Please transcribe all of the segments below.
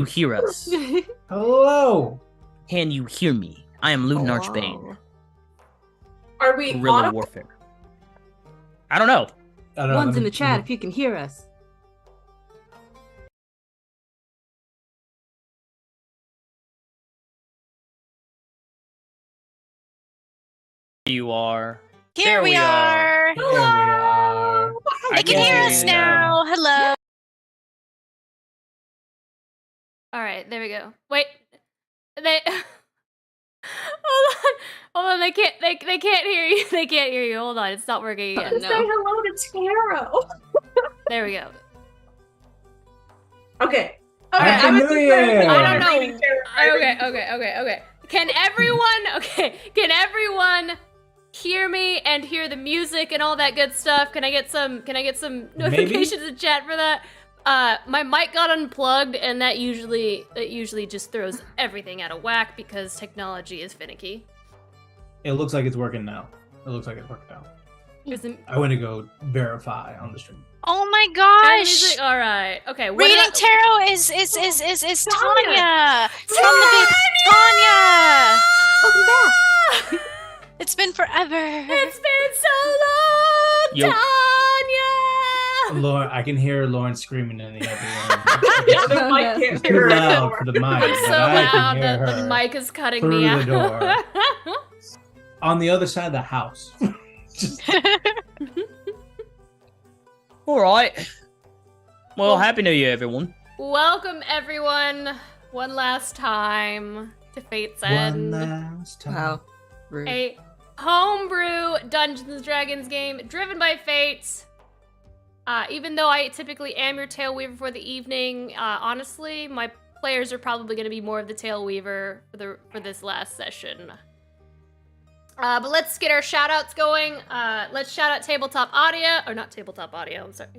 you hear us? Hello. Can you hear me? I am Luton Archbane. Are we Guerrilla audible? warfare. I don't know. One's in the chat if you can hear us. You are. Here There we we are. Here we are. They can hear us now. Hello. All right, there we go. Wait, they. Hold on. They can't hear you. They can't hear you. Hold on, it's not working again. Say hello to Taro. There we go. Okay. Happy I was New just Year! I don't know. reading Taro. Okay. Can everyone hear me and hear the music and all that good stuff? Can I get some notifications in chat for that? My mic got unplugged, and that usually just throws everything out of whack because technology is finicky. It looks like it's working now. I went to go verify on the stream. Oh my And gosh. music, all right. Okay. Reading tarot is Tanya from the big Tanya. Welcome back. It's been forever. It's been so long, Yo. Tanya. Lauren, I can hear Lauren screaming in the other Yeah, the room. mic can't It's hear too her loud anymore. for the mic. I'm but so I can loud hear that the her mic is cutting through me out. the door. On the other side of the house. Just, All right. Well, Happy New Year, everyone. Welcome everyone, one last time to Fate's one End, last time. Wow. Rude. a homebrew Dungeons & Dragons game driven by Fate. Even though I typically am your Tail Weaver for the evening, honestly, my players are probably going to be more of the Tail Weaver for this last session. But let's get our shout-outs going. Let's shout out Tabletop Audio, or not Tabletop Audio, I'm sorry.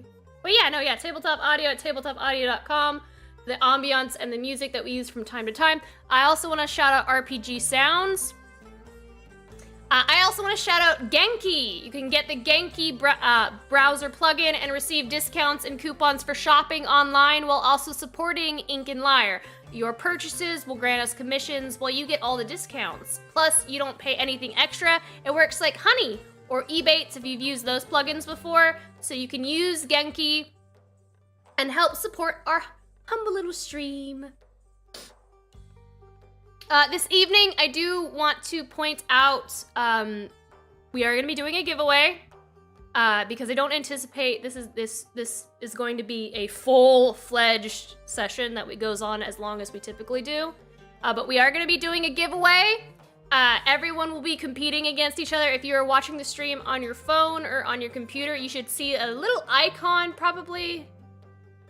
But yeah, Tabletop Audio at tabletopaudio.com. The ambiance and the music that we use from time to time. I also want to shout out RPG Sounds. I also want to shout out Genki. You can get the Genki browser plugin and receive discounts and coupons for shopping online while also supporting Ink and Lyre. Your purchases will grant us commissions while you get all the discounts. Plus, you don't pay anything extra. It works like Honey or Ebates if you've used those plugins before. So you can use Genki and help support our humble little stream. This evening, I do want to point out, we are going to be doing a giveaway, because I don't anticipate this is going to be a full-fledged session that goes on as long as we typically do. But we are going to be doing a giveaway. Everyone will be competing against each other. If you are watching the stream on your phone or on your computer, you should see a little icon probably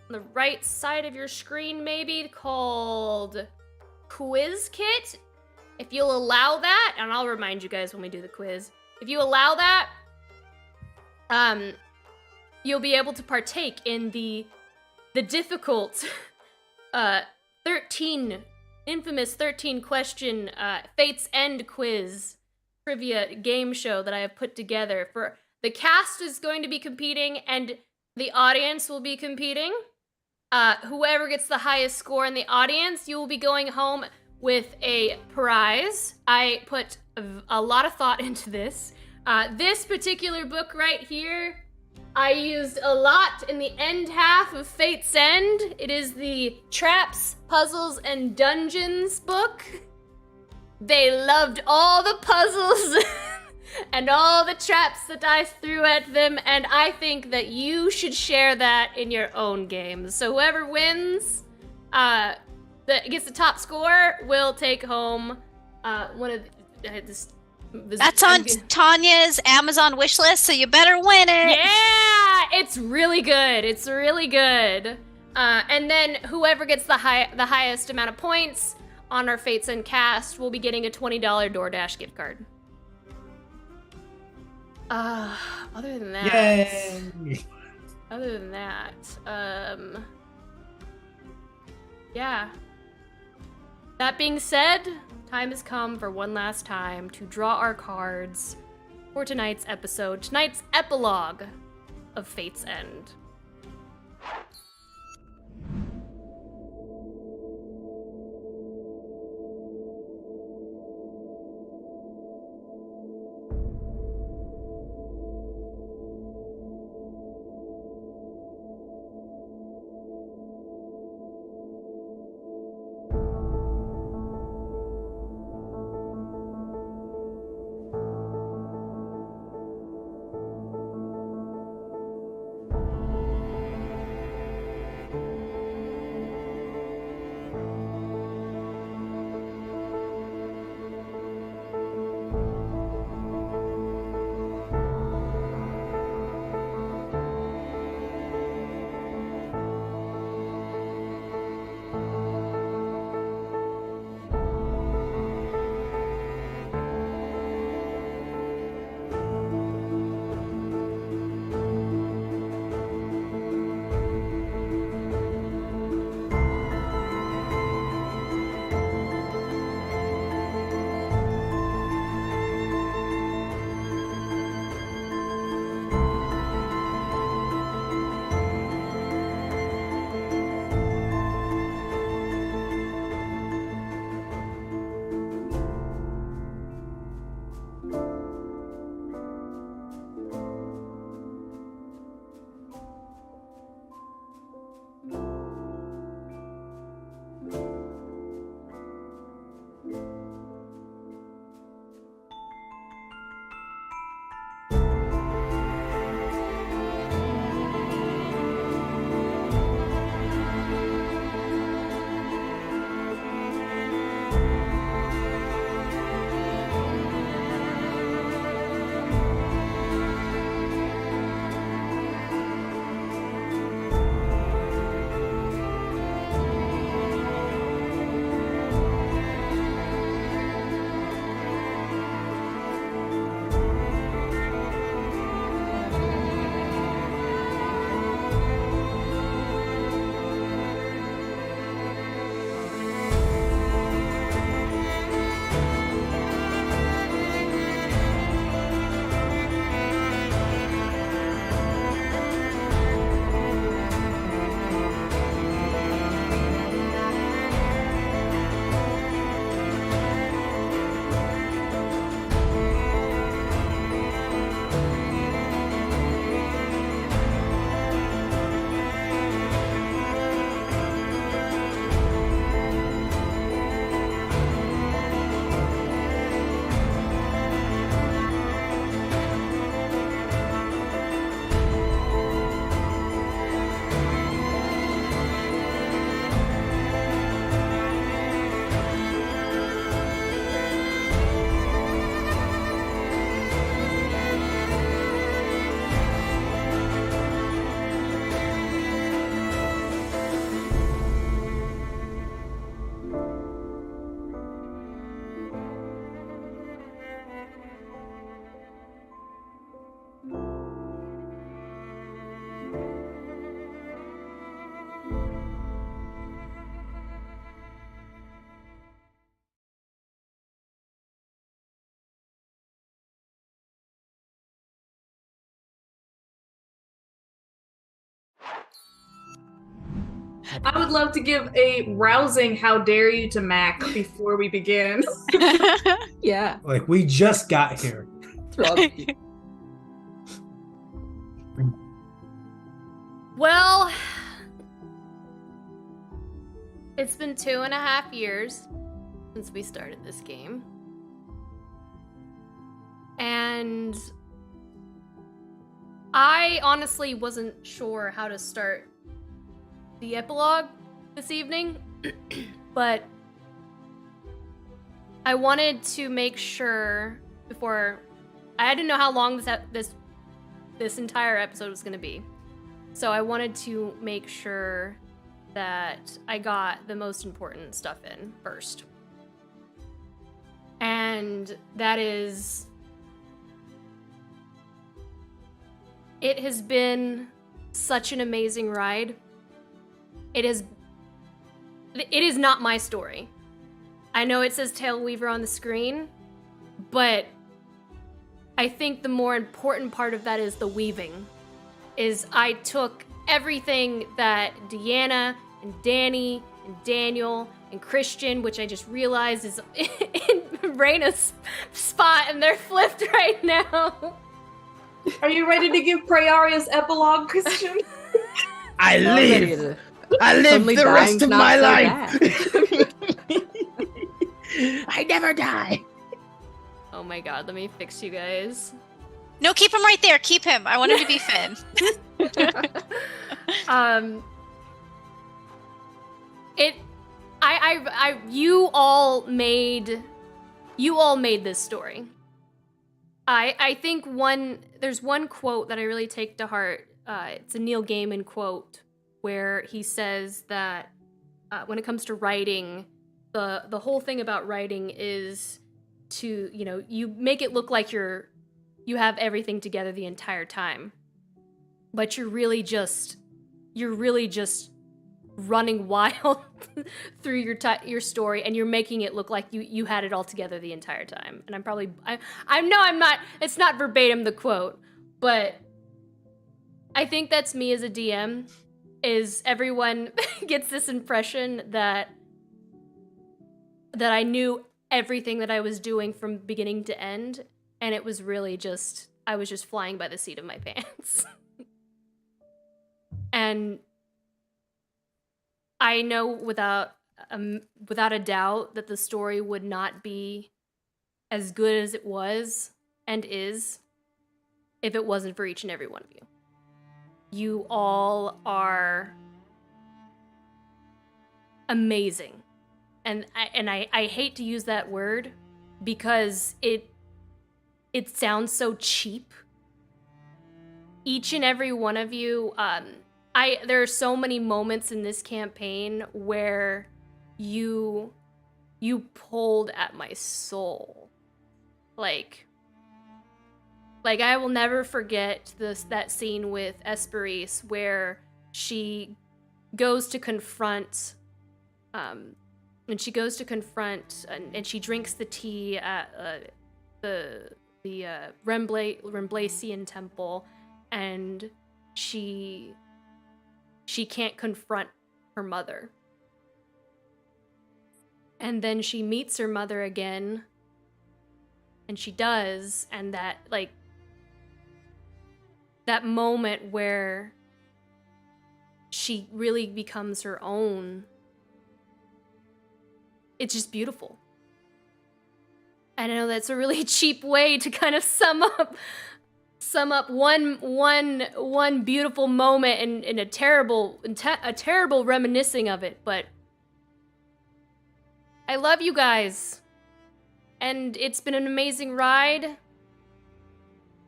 on the right side of your screen, maybe, called Quiz Kit. If you'll allow that, and I'll remind you guys when we do the quiz, if you allow that, you'll be able to partake in the difficult infamous 13 question Fate's End quiz trivia game show that I have put together. For the cast is going to be competing and the audience will be competing. Whoever gets the highest score in the audience, you will be going home with a prize. I put a lot of thought into this. This particular book right here, I used a lot in the end half of Fate's End. It is the Traps, Puzzles, and Dungeons book. They loved all the puzzles and all the traps that I threw at them, and I think that you should share that in your own games. So whoever wins, that gets the top score, will take home one of That's on Tanya's Amazon wish list, so you better win it. Yeah, it's really good. It's really good. And then whoever gets the highest amount of points on our Fates End cast will be getting a $20 DoorDash gift card. Other than that, Yay! other than that, yeah. That being said, time has come for one last time to draw our cards for tonight's episode, tonight's epilogue of Fate's End. I would love to give a rousing "How dare you" to Mac before we begin. Yeah. Like, we just got here. Well, it's been 2.5 years since we started this game. And I honestly wasn't sure how to start the epilogue this evening, but I wanted to make sure before I didn't know how long this entire episode was going to be. So I wanted to make sure that I got the most important stuff in first. And that is, it has been such an amazing ride. It is not my story. I know it says Tailweaver on the screen, but I think the more important part of that is the weaving. Is I took everything that Deanna and Danny and Daniel and Christian, which I just realized is in Raina's spot, and they're flipped right now. Are you ready to give Prayaria's epilogue, Christian? I live Suddenly the rest dying's of not my so life. I never die. Oh my god, let me fix you guys. No, keep him right there. Keep him. I want him to be Finn. You all made this story. I think there's one quote that I really take to heart. It's a Neil Gaiman quote where he says that when it comes to writing, the whole thing about writing is to, you make it look like you have everything together the entire time, but you're really just running wild through your story, and you're making it look like you had it all together the entire time. And I'm not, it's not verbatim the quote, but I think that's me as a DM, is everyone gets this impression that I knew everything that I was doing from beginning to end, and it was really I was just flying by the seat of my pants. And I know without a doubt that the story would not be as good as it was and is if it wasn't for each and every one of you. You all are amazing. And I hate to use that word because it sounds so cheap. Each and every one of you, there are so many moments in this campaign where you pulled at my soul. Like I will never forget that scene with Esperise where she goes to confront and she drinks the tea at the Remblacian temple, and she can't confront her mother. And then she meets her mother again, and she does, and that moment where she really becomes her own, it's just beautiful. And I know that's a really cheap way to kind of sum up one beautiful moment and a terrible reminiscing of it, but I love you guys, and it's been an amazing ride,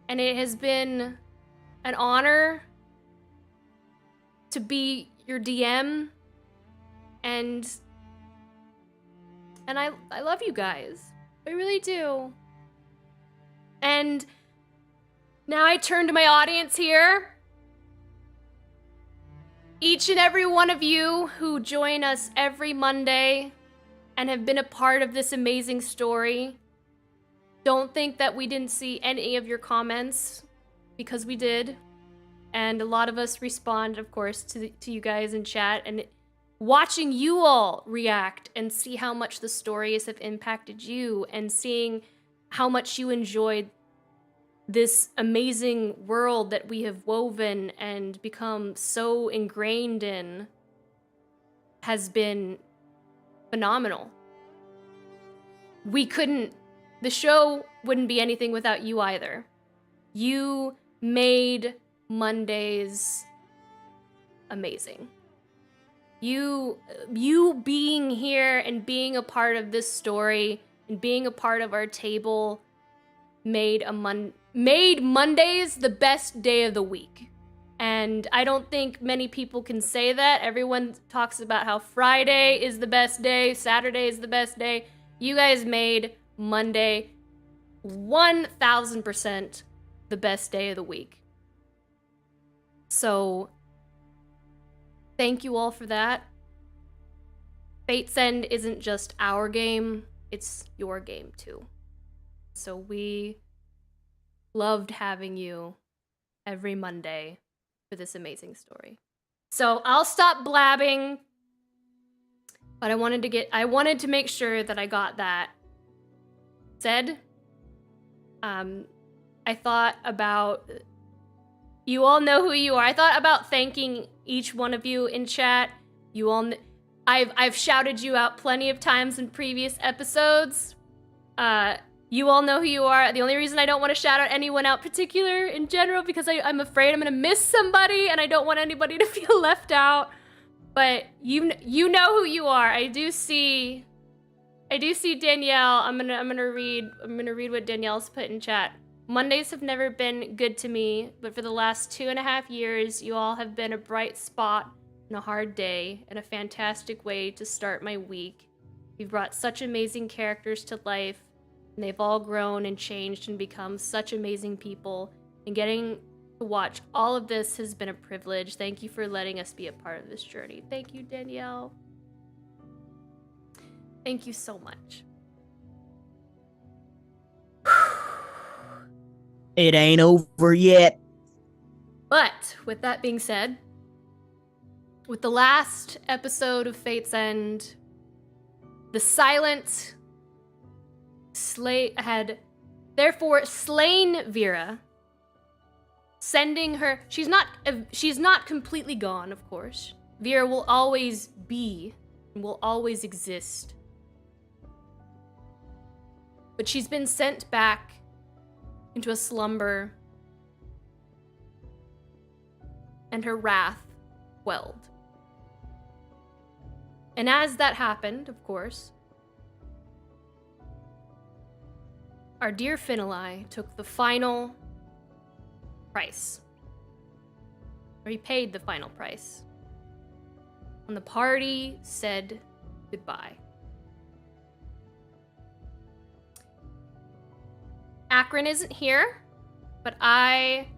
and it has been an honor to be your DM, and I love you guys. I really do. And now I turn to my audience here. Each and every one of you who join us every Monday and have been a part of this amazing story, don't think that we didn't see any of your comments, because we did. And a lot of us respond, of course, to you guys in chat, and watching you all react and see how much the stories have impacted you and seeing how much you enjoyed this amazing world that we have woven and become so ingrained in has been phenomenal. The show wouldn't be anything without you either. You made Mondays amazing. You being here and being a part of this story and being a part of our table made Mondays the best day of the week. And I don't think many people can say that. Everyone talks about how Friday is the best day, Saturday is the best day. You guys made Monday 1000% the best day of the week. So thank you all for that. Fate's End isn't just our game, it's your game too. So we loved having you every Monday for this amazing story. So I'll stop blabbing, but I wanted to make sure that I got that said. I thought about, you all know who you are. I thought about thanking each one of you in chat. You all, I've shouted you out plenty of times in previous episodes. You all know who you are. The only reason I don't want to shout out anyone out particular in general because I'm afraid I'm gonna miss somebody and I don't want anybody to feel left out. But you know who you are. I do see Danielle. I'm gonna read what Danielle's put in chat. Mondays have never been good to me, but for the last 2.5 years, you all have been a bright spot in a hard day and a fantastic way to start my week. You've brought such amazing characters to life, and they've all grown and changed and become such amazing people. And getting to watch all of this has been a privilege. Thank you for letting us be a part of this journey. Thank you, Danielle. Thank you so much. It ain't over yet. But with that being said, with the last episode of Fate's End, the silent had therefore slain Vera, sending her. She's not completely gone, of course. Vera will always be and will always exist. But she's been sent back into a slumber, and her wrath quelled. And as that happened, of course, our dear Finali took the final price. Or he paid the final price. When the party said goodbye. Akron isn't here, but I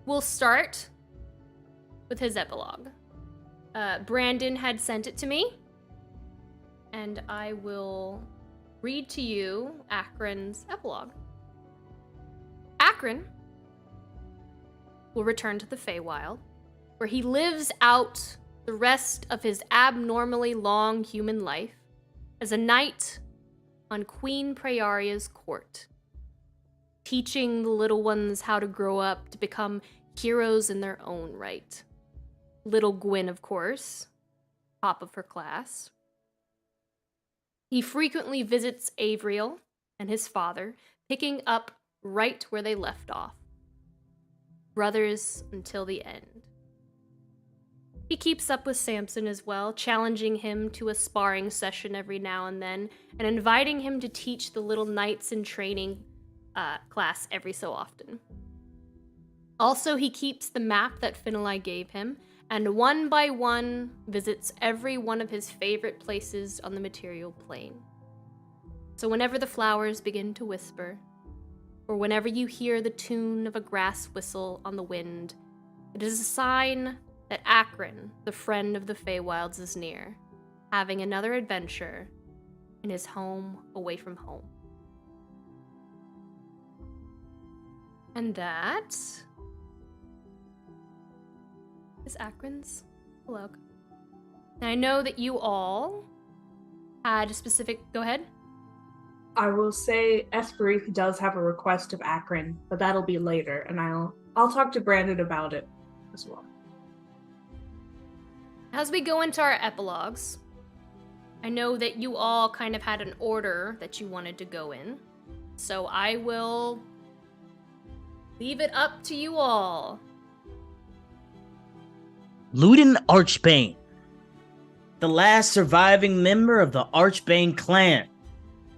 will start with his epilogue. Brandon had sent it to me, and I will read to you Akron's epilogue. Akron will return to the Feywild, where he lives out the rest of his abnormally long human life as a knight on Queen Prayaria's court, teaching the little ones how to grow up to become heroes in their own right. Little Gwyn, of course, top of her class. He frequently visits Avriel and his father, picking up right where they left off. Brothers until the end. He keeps up with Samson as well, challenging him to a sparring session every now and then, and inviting him to teach the little knights in training class every so often. Also, he keeps the map that Finali gave him, and one by one visits every one of his favorite places on the material plane. So whenever the flowers begin to whisper, or whenever you hear the tune of a grass whistle on the wind, it is a sign that Akron, the friend of the Feywilds, is near, having another adventure in his home away from home. And that is Akron's epilogue. And I know that you all had a specific... Go ahead. I will say Esperith does have a request of Akron, but that'll be later, and I'll talk to Brandon about it as well. As we go into our epilogues, I know that you all kind of had an order that you wanted to go in, so I will leave it up to you all. Ludin Archbane, the last surviving member of the Archbane clan.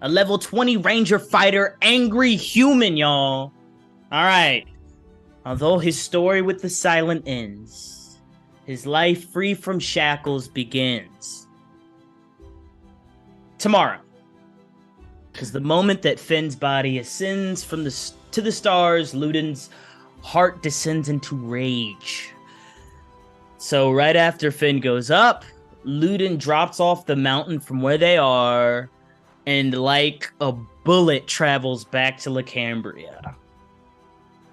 A level 20 ranger fighter, angry human, y'all. Alright. Although his story with the silent ends, his life free from shackles begins. Tomorrow. Because the moment that Finn's body ascends to the stars, Ludin's heart descends into rage. So right after Finn goes up, Ludin drops off the mountain from where they are, and like a bullet travels back to Lacambria.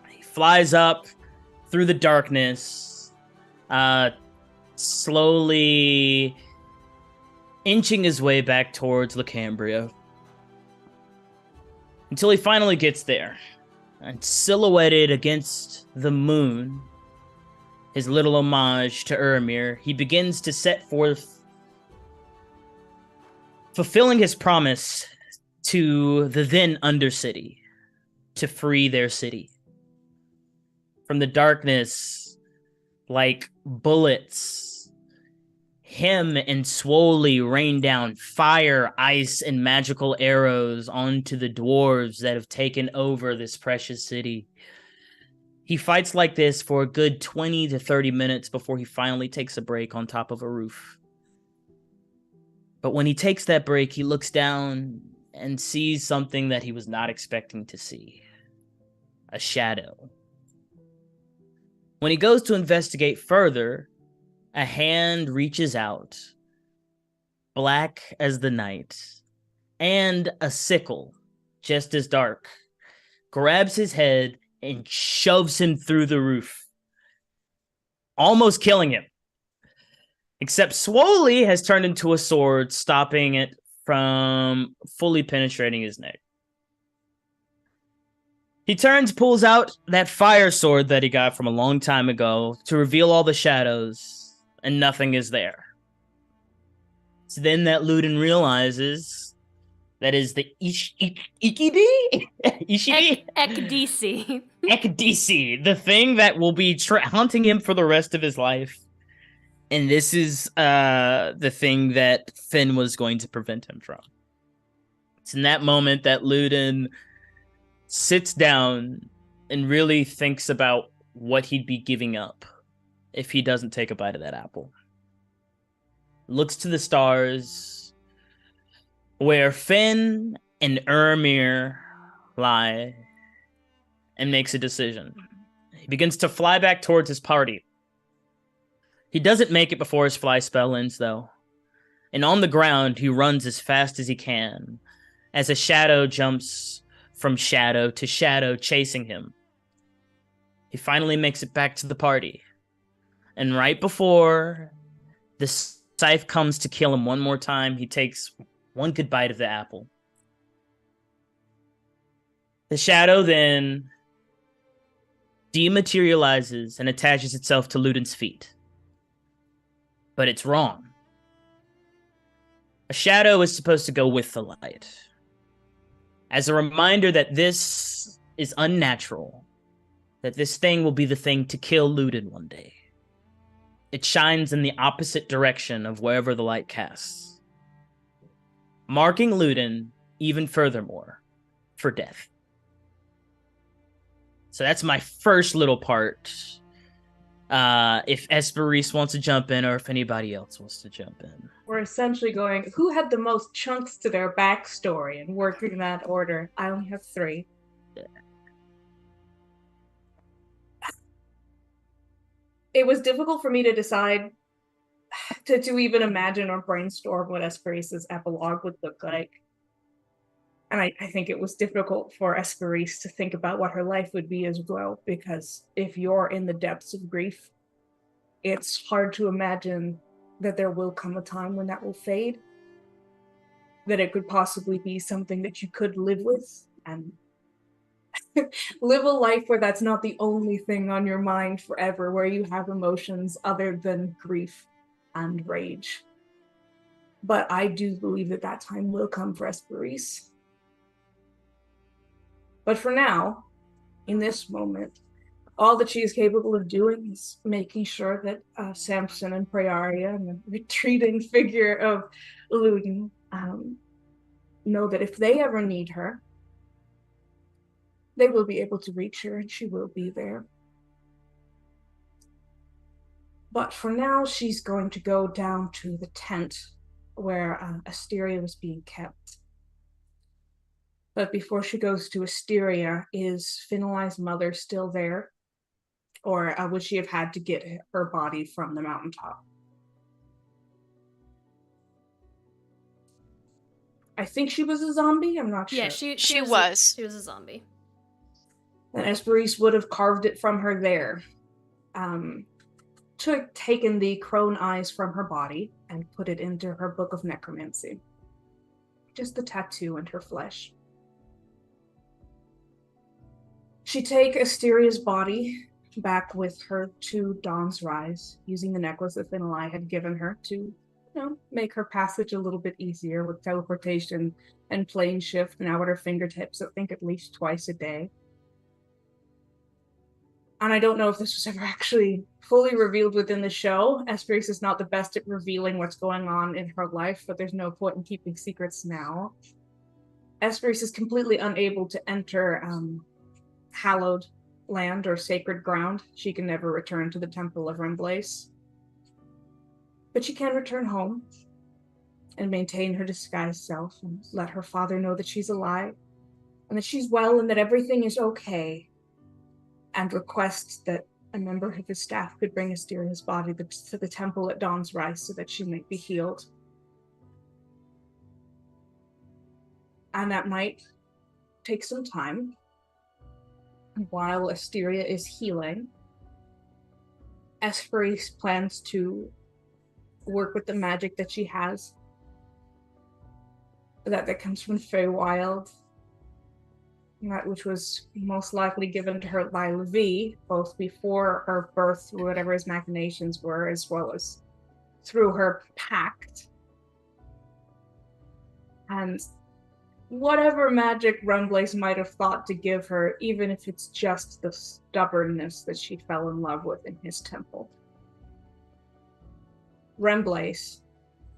He flies up through the darkness, slowly inching his way back towards Lacambria, until he finally gets there. And silhouetted against the moon, his little homage to Ermir, he begins to set forth, fulfilling his promise to the then Undercity, to free their city. From the darkness, like bullets, him and Swoley rain down fire, ice, and magical arrows onto the dwarves that have taken over this precious city. He fights like this for a good 20 to 30 minutes before he finally takes a break on top of a roof. But when he takes that break, he looks down and sees something that he was not expecting to see. A shadow. When he goes to investigate further, a hand reaches out, black as the night, and a sickle, just as dark, grabs his head and shoves him through the roof, almost killing him. Except Swoley has turned into a sword, stopping it from fully penetrating his neck. He turns, pulls out that fire sword that he got from a long time ago to reveal all the shadows, and nothing is there. It's then that Ludin realizes that is the Ikidi? Ishidi? Ekdisi. Ekdisi, the thing that will be haunting him for the rest of his life. And this is the thing that Finn was going to prevent him from. It's in that moment that Ludin sits down and really thinks about what he'd be giving up if he doesn't take a bite of that apple. Looks to the stars, where Finn and Ermir lie, and makes a decision. He begins to fly back towards his party. He doesn't make it before his fly spell ends, though. And on the ground, he runs as fast as he can, as a shadow jumps from shadow to shadow, chasing him. He finally makes it back to the party. And right before the scythe comes to kill him one more time, he takes one good bite of the apple. The shadow then dematerializes and attaches itself to Ludin's feet. But it's wrong. A shadow is supposed to go with the light, as a reminder that this is unnatural, that this thing will be the thing to kill Ludin one day. It shines in the opposite direction of wherever the light casts, marking Ludin even furthermore for death. So that's my first little part. If Esperis wants to jump in, or if anybody else wants to jump in. We're essentially going, who had the most chunks to their backstory, and working in that order. I only have 3. It was difficult for me to decide to even imagine or brainstorm what Esperis' epilogue would look like. And I think it was difficult for Esperis to think about what her life would be as well, because if you're in the depths of grief, it's hard to imagine that there will come a time when that will fade, that it could possibly be something that you could live with and live a life where that's not the only thing on your mind forever, where you have emotions other than grief and rage. But I do believe that that time will come for Esperise. But for now, in this moment, all that she is capable of doing is making sure that Samson and Praeria and the retreating figure of Luden know that if they ever need her, they will be able to reach her and she will be there. But for now, she's going to go down to the tent where Asteria was being kept. But before she goes to Asteria, is Finlai's mother still there? Or would she have had to get her body from the mountaintop? I think she was a zombie. I'm not sure. Yeah, she was. She was a zombie. And Esperise would have carved it from her there. Taken the crone eyes from her body and put it into her book of necromancy. Just the tattoo and her flesh. She'd take Asteria's body back with her to Dawn's Rise, using the necklace that Finlai had given her to, make her passage a little bit easier with teleportation and plane shift now at her fingertips, I think at least twice a day. And I don't know if this was ever actually fully revealed within the show. Esperise is not the best at revealing what's going on in her life, but there's no point in keeping secrets now. Esperise is completely unable to enter hallowed land or sacred ground. She can never return to the Temple of Remblace. But she can return home and maintain her disguised self and let her father know that she's alive and that she's well and that everything is okay, and request that a member of his staff could bring Asteria's body to the temple at Dawn's Rise so that she might be healed. And that might take some time. While Asteria is healing, Esperise plans to work with the magic that she has, that comes from Feywild, that which was most likely given to her by Levi, both before her birth, through whatever his machinations were, as well as through her pact. And whatever magic Remblace might have thought to give her, even if it's just the stubbornness that she fell in love with in his temple. Remblace,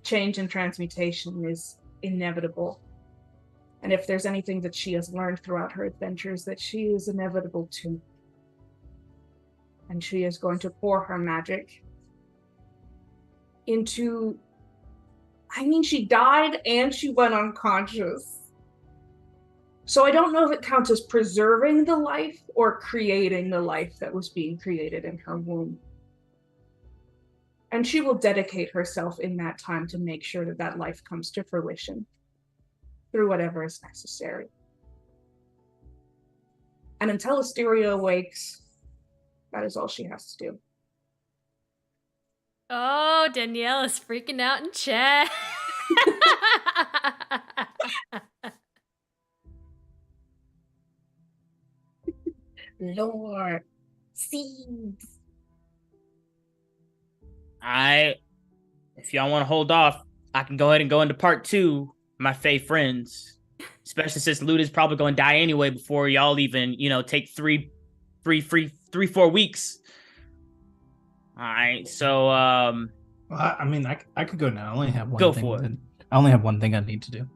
change and transmutation is inevitable. And if there's anything that she has learned throughout her adventures, that she is inevitable too. And she is going to pour her magic into... she died and she went unconscious. So I don't know if it counts as preserving the life or creating the life that was being created in her womb. And she will dedicate herself in that time to make sure that that life comes to fruition through whatever is necessary. And until Asteria awakes, that is all she has to do. Oh, Danielle is freaking out in chat. Lord, seeds. If y'all want to hold off, I can go ahead and go into part 2, my Fae friends. Especially since Luda's probably going to die anyway before y'all even, take 4 weeks. All right, so Well, I could go now. I only have one go thing. For it. I only have one thing I need to do.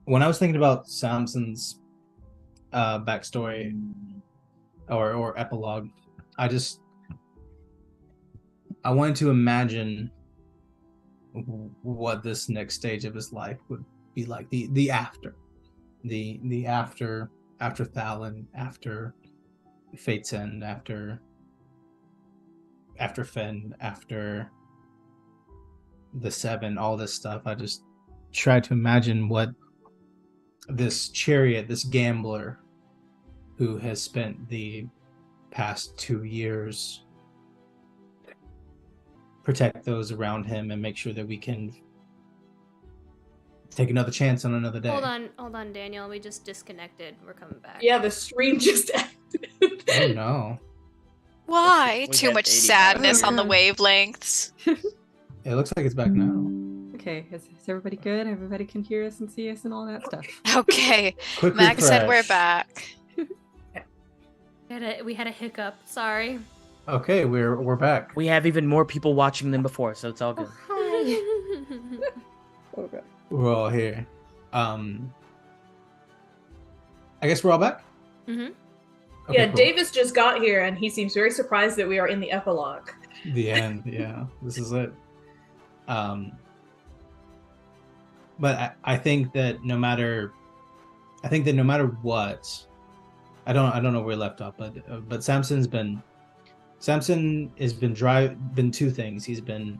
When I was thinking about Samson's backstory or epilogue, I wanted to imagine what this next stage of his life would be like, the after Thalon, after Fate's End, after Fen, after the Seven, all this stuff. I just tried to imagine what this chariot, this gambler who has spent the past 2 years protect those around him and make sure that we can take another chance on another day. Hold on, Daniel. We just disconnected. We're coming back. Yeah, the stream just ended. Oh no. Why? We Too got much 85. sadness on the Oh, wavelengths. It looks like it's back now. Okay, is everybody good? Everybody can hear us and see us and all that stuff. Okay. Quick Max said we're refresh. back. We had a hiccup. Sorry. Okay, we're back. We have even more people watching than before, so it's all good. Oh god. We're all here. I guess we're all back? Mm-hmm. Okay, Yeah, cool. Davis just got here and he seems very surprised that we are in the epilogue. The end, yeah. This is it. But I think that no matter what, I don't know where we left off, but Samson has been two things. He's been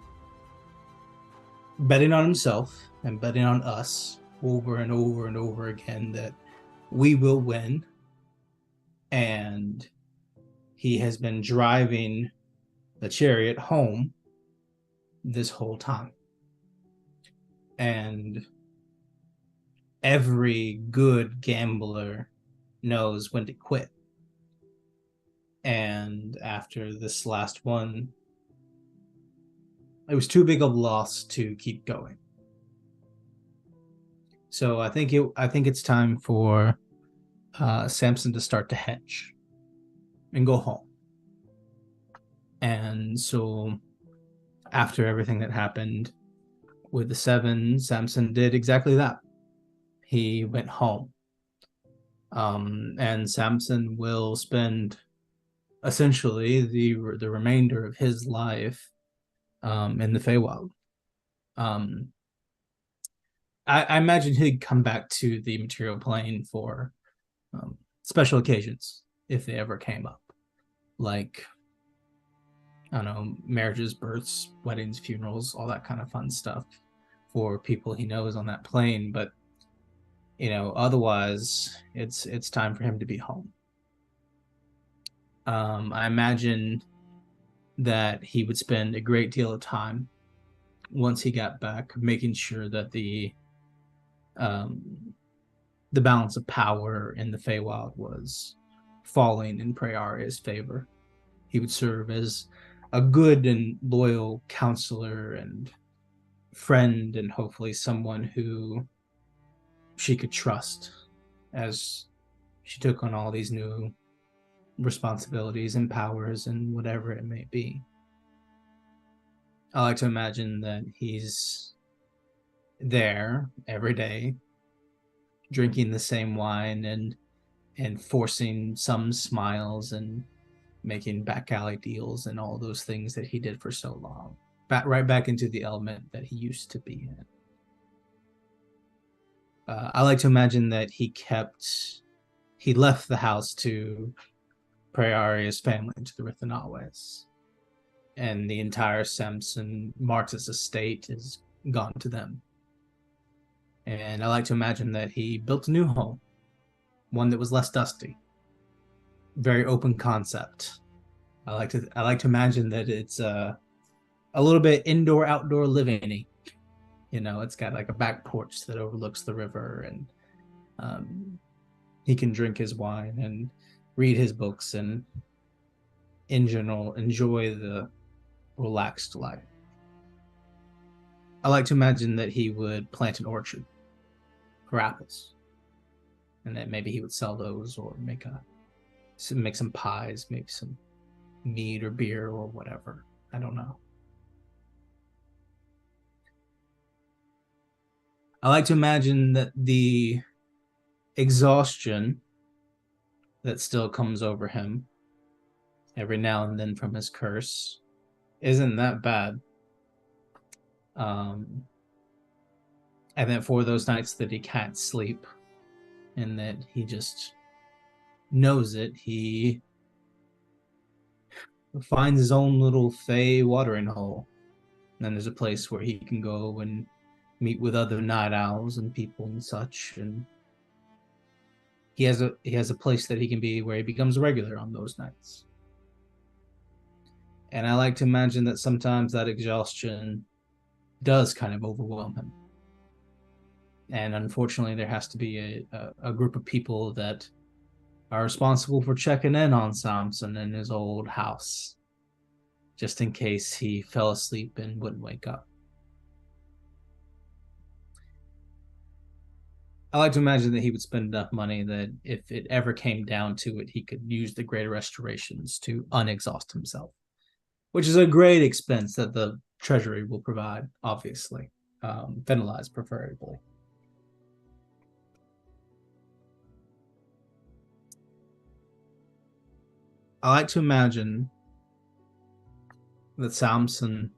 betting on himself and betting on us over and over and over again that we will win, and he has been driving the chariot home this whole time. And every good gambler knows when to quit. And after this last one, it was too big of a loss to keep going. So I think it's time for Samson to start to hedge and go home. And so after everything that happened with the Seven, Samson did exactly that. He went home. And Samson will spend essentially the remainder of his life in the Feywild. I imagine he'd come back to the material plane for special occasions if they ever came up, like, I don't know, marriages, births, weddings, funerals, all that kind of fun stuff for people he knows on that plane. But otherwise, it's time for him to be home. I imagine that he would spend a great deal of time once he got back making sure that the balance of power in the Feywild was falling in Prayaria's favor. He would serve as a good and loyal counselor and friend, and hopefully someone who she could trust as she took on all these new responsibilities and powers and whatever it may be. I like to imagine that he's there every day, drinking the same wine and forcing some smiles and making back alley deals and all those things that he did for so long. Right back into the element that he used to be in. I like to imagine that he left the house to Prayaria's family, to the Rithanawes, and the entire Samson Marx's estate is gone to them. And I like to imagine that he built a new home, one that was less dusty, very open concept. I like to imagine that it's a little bit indoor outdoor living-y. It's got like a back porch that overlooks the river, and he can drink his wine and read his books and in general enjoy the relaxed life. I like to imagine that he would plant an orchard for apples, and that maybe he would sell those or make some pies, maybe some mead or beer or whatever. I don't know. I like to imagine that the exhaustion that still comes over him every now and then from his curse isn't that bad. And that for those nights that he can't sleep and that he just knows it, he finds his own little fey watering hole. And then there's a place where he can go and meet with other night owls and people and such, and he has a place that he can be where he becomes regular on those nights. And I like to imagine that sometimes that exhaustion does kind of overwhelm him. And unfortunately, there has to be a group of people that are responsible for checking in on Samson in his old house, just in case he fell asleep and wouldn't wake up. I like to imagine that he would spend enough money that if it ever came down to it, he could use the greater restorations to unexhaust himself, which is a great expense that the treasury will provide, obviously. Ventilized, preferably. I like to imagine that Samson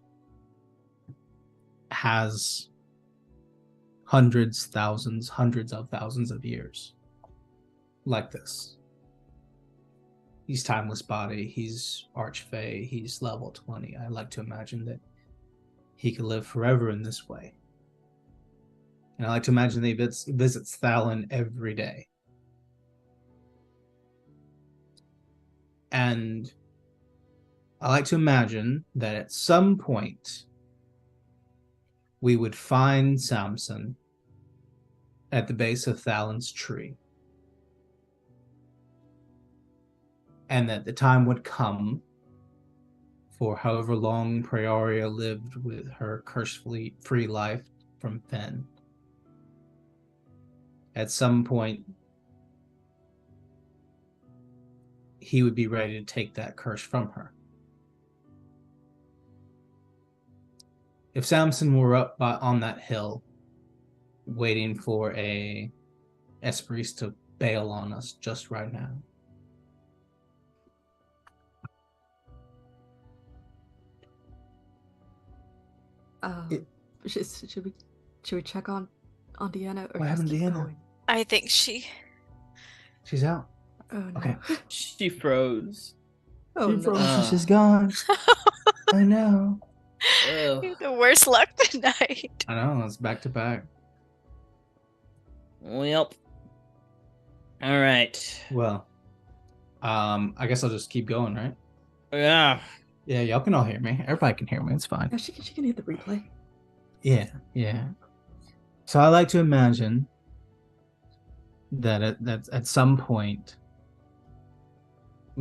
has hundreds of thousands of years like this. He's timeless body, he's archfey, he's level 20. I like to imagine that he could live forever in this way. And I like to imagine that he visits Thalen every day. And I like to imagine that at some point we would find Samson at the base of Thalen's tree. And that the time would come for however long Praeria lived with her curse-free life from Fen. At some point, he would be ready to take that curse from her. If Samson were up on that hill, waiting for a Esperis to bail on us just right now, should we check on Deanna or what just happened to keep Deanna? going? I think She's out. Oh no. Okay. She froze. Oh She no. froze. She's gone. I know. Ugh. the worst luck tonight. I know. It's back to back. Well. All right. Well, I guess I'll just keep going, right? Yeah. Yeah, y'all can all hear me. Everybody can hear me. It's fine. Yeah, she can hit the replay. Yeah. So I like to imagine that at some point,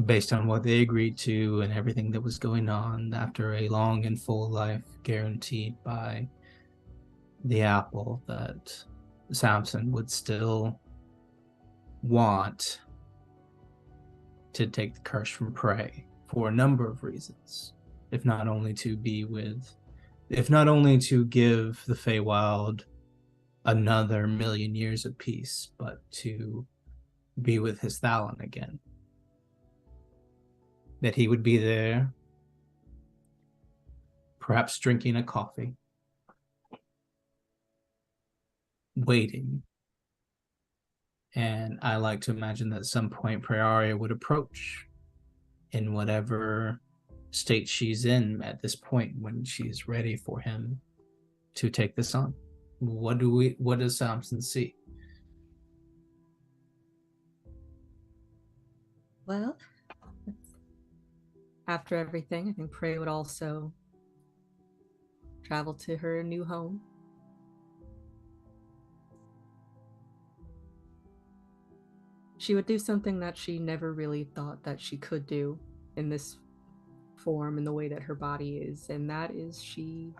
based on what they agreed to and everything that was going on, after a long and full life guaranteed by the apple, that Samson would still want to take the curse from Prey for a number of reasons, if not only to give the Feywild another million years of peace, but to be with his Thalen again. That he would be there, perhaps drinking a coffee, waiting. And I like to imagine that at some point Praeria would approach in whatever state she's in at this point when she's ready for him to take this on. What does Samson see? Well, after everything, I think Prey would also travel to her new home. She would do something that she never really thought that she could do in this form, in the way that her body is, and that is she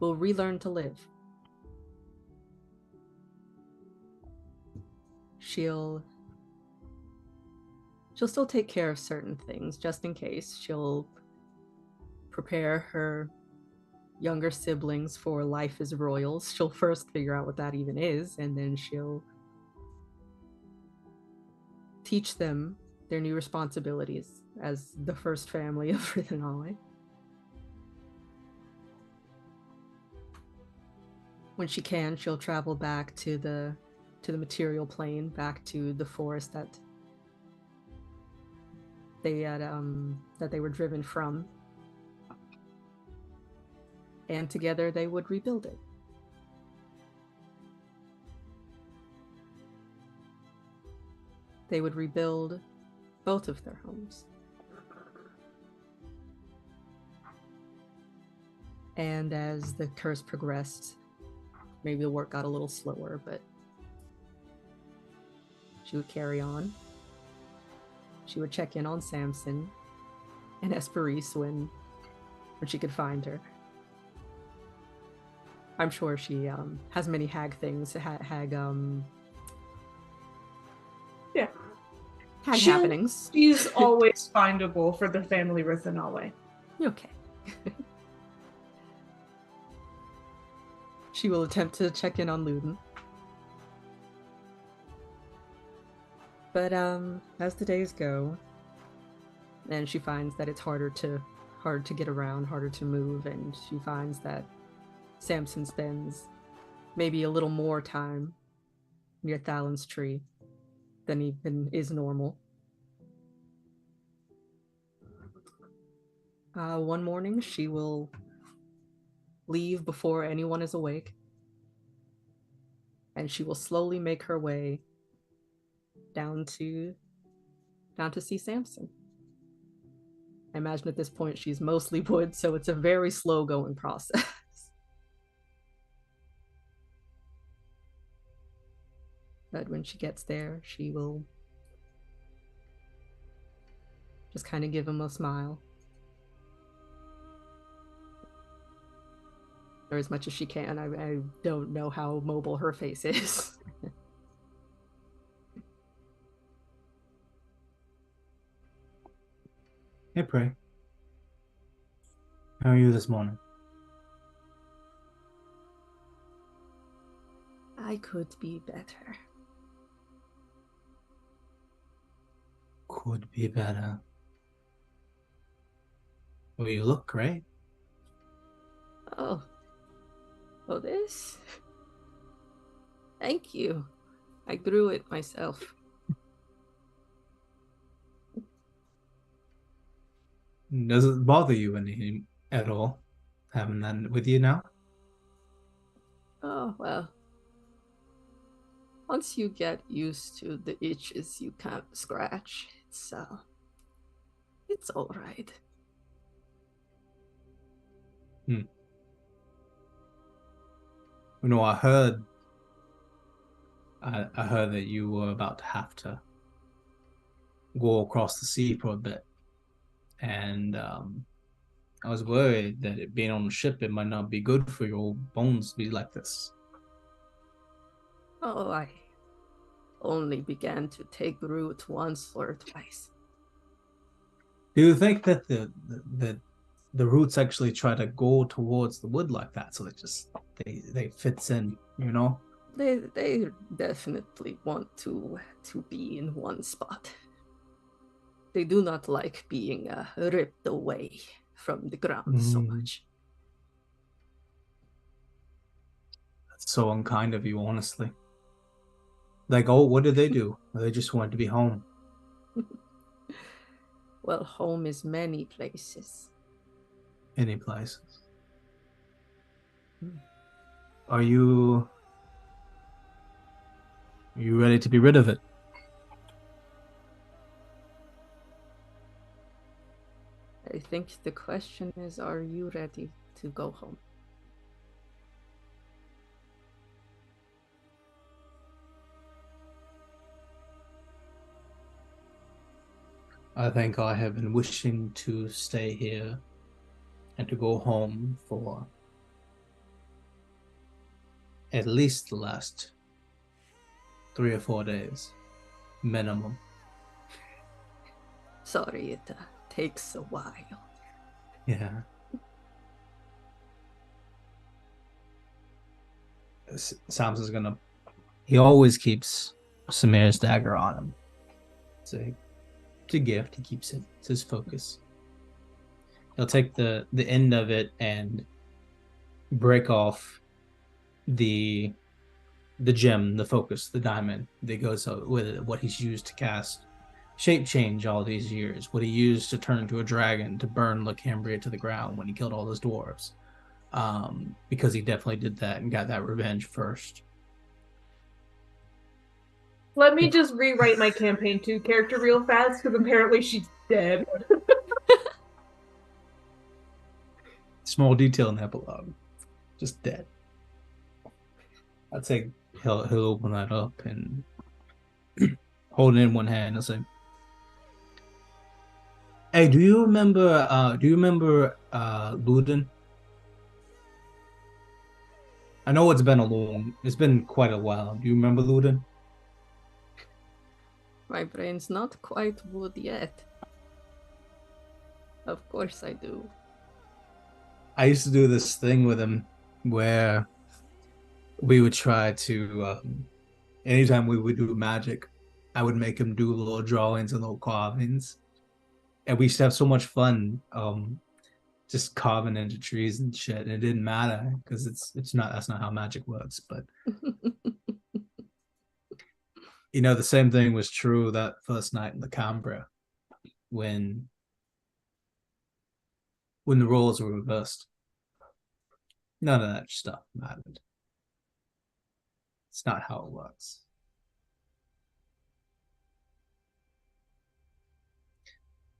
will relearn to live. She'll still take care of certain things, just in case. She'll prepare her younger siblings for life as royals. She'll first figure out what that even is, and then she'll teach them their new responsibilities as the first family of Rithanale. When she can, she'll travel back to the material plane, back to the forest that they were driven from, and together they would rebuild it. They would rebuild both of their homes. And as the curse progressed, maybe the work got a little slower, but she would carry on. She would check in on Samson and Esperise when she could find her. I'm sure she has many hag things. Yeah. Hag happenings. She's always findable for the family Rithanawe. Okay. She will attempt to check in on Luden. But as the days go, and she finds that it's harder to get around, harder to move, and she finds that Samson spends maybe a little more time near Thalin's tree than even is normal. One morning, she will leave before anyone is awake, and she will slowly make her way down to see Samson. I imagine at this point she's mostly wood, so it's a very slow going process. But when she gets there, she will just kind of give him a smile. Or as much as she can. I don't know how mobile her face is. Hey, Prey. How are you this morning? I could be better. Could be better. Well, you look great. Oh, this? Thank you. I grew it myself. Does it bother you any at all, having that with you now? Oh, well. Once you get used to the itches you can't scratch, it's all right. You know, I heard that you were about to have to go across the sea for a bit, and I was worried that it being on a ship, it might not be good for your old bones to be like this. Oh, I only began to take root once or twice. Do you think that the roots actually try to go towards the wood like that, so they fits in, you know? They definitely want to be in one spot. They do not like being ripped away from the ground so much. That's so unkind of you, honestly. Like, oh, what did they do? They just wanted to be home. Well, home is many places. Any places. Are you ready to be rid of it? I think the question is, are you ready to go home? I think I have been wishing to stay here and to go home for at least the last 3 or 4 days, minimum. Sorry, it takes a while. Yeah. Samson's gonna... He always keeps Samir's dagger on him. It's a gift. He keeps it. It's his focus. He'll take the end of it and break off the gem, the focus, the diamond that goes with it, what he's used to cast shape change all these years, what he used to turn into a dragon to burn Lacambria to the ground when he killed all those dwarves. Because he definitely did that and got that revenge first. Let me just rewrite my campaign 2 character real fast, because apparently she's dead. Small detail in the epilogue. Just dead. I'd say he'll open that up and hold it in one hand and say, "Hey, do you remember Luden? I know it's been quite a while. Do you remember Luden?" My brain's not quite wood yet. Of course I do. I used to do this thing with him where we would try to, anytime we would do magic, I would make him do little drawings and little carvings. And we used to have so much fun just carving into trees and shit. And it didn't matter because that's not how magic works. But the same thing was true that first night in the Cambria when the roles were reversed. None of that stuff mattered. It's not how it works.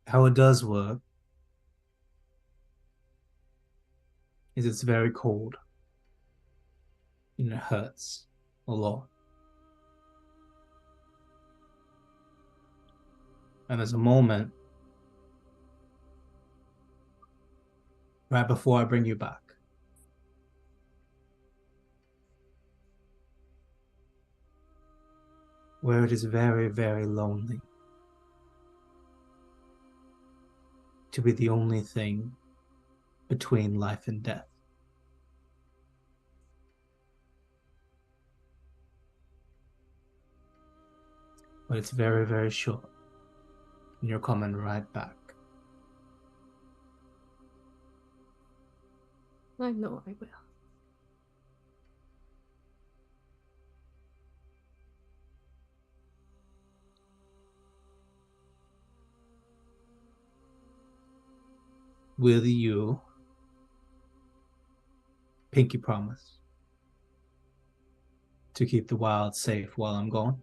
How it does work is it's very cold and it hurts a lot. And there's a moment right before I bring you back where it is very, very lonely to be the only thing between life and death. But it's very, very short. And you're coming right back. I know I will. Will you pinky promise to keep the wild safe while I'm gone?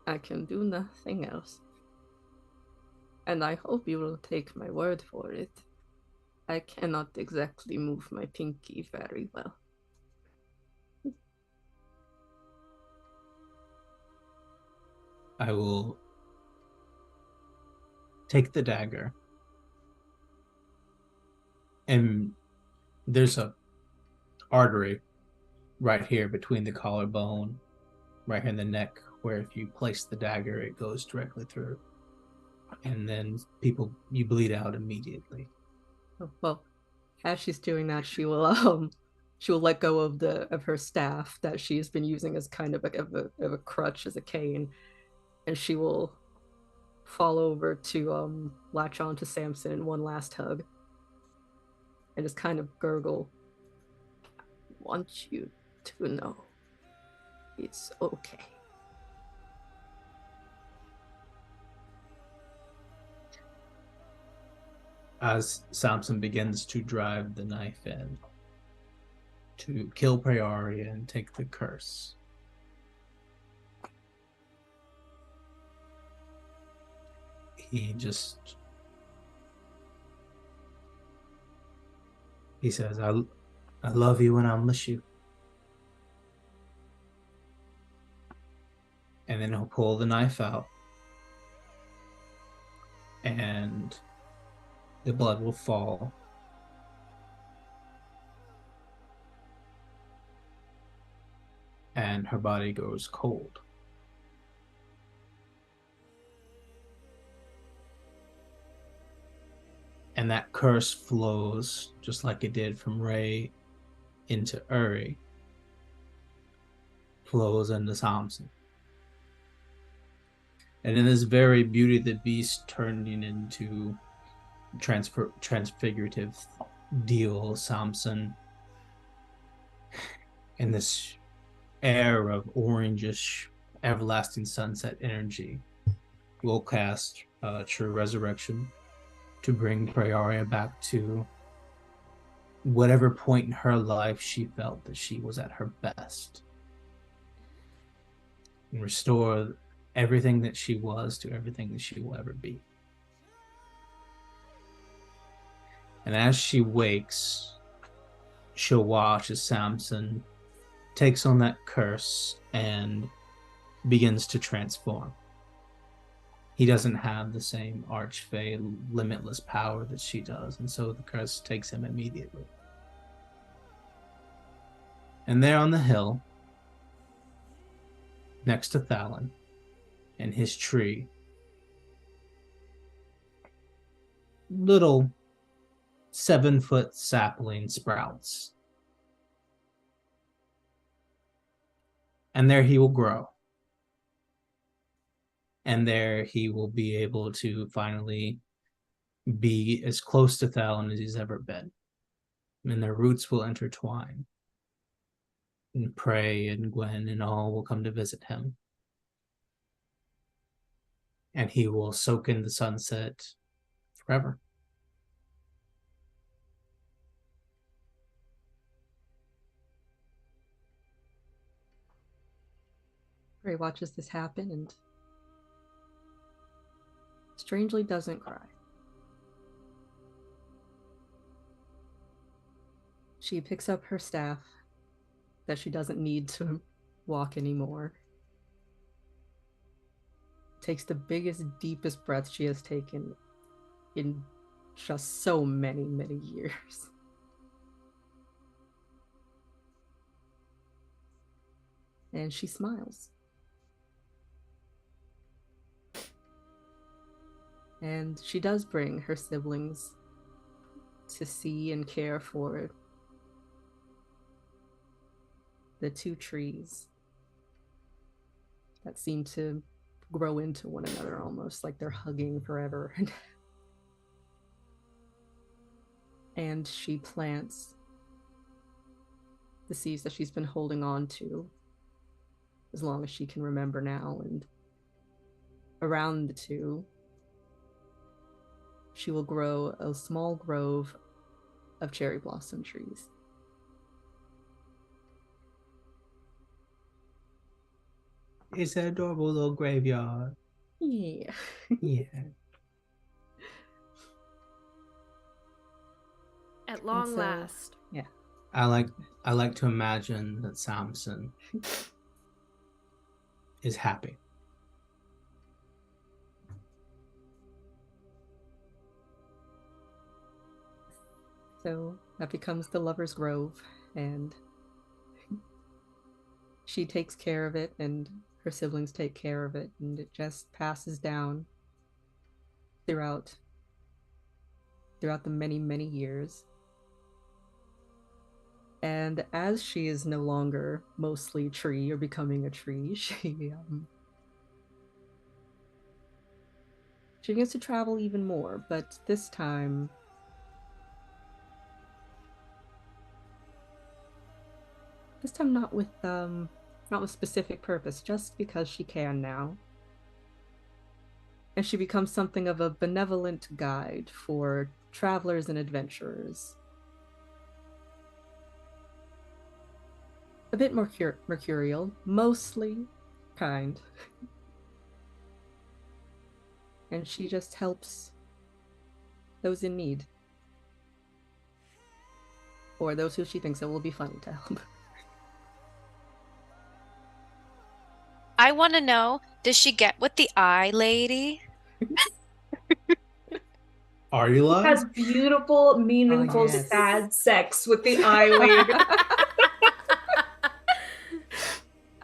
I can do nothing else. And I hope you will take my word for it. I cannot exactly move my pinky very well. I will take the dagger, and there's a artery right here between the collarbone, right here in the neck, where if you place the dagger, it goes directly through, and then you bleed out immediately. Oh, well, as she's doing that, she will let go of her staff that she's been using as kind of a crutch, as a cane, and she will fall over to latch on to Samson in one last hug and just kind of gurgle, "I want you to know it's okay." As Samson begins to drive the knife in to kill Prearia and take the curse, he says, I love you and I'll miss you. And then he'll pull the knife out and the blood will fall. And her body goes cold. And that curse flows, just like it did from Ray into Uri, flows into Samson. And in this very Beauty of the Beast turning into transfigurative deal, Samson, in this air of orangish, everlasting sunset energy, will cast True Resurrection to bring Prearia back to whatever point in her life she felt that she was at her best, and restore everything that she was to everything that she will ever be. And as she wakes, she'll watch as Samson takes on that curse and begins to transform. He doesn't have the same archfey limitless power that she does, and so the curse takes him immediately. And there on the hill, next to Thalon and his tree, little 7-foot sapling sprouts. And there he will grow. And there he will be able to finally be as close to Thalon as he's ever been. And their roots will intertwine. And Prey and Gwen and all will come to visit him. And he will soak in the sunset forever. Prey watches this happen and strangely doesn't cry. She picks up her staff that she doesn't need to walk anymore. Takes the biggest, deepest breath she has taken in just so many, many years. And she smiles. And she does bring her siblings to see and care for the two trees that seem to grow into one another, almost like they're hugging forever. And she plants the seeds that she's been holding on to as long as she can remember now, and around the two she will grow a small grove of cherry blossom trees. It's an adorable little graveyard. Yeah. Yeah. At long so- last. Yeah. I like to imagine that Samson is happy. So that becomes the Lover's Grove, and she takes care of it, and her siblings take care of it, and it just passes down throughout the many, many years. And as she is no longer mostly tree or becoming a tree, she begins to travel even more, but this time not with specific purpose, just because she can now. And she becomes something of a benevolent guide for travelers and adventurers. A bit mercurial, mostly kind. And she just helps those in need. Or those who she thinks it will be funny to help. I want to know, does she get with the eye lady? Are you live? Has beautiful, meaningful, yes. sad sex with the eye lady.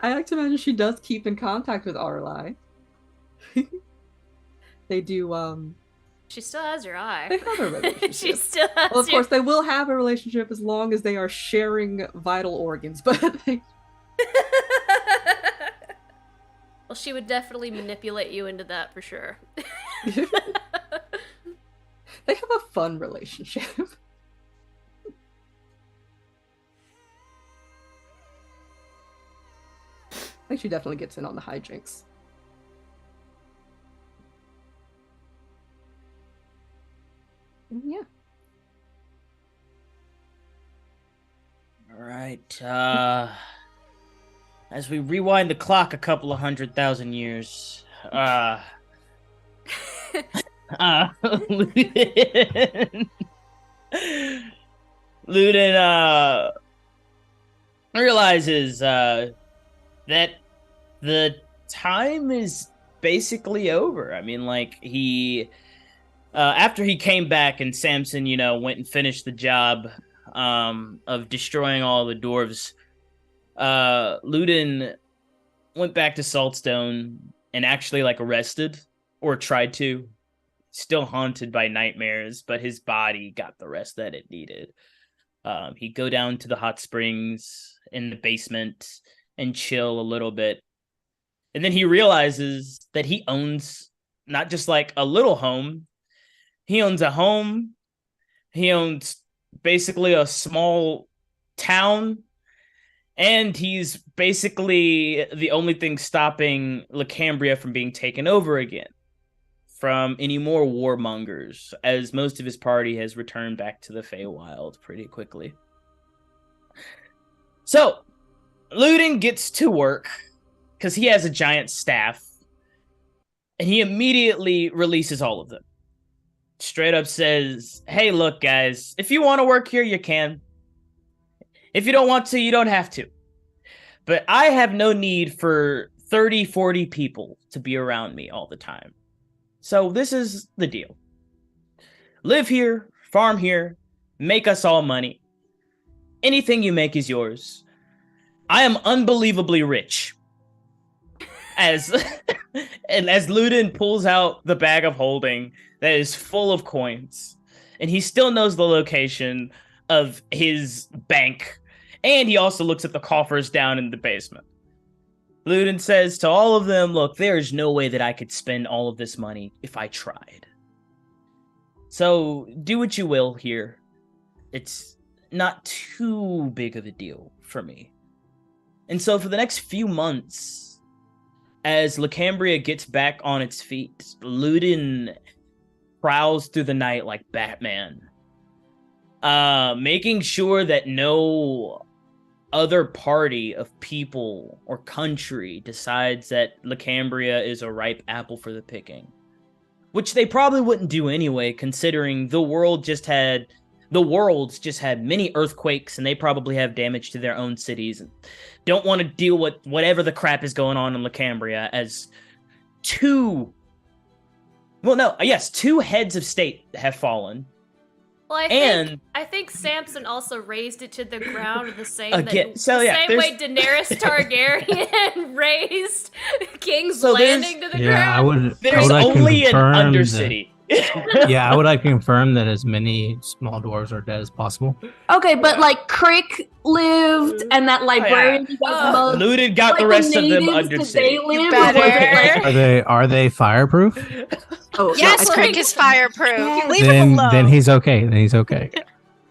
I like to imagine she does keep in contact with Arlai. They do, She still has your eye. they have a relationship. She still has Well, of your... course, they will have a relationship as long as they are sharing vital organs, but Well, she would definitely manipulate you into that for sure. they have a fun relationship. I think she definitely gets in on the hijinks. Yeah. All right. As we rewind the clock a couple of 100,000 years, Ludin realizes that the time is basically over. I mean, like, he after he came back and Samson, went and finished the job of destroying all the dwarves, Ludin went back to Saltstone and actually, like, arrested, or tried to. Still haunted by nightmares, but his body got the rest that it needed. He'd go down to the hot springs in the basement and chill a little bit. And then he realizes that he owns not just like a little home, he owns a home, he owns basically a small town, and he's basically the only thing stopping Lacambria from being taken over again from any more warmongers, as most of his party has returned back to the Feywild pretty quickly. So, Ludin gets to work, because he has a giant staff, and he immediately releases all of them. Straight up says, hey, look, guys, if you want to work here, you can. If you don't want to, you don't have to. But I have no need for 30, 40 people to be around me all the time. So this is the deal. Live here, farm here, make us all money. Anything you make is yours. I am unbelievably rich. As Ludin pulls out the bag of holding that is full of coins, and he still knows the location of his bank, and he also looks at the coffers down in the basement. Ludin says to all of them, look, there is no way that I could spend all of this money if I tried. So do what you will here. It's not too big of a deal for me. And so for the next few months, as Lacambria gets back on its feet, Ludin prowls through the night like Batman, making sure that no other party of people or country decides that Lacambria is a ripe apple for the picking. Which they probably wouldn't do anyway, considering the world's just had many earthquakes, and they probably have damage to their own cities, and don't want to deal with whatever the crap is going on in Lacambria, as two heads of state have fallen. Well, I think Samson also raised it to the ground the same way Daenerys Targaryen raised King's Landing to the ground. There's only an Undercity. I would like to confirm that as many small dwarves are dead as possible. Okay, but like Crick lived, and that librarian got Ludin got the rest of them Undercity. Are they fireproof? Oh, yes, Crick is fireproof. Leave him alone. Then he's okay.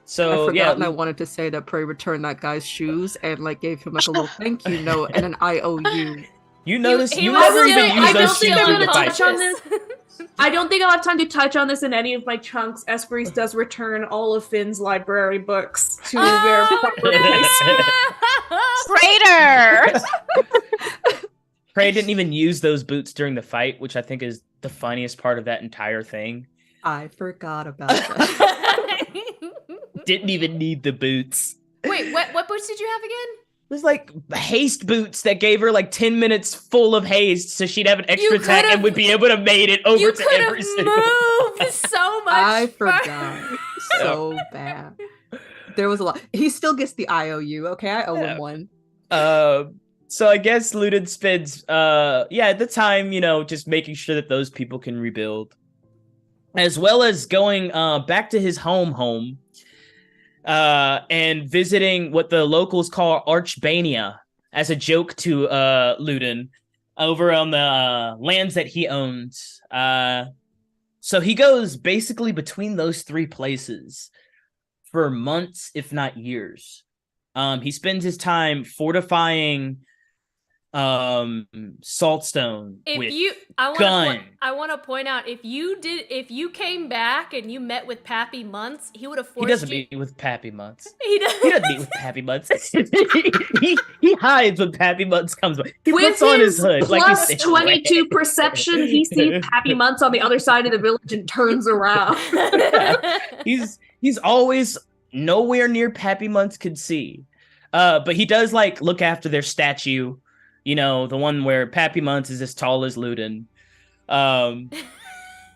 So I forgot, and I wanted to say that Prey returned that guy's shoes and like gave him like a little thank you note and an IOU. You notice you never even use those shoes in the fight. I don't think I'll have time to touch on this in any of my chunks. Esperis does return all of Finn's library books to their proper place. Traitor! Prey didn't even use those boots during the fight, which I think is the funniest part of that entire thing. I forgot about that. Didn't even need the boots. Wait, what boots did you have again? It was like haste boots that gave her like 10 minutes full of haste, so she'd have an extra attack and would be able to made it over to every single moved so much. I forgot. So bad. There was a lot. He still gets the IOU. Okay, I owe him one. So I guess Ludin spends at the time, just making sure that those people can rebuild, as well as going back to his home. And visiting what the locals call Archbania as a joke to Ludin over on the lands that he owns. So he goes basically between those three places for months, if not years. He spends his time fortifying Saltstone I want to point out, if you came back and you met with Pappy Months, he would have forced you. He doesn't meet with Pappy Months. He doesn't meet with Pappy Months. he hides when Pappy Months comes by. He puts on his hood like he's 22 perception. He sees Pappy Months on the other side of the village and turns around. He's always nowhere near Pappy Months could see. But he does like look after their statue, you know, the one where Pappy Months is as tall as Ludin.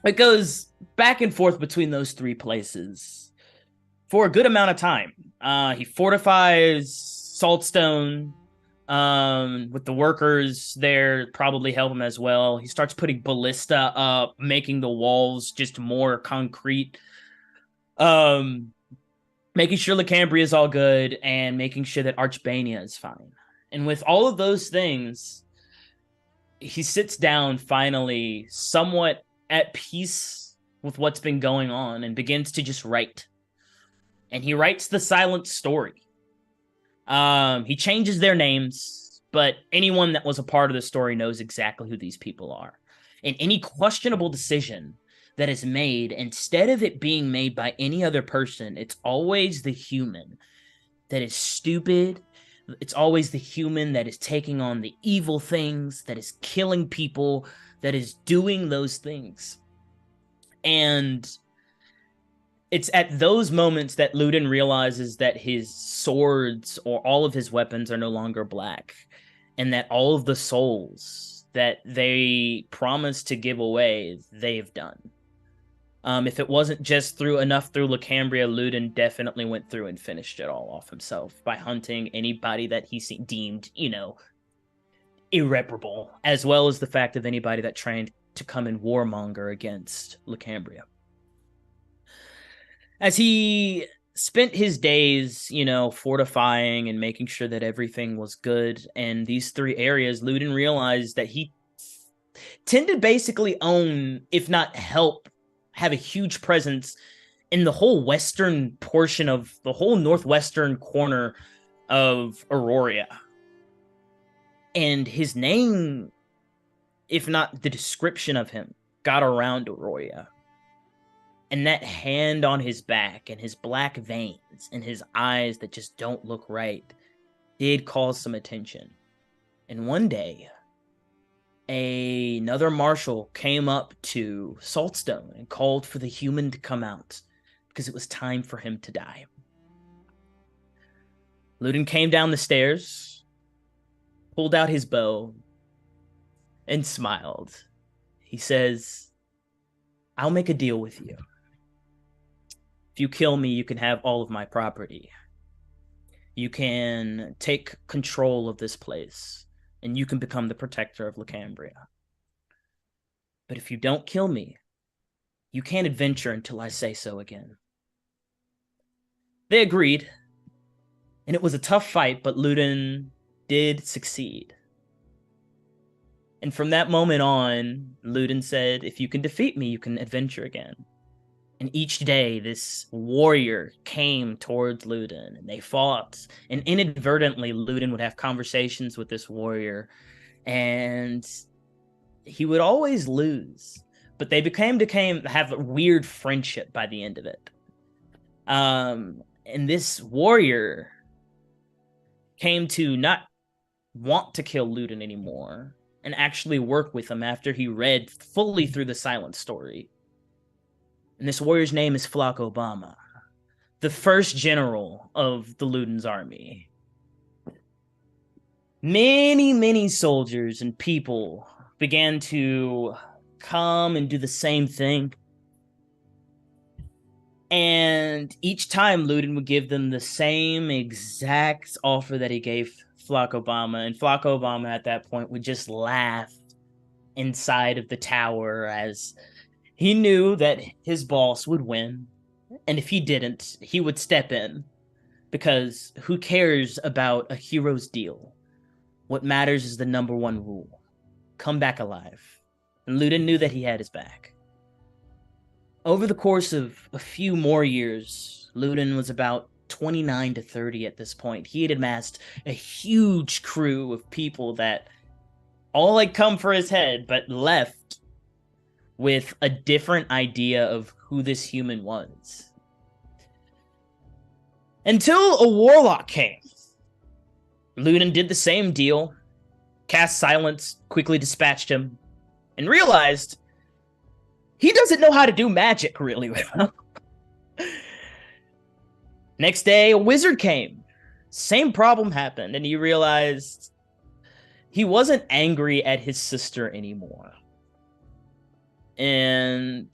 It goes back and forth between those three places for a good amount of time. He fortifies Saltstone with the workers there, probably help him as well. He starts putting ballista up, making the walls just more concrete. Making sure Lacambria is all good, and making sure that Archbania is fine. And with all of those things, he sits down finally, somewhat at peace with what's been going on, and begins to just write. And he writes the silent story. He changes their names, but anyone that was a part of the story knows exactly who these people are. And any questionable decision that is made, instead of it being made by any other person, it's always the human that is stupid. It's always the human that is taking on the evil things, that is killing people, that is doing those things. And it's at those moments that Ludin realizes that his swords or all of his weapons are no longer black, and that all of the souls that they promised to give away, they've done. If it wasn't just enough through Lacambria, Ludin definitely went through and finished it all off himself by hunting anybody that he deemed, irreparable, as well as the fact of anybody that trained to come and warmonger against Lacambria. As he spent his days, fortifying and making sure that everything was good in these three areas, Ludin realized that he tended basically own, if not help, have a huge presence in the whole western portion of the whole northwestern corner of Aurora. And his name, if not the description of him, got around Aurora. And that hand on his back and his black veins and his eyes that just don't look right did cause some attention. And one day, another marshal came up to Saltstone and called for the human to come out because it was time for him to die. Ludin came down the stairs, pulled out his bow, and smiled. He says, "I'll make a deal with you. If you kill me, you can have all of my property. You can take control of this place, and you can become the protector of Lacambria. But if you don't kill me, you can't adventure until I say so again." They agreed, and it was a tough fight, but Ludin did succeed. And from that moment on, Ludin said, "If you can defeat me, you can adventure again." And each day, this warrior came towards Ludin, and they fought. And inadvertently, Ludin would have conversations with this warrior, and he would always lose. But they became have a weird friendship by the end of it. And this warrior came to not want to kill Ludin anymore, and actually work with him after he read fully through the silent story. And this warrior's name is Flock Obama, the first general of the Ludin's army. Many, many soldiers and people began to come and do the same thing. And each time Ludin would give them the same exact offer that he gave Flock Obama. And Flock Obama at that point would just laugh inside of the tower as he knew that his boss would win, and if he didn't, he would step in, because who cares about a hero's deal? What matters is the number one rule: come back alive. And Ludin knew that he had his back. Over the course of a few more years, Ludin was about 29 to 30 at this point. He had amassed a huge crew of people that all had come for his head, but left with a different idea of who this human was. Until a warlock came. Ludin did the same deal, cast silence, quickly dispatched him, and realized he doesn't know how to do magic really well. Next day, a wizard came. Same problem happened, and he realized he wasn't angry at his sister anymore. And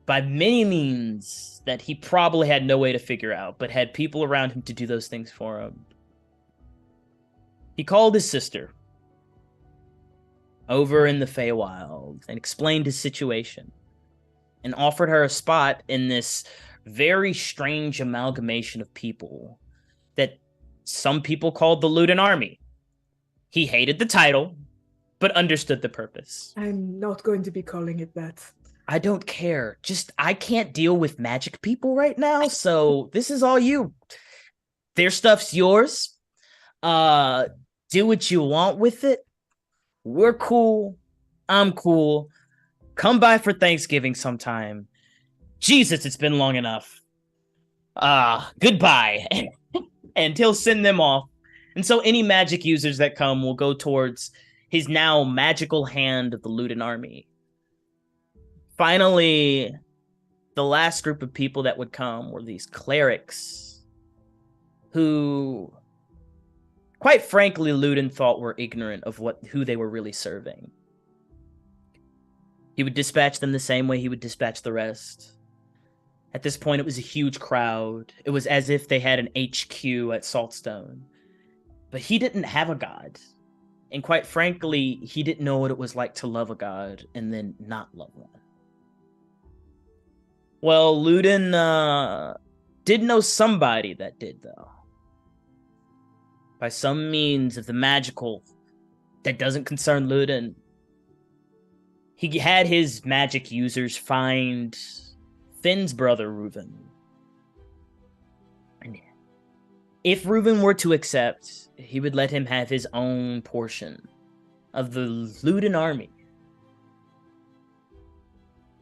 by many means that he probably had no way to figure out, but had people around him to do those things for him, he called his sister over in the Feywild and explained his situation and offered her a spot in this very strange amalgamation of people that some people called the Luden Army. He hated the title, but understood the purpose. I'm not going to be calling it that. I don't care. Just, I can't deal with magic people right now, so this is all you. Their stuff's yours. Do what you want with it. We're cool. I'm cool. Come by for Thanksgiving sometime. Jesus, it's been long enough. Goodbye. And he'll send them off. And so any magic users that come will go towards his now magical hand of the Luden Army. Finally, the last group of people that would come were these clerics who, quite frankly, Luden thought were ignorant of who they were really serving. He would dispatch them the same way he would dispatch the rest. At this point, it was a huge crowd. It was as if they had an HQ at Saltstone. But he didn't have a god. And quite frankly, he didn't know what it was like to love a god and then not love one. Well, Luden did know somebody that did, though. By some means of the magical that doesn't concern Luden, he had his magic users find Finn's brother, Reuven. And if Reuven were to accept, he would let him have his own portion of the Luden army.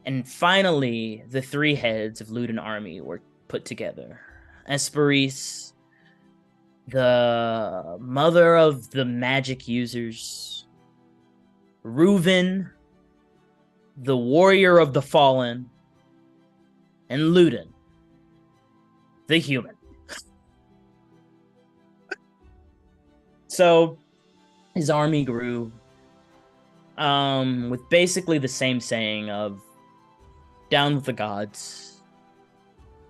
And finally, the three heads of Luden army were put together. Esperis, the mother of the magic users, Reuven, the warrior of the fallen, and Luden, the human. So, his army grew with basically the same saying of down with the gods.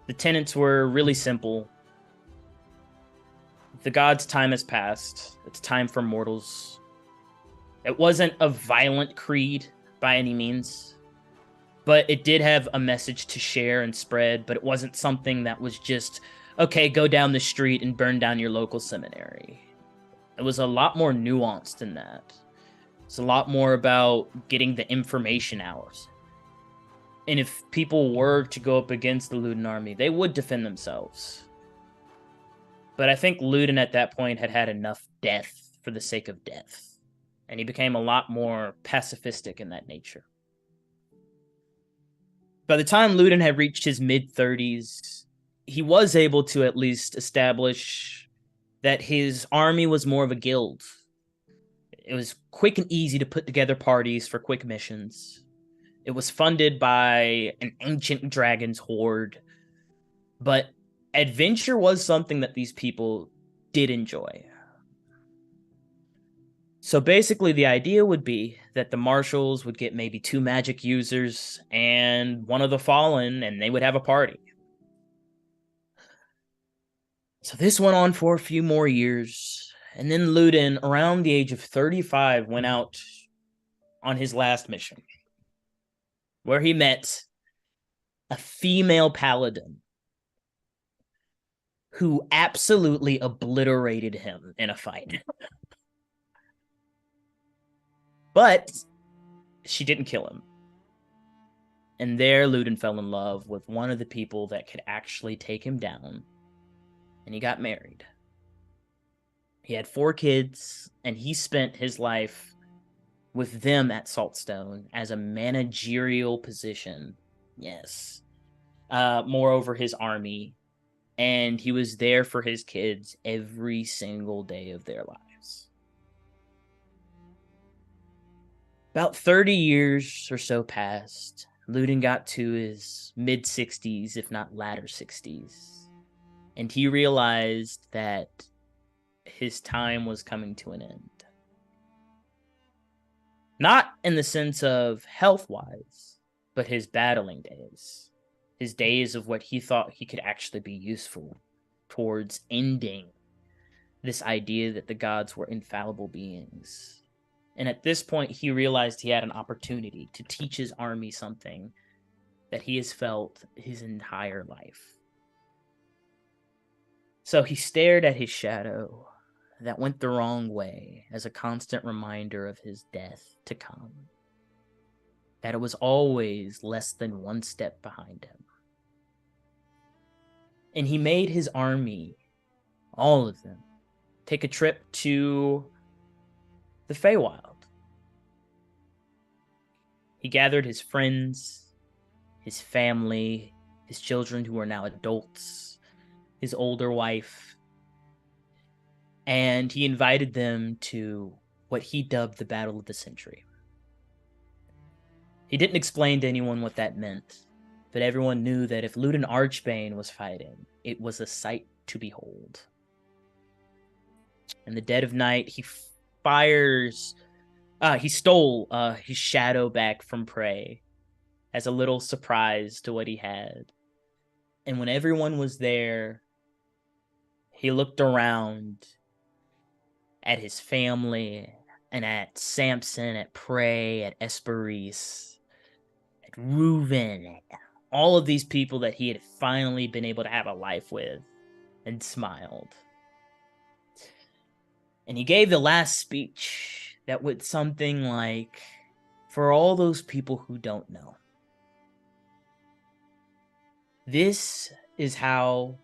The tenets were really simple. The gods' time has passed. It's time for mortals. It wasn't a violent creed by any means, but it did have a message to share and spread, but it wasn't something that was just, okay, go down the street and burn down your local seminary. It was a lot more nuanced than that. It's a lot more about getting the information out. And if people were to go up against the Luden army, they would defend themselves. But I think Luden at that point had had enough death for the sake of death. And he became a lot more pacifistic in that nature. By the time Luden had reached his mid-30s, he was able to at least establish that his army was more of a guild. It was quick and easy to put together parties for quick missions. It was funded by an ancient dragon's horde. But adventure was something that these people did enjoy. So basically the idea would be that the marshals would get maybe 2 magic users and one of the fallen, and they would have a party. So this went on for a few more years, and then Luden, around the age of 35, went out on his last mission, where he met a female paladin who absolutely obliterated him in a fight. But she didn't kill him. And there Luden fell in love with one of the people that could actually take him down. And he got married. He had 4 kids, and he spent his life with them at Saltstone as a managerial position. Yes. Moreover, his army. And he was there for his kids every single day of their lives. About 30 years or so passed. Luden got to his mid-60s, if not latter 60s. And he realized that his time was coming to an end. Not in the sense of health-wise, but his battling days. His days of what he thought he could actually be useful towards ending this idea that the gods were infallible beings. And at this point, he realized he had an opportunity to teach his army something that he has felt his entire life. So he stared at his shadow that went the wrong way as a constant reminder of his death to come. That it was always less than one step behind him. And he made his army, all of them, take a trip to the Feywild. He gathered his friends, his family, his children who are now adults, his older wife, and he invited them to what he dubbed the Battle of the Century. He didn't explain to anyone what that meant, but everyone knew that if Ludin Archbane was fighting, it was a sight to behold. In the dead of night, he stole his shadow back from prey as a little surprise to what he had. And when everyone was there, he looked around at his family and at Samson, at Prey, at Esperis, at Reuven, all of these people that he had finally been able to have a life with, and smiled. And he gave the last speech that went something like, "For all those people who don't know, this is how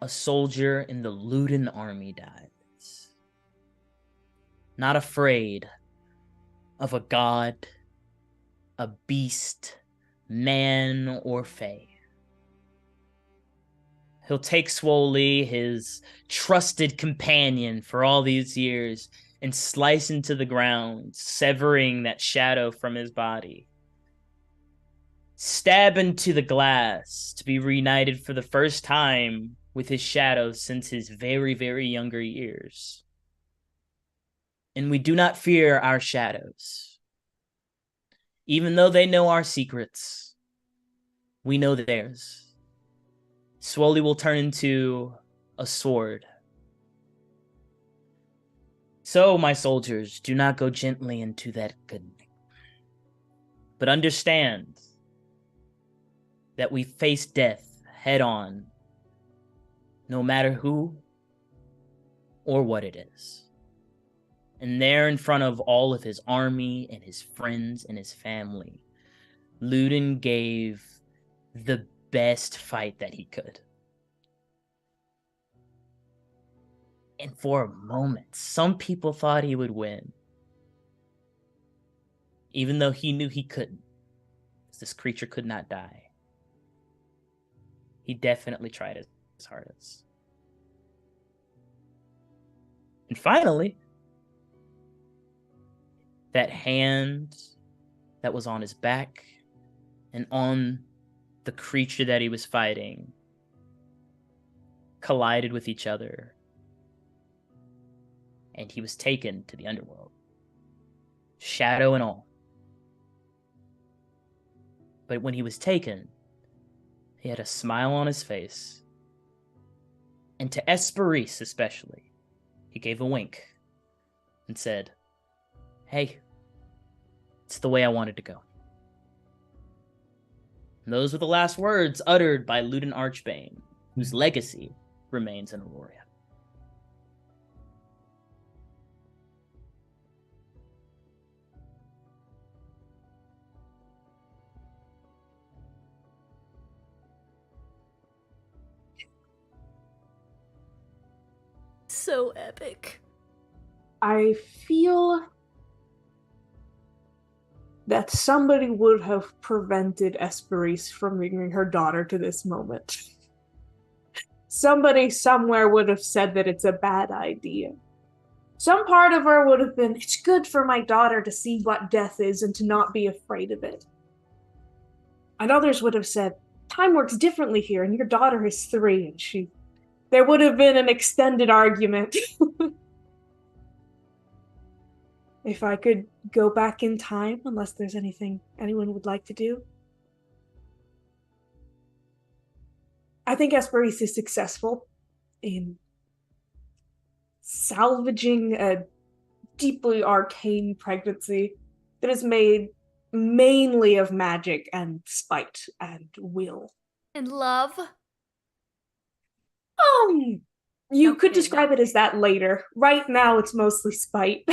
a soldier in the Ludin army dies. Not afraid of a god, a beast, man, or fae. He'll take Swoley, his trusted companion for all these years, and slice into the ground, severing that shadow from his body. Stab into the glass to be reunited for the first time with his shadow since his very, very younger years. And we do not fear our shadows. Even though they know our secrets, we know theirs. Swoley will turn into a sword. So, my soldiers, do not go gently into that good night. But understand that we face death head on, no matter who or what it is. And there in front of all of his army and his friends and his family, Ludin gave the best fight that he could. And for a moment, some people thought he would win. Even though he knew he couldn't. This creature could not die. He definitely tried his hardest. And finally, that hand that was on his back and on the creature that he was fighting collided with each other, and he was taken to the underworld, shadow and all. But when he was taken, he had a smile on his face, and to Esperis especially, he gave a wink and said, "Hey, it's the way I wanted to go." And those were the last words uttered by Ludin Archbane, whose legacy remains in Aurora. So epic. I feel that somebody would have prevented Esperis from bringing her daughter to this moment. Somebody somewhere would have said that it's a bad idea. Some part of her would have been, it's good for my daughter to see what death is and to not be afraid of it. And others would have said, time works differently here, and your daughter is 3, and she there would have been an extended argument. If I could go back in time, unless there's anything anyone would like to do. I think Esperis is successful in salvaging a deeply arcane pregnancy that is made mainly of magic and spite and will. And love? You could Okay, describe no. it as that later. Right now, it's mostly spite.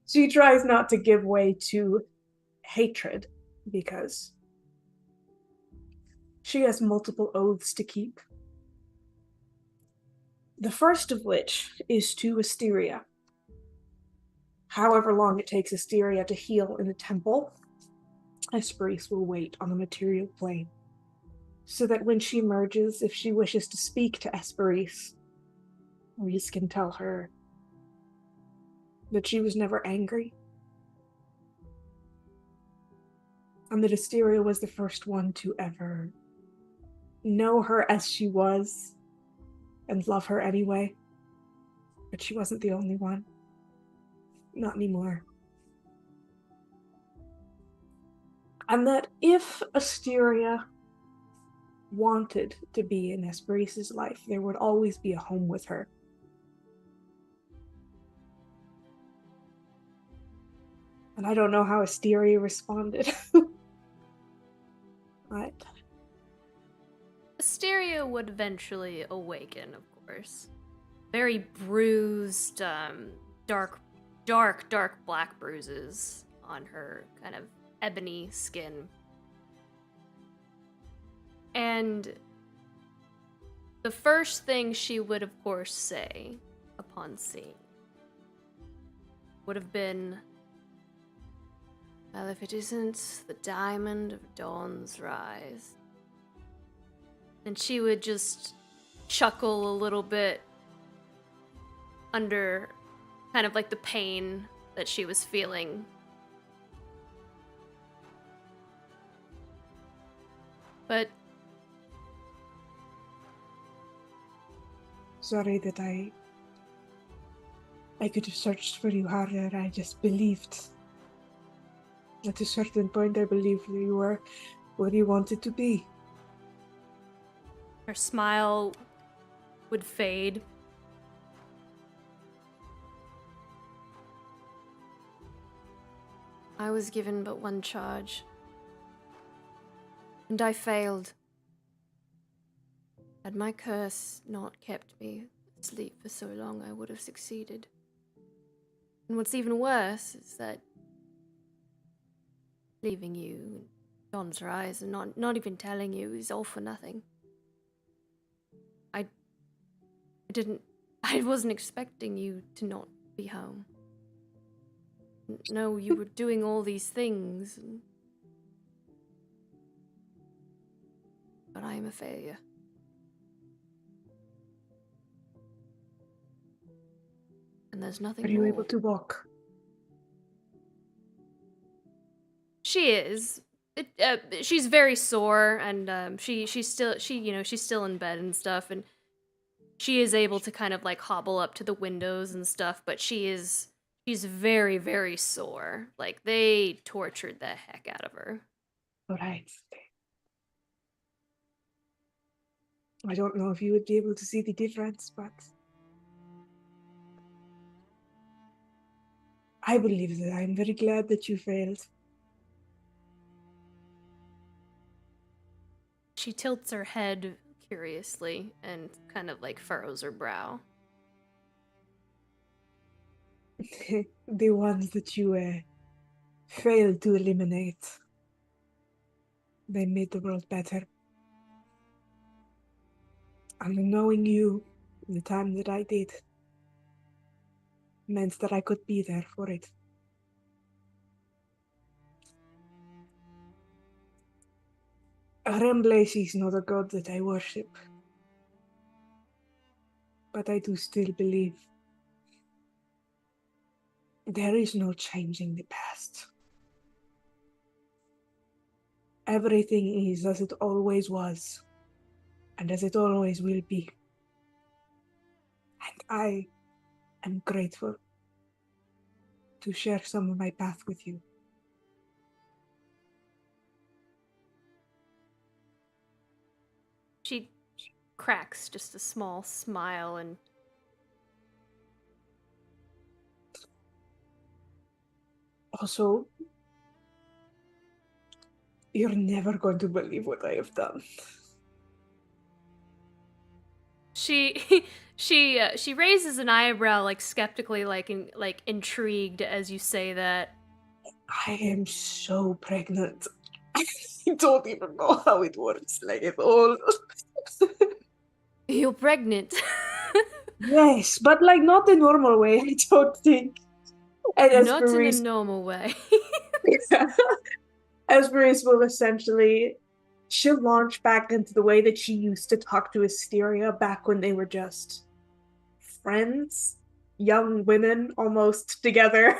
She tries not to give way to hatred because she has multiple oaths to keep. The first of which is to Asteria. However long it takes Asteria to heal in the temple, Esperis will wait on the material plane, so that when she emerges, if she wishes to speak to Esperis, Reese can tell her that she was never angry, and that Asteria was the first one to ever know her as she was, and love her anyway. But she wasn't the only one. Not anymore. And that if Asteria wanted to be in Esperis' life, there would always be a home with her. And I don't know how Asteria responded. But Asteria would eventually awaken, of course. Very bruised, dark black bruises on her kind of ebony skin. And the first thing she would, of course, say upon seeing would have been, well, if it isn't the diamond of dawn's rise. And she would just chuckle a little bit under kind of like the pain that she was feeling. But sorry that I could have searched for you harder. I just believed. At a certain point, I believed you were where you wanted to be. her smile would fade. I was given but one charge, and I failed. Had my curse not kept me asleep for so long, I would have succeeded. And what's even worse is that leaving you, Dawn's Rise, and not even telling you is all for nothing. I wasn't expecting you to not be home. No, you were doing all these things, but I am a failure. And there's nothing Are you more. able to walk? She is. She's very sore, and she's still in bed and stuff, and she is able to kind of like hobble up to the windows and stuff, but she's very, very sore. Like, they tortured the heck out of her. Alright. I don't know if you would be able to see the difference, but I believe that I'm very glad that you failed. She tilts her head curiously and kind of like furrows her brow. The ones that you failed to eliminate, they made the world better. And knowing you, the time that I did, meant that I could be there for it. Remblace is not a god that I worship, but I do still believe there is no changing the past. Everything is as it always was. and as it always will be. And I am grateful to share some of my path with you. She cracks just a small smile and Also, you're never going to believe what I have done. she she raises an eyebrow, like skeptically, like intrigued as you say that. I am so pregnant. I don't even know how it works, like at all. You're pregnant. Yes, but like not the normal way, I don't think. And Not in a normal way. Esperis will essentially, she'll launch back into the way that she used to talk to Asteria back when they were just friends, young women almost together,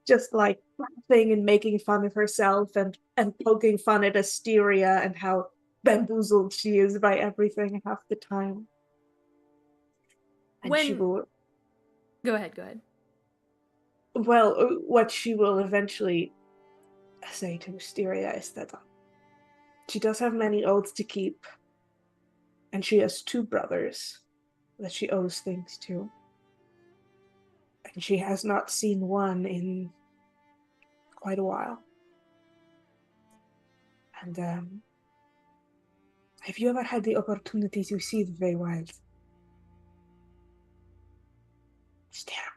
just like laughing and making fun of herself and poking fun at Asteria and how bamboozled she is by everything half the time. And she will... Go ahead. Well, what she will eventually say to Asteria is that she does have many oaths to keep, and she has 2 brothers that she owes things to. And she has not seen one in quite a while. And have you ever had the opportunity to see the Feywild? It's terrible.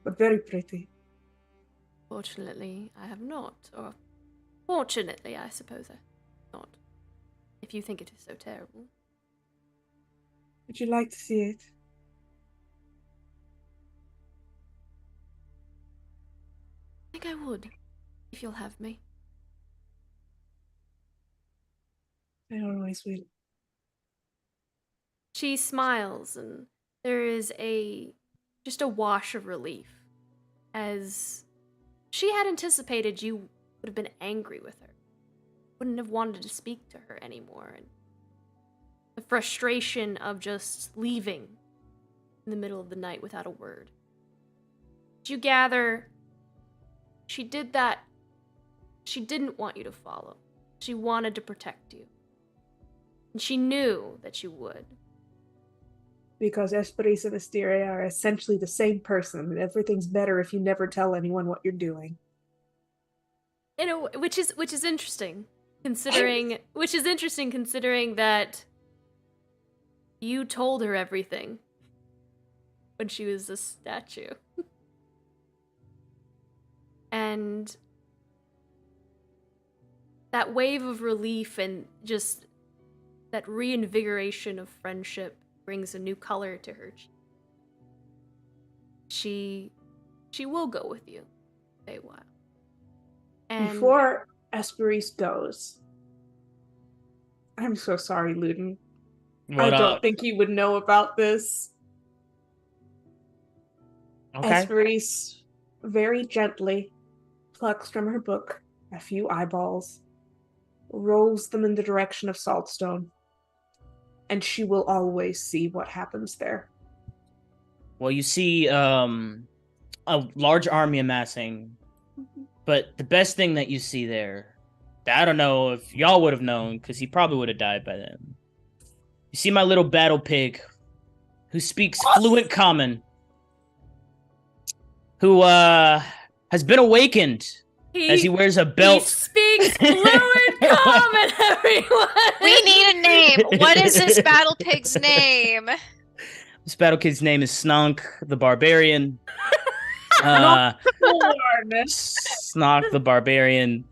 But very pretty. Fortunately, I have not. Or fortunately, I suppose I have not. If you think it is so terrible. Would you like to see it? I think I would, if you'll have me. I always will. She smiles, and there is just a wash of relief, as she had anticipated you would have been angry with her, wouldn't have wanted to speak to her anymore, and the frustration of just leaving in the middle of the night without a word. Did you gather she did that? She didn't want you to follow. She wanted to protect you. And she knew that you would. Because Esperis and Asteria are essentially the same person, and everything's better if you never tell anyone what you're doing. Which is interesting, considering that you told her everything when she was a statue. And that wave of relief and just that reinvigoration of friendship brings a new color to her. She will go with you for a while. And before Esperis goes, I'm so sorry, Ludin. I don't think you would know about this. Okay. Esperis very gently plucks from her book a few eyeballs, rolls them in the direction of Saltstone, and she will always see what happens there. Well, you see a large army amassing, but the best thing that you see there, I don't know if y'all would have known, because he probably would have died by then. You see my little battle pig, who speaks fluent common, who has been awakened as he wears a belt. He speaks fluent common, everyone! We need a name. What is this battle pig's name? This battle pig's name is Snonk the Barbarian. Snonk the Barbarian.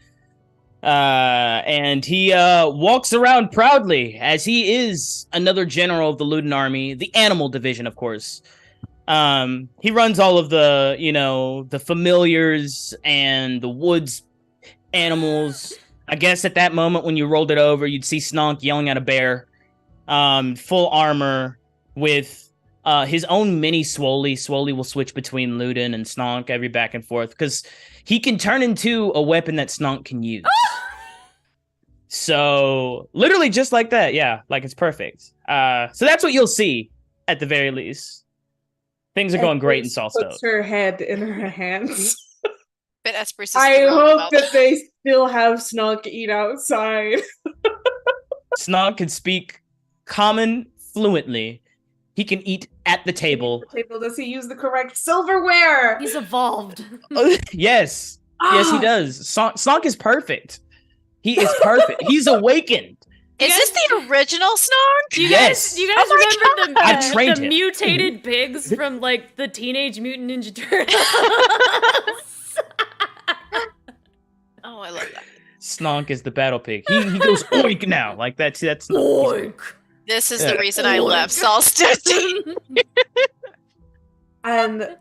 And he walks around proudly, as he is another general of the Ludin army, the animal division, of course. He runs all of the, the familiars and the woods animals. I guess at that moment when you rolled it over, you'd see Snonk yelling at a bear, full armor with his own mini Swoley. Swoley will switch between Ludin and Snonk every back and forth because he can turn into a weapon that Snonk can use. So literally just like that, yeah, like it's perfect. So that's what you'll see at the very least. Things are going great in Saltstone. Puts her head in her hands. But Esperis is I thrilled hope about that they still have Snog eat outside. Snog can speak common fluently. He can eat at the table. Does he use the correct silverware? He's evolved. Yes. Yes, he does. Snog is perfect. He is perfect. He's awakened. Is this the original Snog? Do you Yes. guys remember I trained the him. mutated pigs from like the Teenage Mutant Ninja Turtles? Oh, I love that. Snog is the battle pig. He goes oink now. Like that's Oink. This is the reason I left Solstice. And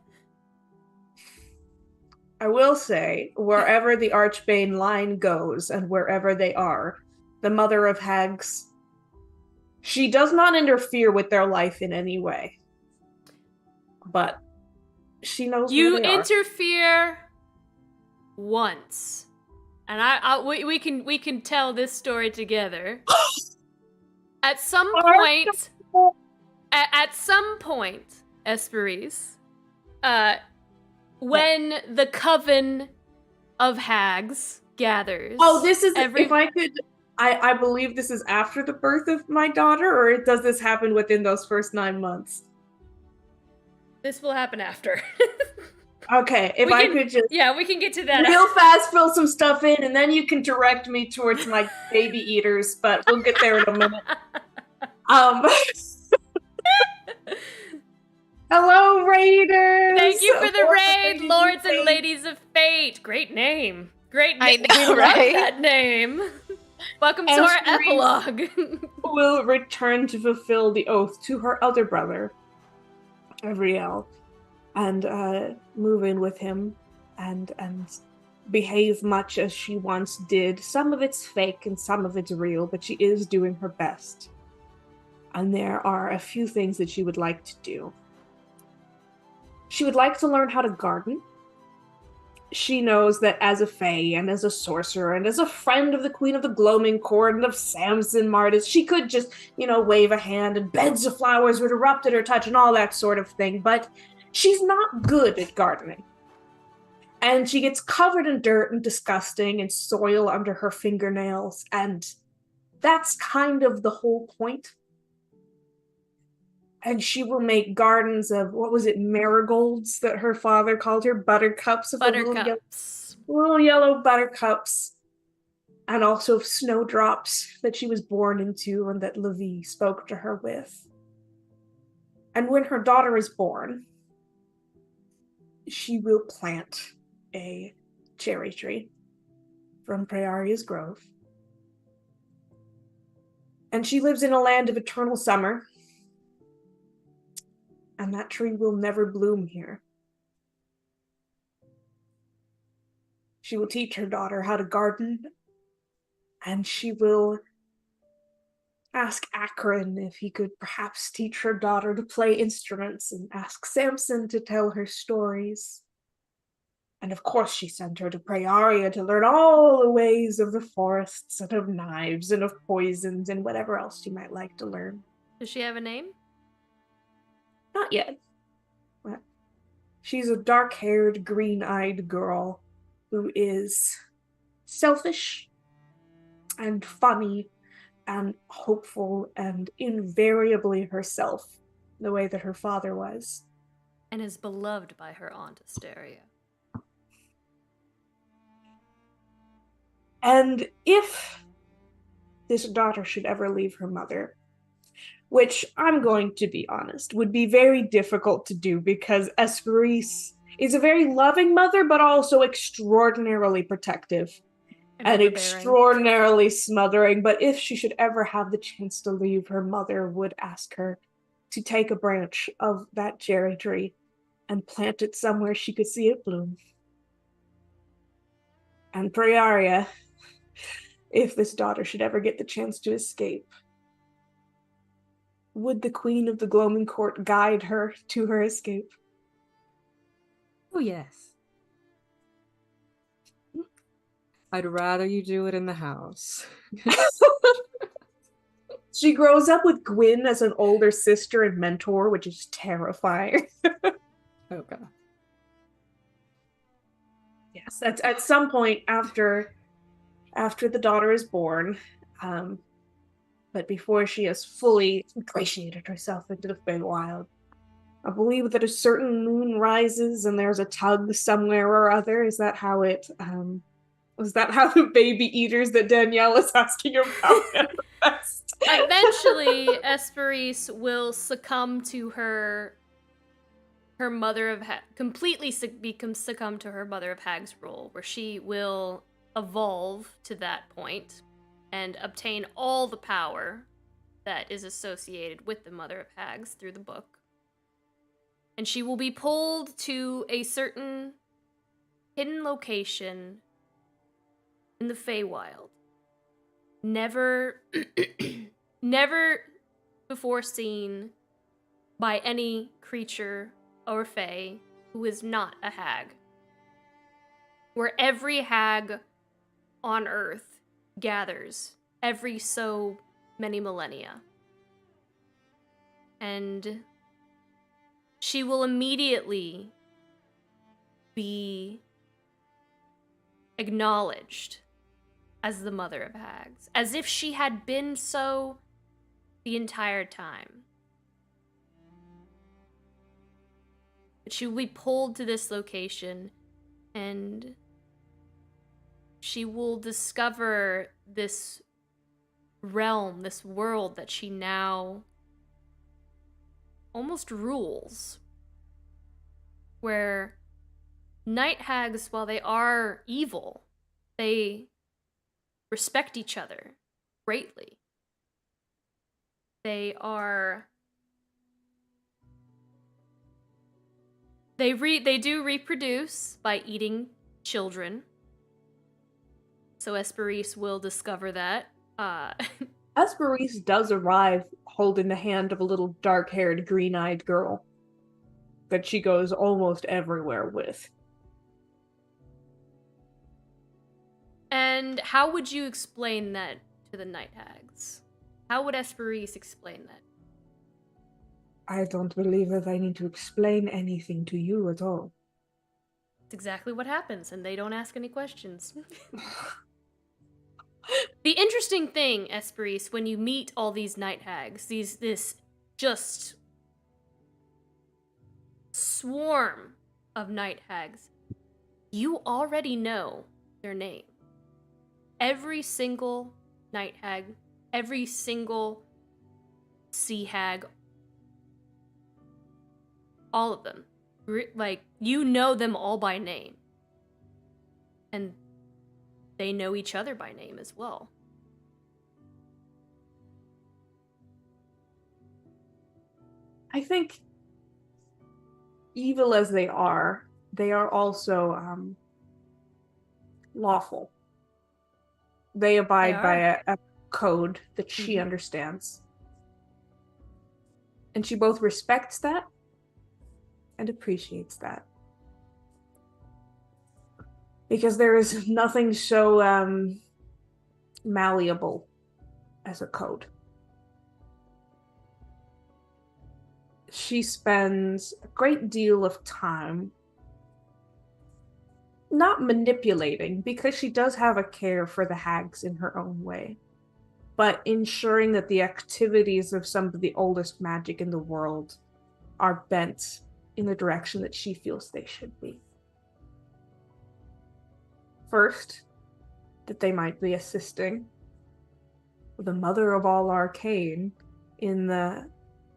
I will say, wherever the Archbane line goes and wherever they are, the Mother of Hags, she does not interfere with their life in any way. But she knows You where they are. interfere once, and we can tell this story together. At some point, Esperis, when the Coven of Hags gathers. Oh, this is if I could. I believe this is after the birth of my daughter, or does this happen within those first 9 months? This will happen after. Okay, if I could just we can get to that. real fast fill some stuff in, and then you can direct me towards my baby eaters. But we'll get there in a minute. Hello, Raiders! Thank you for the raid, Lords and Ladies of Fate. Great name. Great name. I know, We right? love that name. Welcome to our epilogue. Will return to fulfill the oath to her other brother, Ariel, and move in with him and behave much as she once did. Some of it's fake and some of it's real, but she is doing her best. And there are a few things that she would like to do. She would like to learn how to garden. She knows that as a fae and as a sorcerer and as a friend of the Queen of the Gloaming Court and of Samson Martis, she could just, wave a hand and beds of flowers would erupt at her touch and all that sort of thing. But she's not good at gardening. And she gets covered in dirt and disgusting and soil under her fingernails. And that's kind of the whole point. And she will make gardens of, marigolds that her father called her? Buttercups. Buttercups. Little yellow buttercups. And also snowdrops that she was born into and that Levi spoke to her with. And when her daughter is born, she will plant a cherry tree from Prearia's Grove. And she lives in a land of eternal summer. And that tree will never bloom here. She will teach her daughter how to garden, and she will ask Akron if he could perhaps teach her daughter to play instruments, and ask Samson to tell her stories. And of course she sent her to Prearia to learn all the ways of the forests, and of knives, and of poisons, and whatever else she might like to learn. Does she have a name? Not yet. But she's a dark-haired, green-eyed girl who is selfish and funny and hopeful and invariably herself, the way that her father was. And is beloved by her aunt Asteria. And if this daughter should ever leave her mother, which, I'm going to be honest, would be very difficult to do because Esperis is a very loving mother, but also extraordinarily protective and extraordinarily smothering. But if she should ever have the chance to leave, her mother would ask her to take a branch of that cherry tree and plant it somewhere she could see it bloom. And Prearia, if this daughter should ever get the chance to escape, would the Queen of the Gloaming Court guide her to her escape? Oh, yes. I'd rather you do it in the house. She grows up with Gwyn as an older sister and mentor, which is terrifying. Okay. Yes, at some point after the daughter is born, but before she has fully ingratiated herself into the Feywild, I believe that a certain moon rises and there's a tug somewhere or other. Is that how it? Was that how the baby eaters that Danielle is asking about manifest? Eventually, Esperise will succumb to her mother of completely succumb to her mother of Hag's role, where she will evolve to that point and obtain all the power that is associated with the mother of Hags through the book. And she will be pulled to a certain hidden location in the Feywild. Never before seen by any creature or Fey who is not a hag. Where every hag on Earth gathers every so many millennia. And she will immediately be acknowledged as the mother of hags, as if she had been so the entire time. But she will be pulled to this location, and she will discover this realm, this world that she now almost rules, where night hags, while they are evil, they respect each other greatly. They do reproduce by eating children. So Esperise will discover that. Esperise does arrive holding the hand of a little dark-haired, green-eyed girl that she goes almost everywhere with. And how would you explain that to the night hags? How would Esperise explain that? I don't believe that I need to explain anything to you at all. It's exactly what happens, and they don't ask any questions. The interesting thing, Esperise, when you meet all these night hags, this just swarm of night hags, you already know their name. Every single night hag, every single sea hag, all of them. Like, you know them all by name. And they know each other by name as well. I think, evil as they are also lawful. They abide by a code that she understands. And she both respects that and appreciates that. Because there is nothing so malleable as a code. She spends a great deal of time not manipulating, because she does have a care for the hags in her own way, but ensuring that the activities of some of the oldest magic in the world are bent in the direction that she feels they should be. First, that they might be assisting the mother of all arcane in the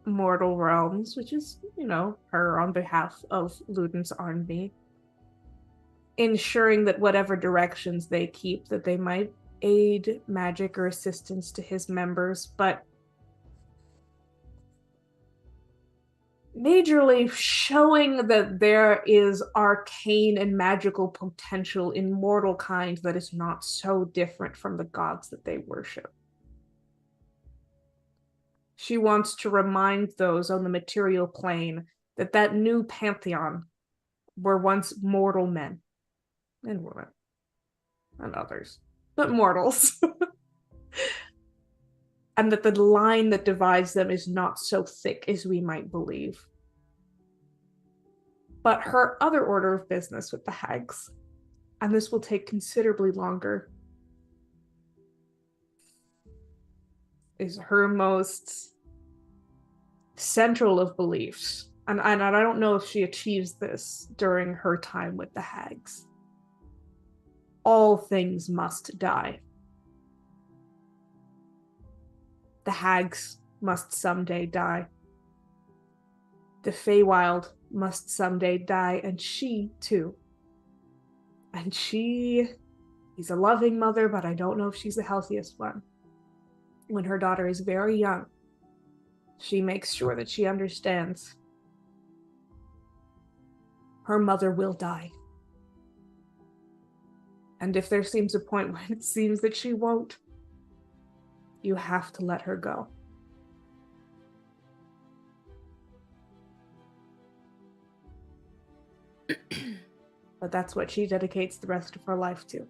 mortal realms, which is, her on behalf of Luden's army, ensuring that whatever directions they keep, that they might aid magic or assistance to his members, but majorly showing that there is arcane and magical potential in mortal kind that is not so different from the gods that they worship. She wants to remind those on the material plane that new pantheon were once mortal men and women. and others, but mortals. And that the line that divides them is not so thick as we might believe. But her other order of business with the hags, and this will take considerably longer, is her most central of beliefs. And I don't know if she achieves this during her time with the hags. All things must die. The hags must someday die. The Feywild must someday die, and she too. And she's a loving mother, but I don't know if she's the healthiest one. When her daughter is very young, she makes sure that she understands her mother will die. And if there seems a point when it seems that she won't, you have to let her go. But that's what she dedicates the rest of her life to.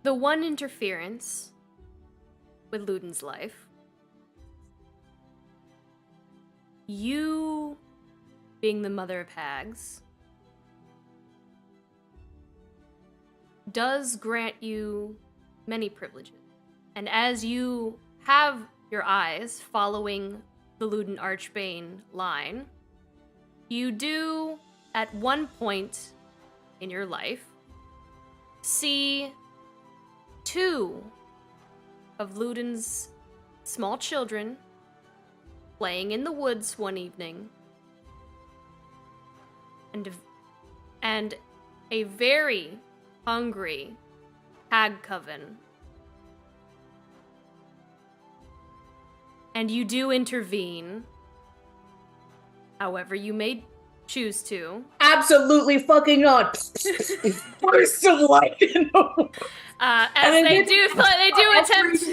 The one interference with Luden's life, you being the mother of hags, does grant you many privileges. And as you have your eyes following the Luden Archbane line, you do, at one point in your life, see two of Luden's small children playing in the woods one evening, and a very hungry hag coven. And you do intervene, however you may choose to. Absolutely fucking not. Burst of light in the world. As they do attempt.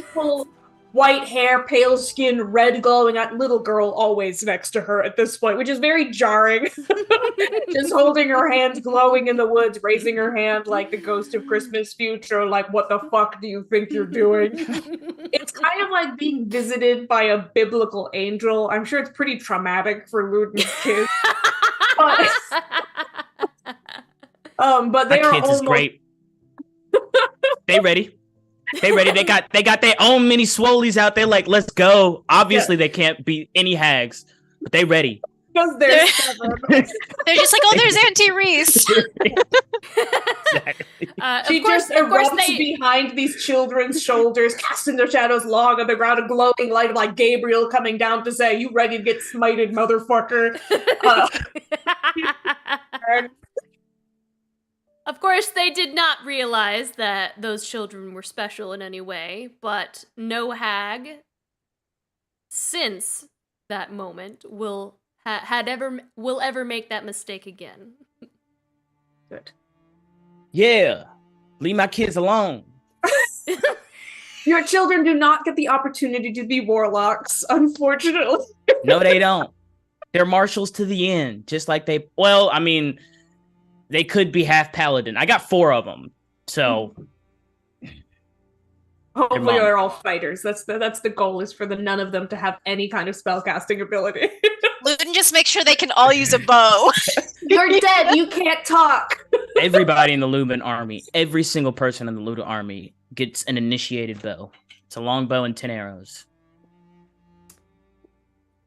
White hair, pale skin, red glowing little girl always next to her at this point, which is very jarring. Just holding her hands glowing in the woods, raising her hand like the ghost of Christmas future, like, what the fuck do you think you're doing? It's kind of like being visited by a biblical angel. I'm sure it's pretty traumatic for Luden's kids. But they My are kids almost... is great. They ready. They ready. They got their own mini swolies out there. Like, let's go. Obviously, they can't beat any hags, but they ready. Because they're stubborn. They're just like, oh, there's Auntie Reese. Exactly. She just erupts behind these children's shoulders, casting their shadows long on the ground, a glowing light of like Gabriel coming down to say, "You ready to get smited, motherfucker?" Of course, they did not realize that those children were special in any way, but no hag since that moment will ever make that mistake again. Good. Yeah, leave my kids alone. Your children do not get the opportunity to be warlocks, unfortunately. No, they don't. They're marshals to the end, just like they. Well, I mean, they could be half paladin. I got 4 of them, so hopefully they're all fighters. That's the goal, is for none of them to have any kind of spellcasting ability. Luden just make sure they can all use a bow. You're dead. You can't talk. Everybody in the Lumen army, every single person in the Luda army gets an initiated bow. It's a long bow and 10 arrows.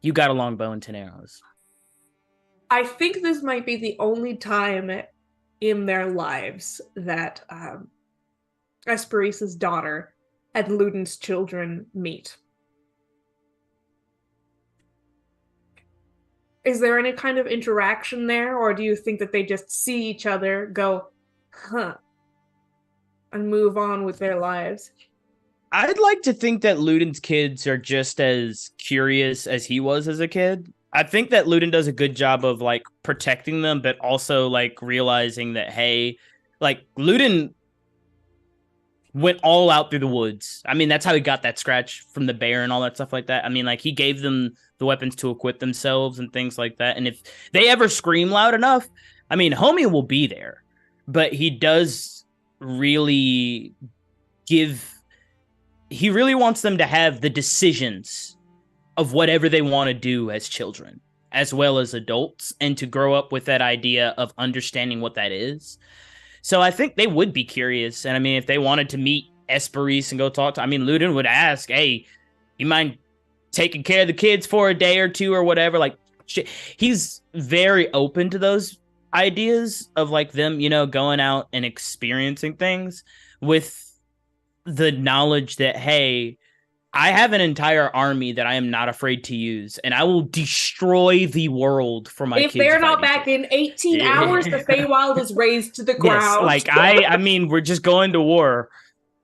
You got a long bow and 10 arrows. I think this might be the only time in their lives that Esperisa's daughter and Luden's children meet. Is there any kind of interaction there, or do you think that they just see each other, go, huh, and move on with their lives? I'd like to think that Luden's kids are just as curious as he was as a kid. I think that Luden does a good job of like protecting them, but also like realizing that, hey, like Luden went all out through the woods. I mean, that's how he got that scratch from the bear and all that stuff like that. I mean, like he gave them the weapons to equip themselves and things like that. And if they ever scream loud enough, I mean, homie will be there, but he does really he really wants them to have the decisions of whatever they want to do as children, as well as adults, and to grow up with that idea of understanding what that is. So I think they would be curious. And I mean, if they wanted to meet Esperise and go talk to, I mean, Ludin would ask, hey, you mind taking care of the kids for a day or two or whatever? Like, shit. He's very open to those ideas of like them, going out and experiencing things with the knowledge that, hey, I have an entire army that I am not afraid to use, and I will destroy the world for my kids. If they're not back in 18 hours, the Feywild is razed to the ground. Yes, like I mean, we're just going to war.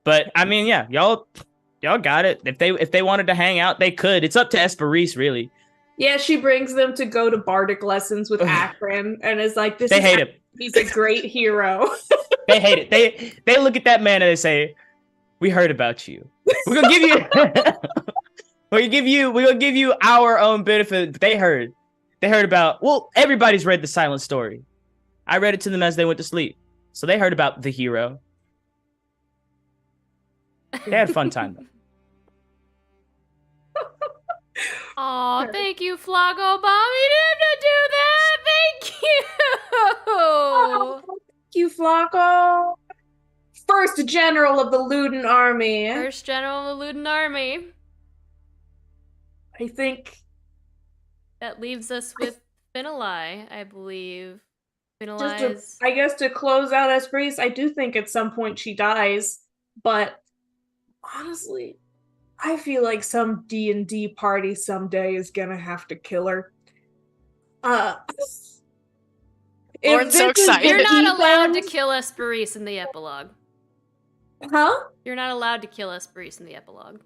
But I mean, yeah, y'all got it. If they wanted to hang out, they could. It's up to Esperise, really. Yeah, she brings them to go to bardic lessons with Akron, and is like, they hate him. He's a great hero. They hate it. They look at that man and they say, we heard about you. We're gonna give you we're gonna give you our own benefit. They heard about, well, everybody's read the Silent Story. I read it to them as they went to sleep. So they heard about the hero. They had a fun time though. Aw, thank you, Flago Bomb. You didn't have to do that. Thank you. Oh, thank you, Flaco. First general of the Ludin army. First general of the Ludin army. I think that leaves us with Finalai, I believe. I guess to close out Esperise, I do think at some point she dies, but honestly, I feel like some D&D party someday is gonna have to kill her. Lauren's so excited. You're not allowed to kill Esperise in the epilogue. Huh? You're not allowed to kill Esperise in the epilogue.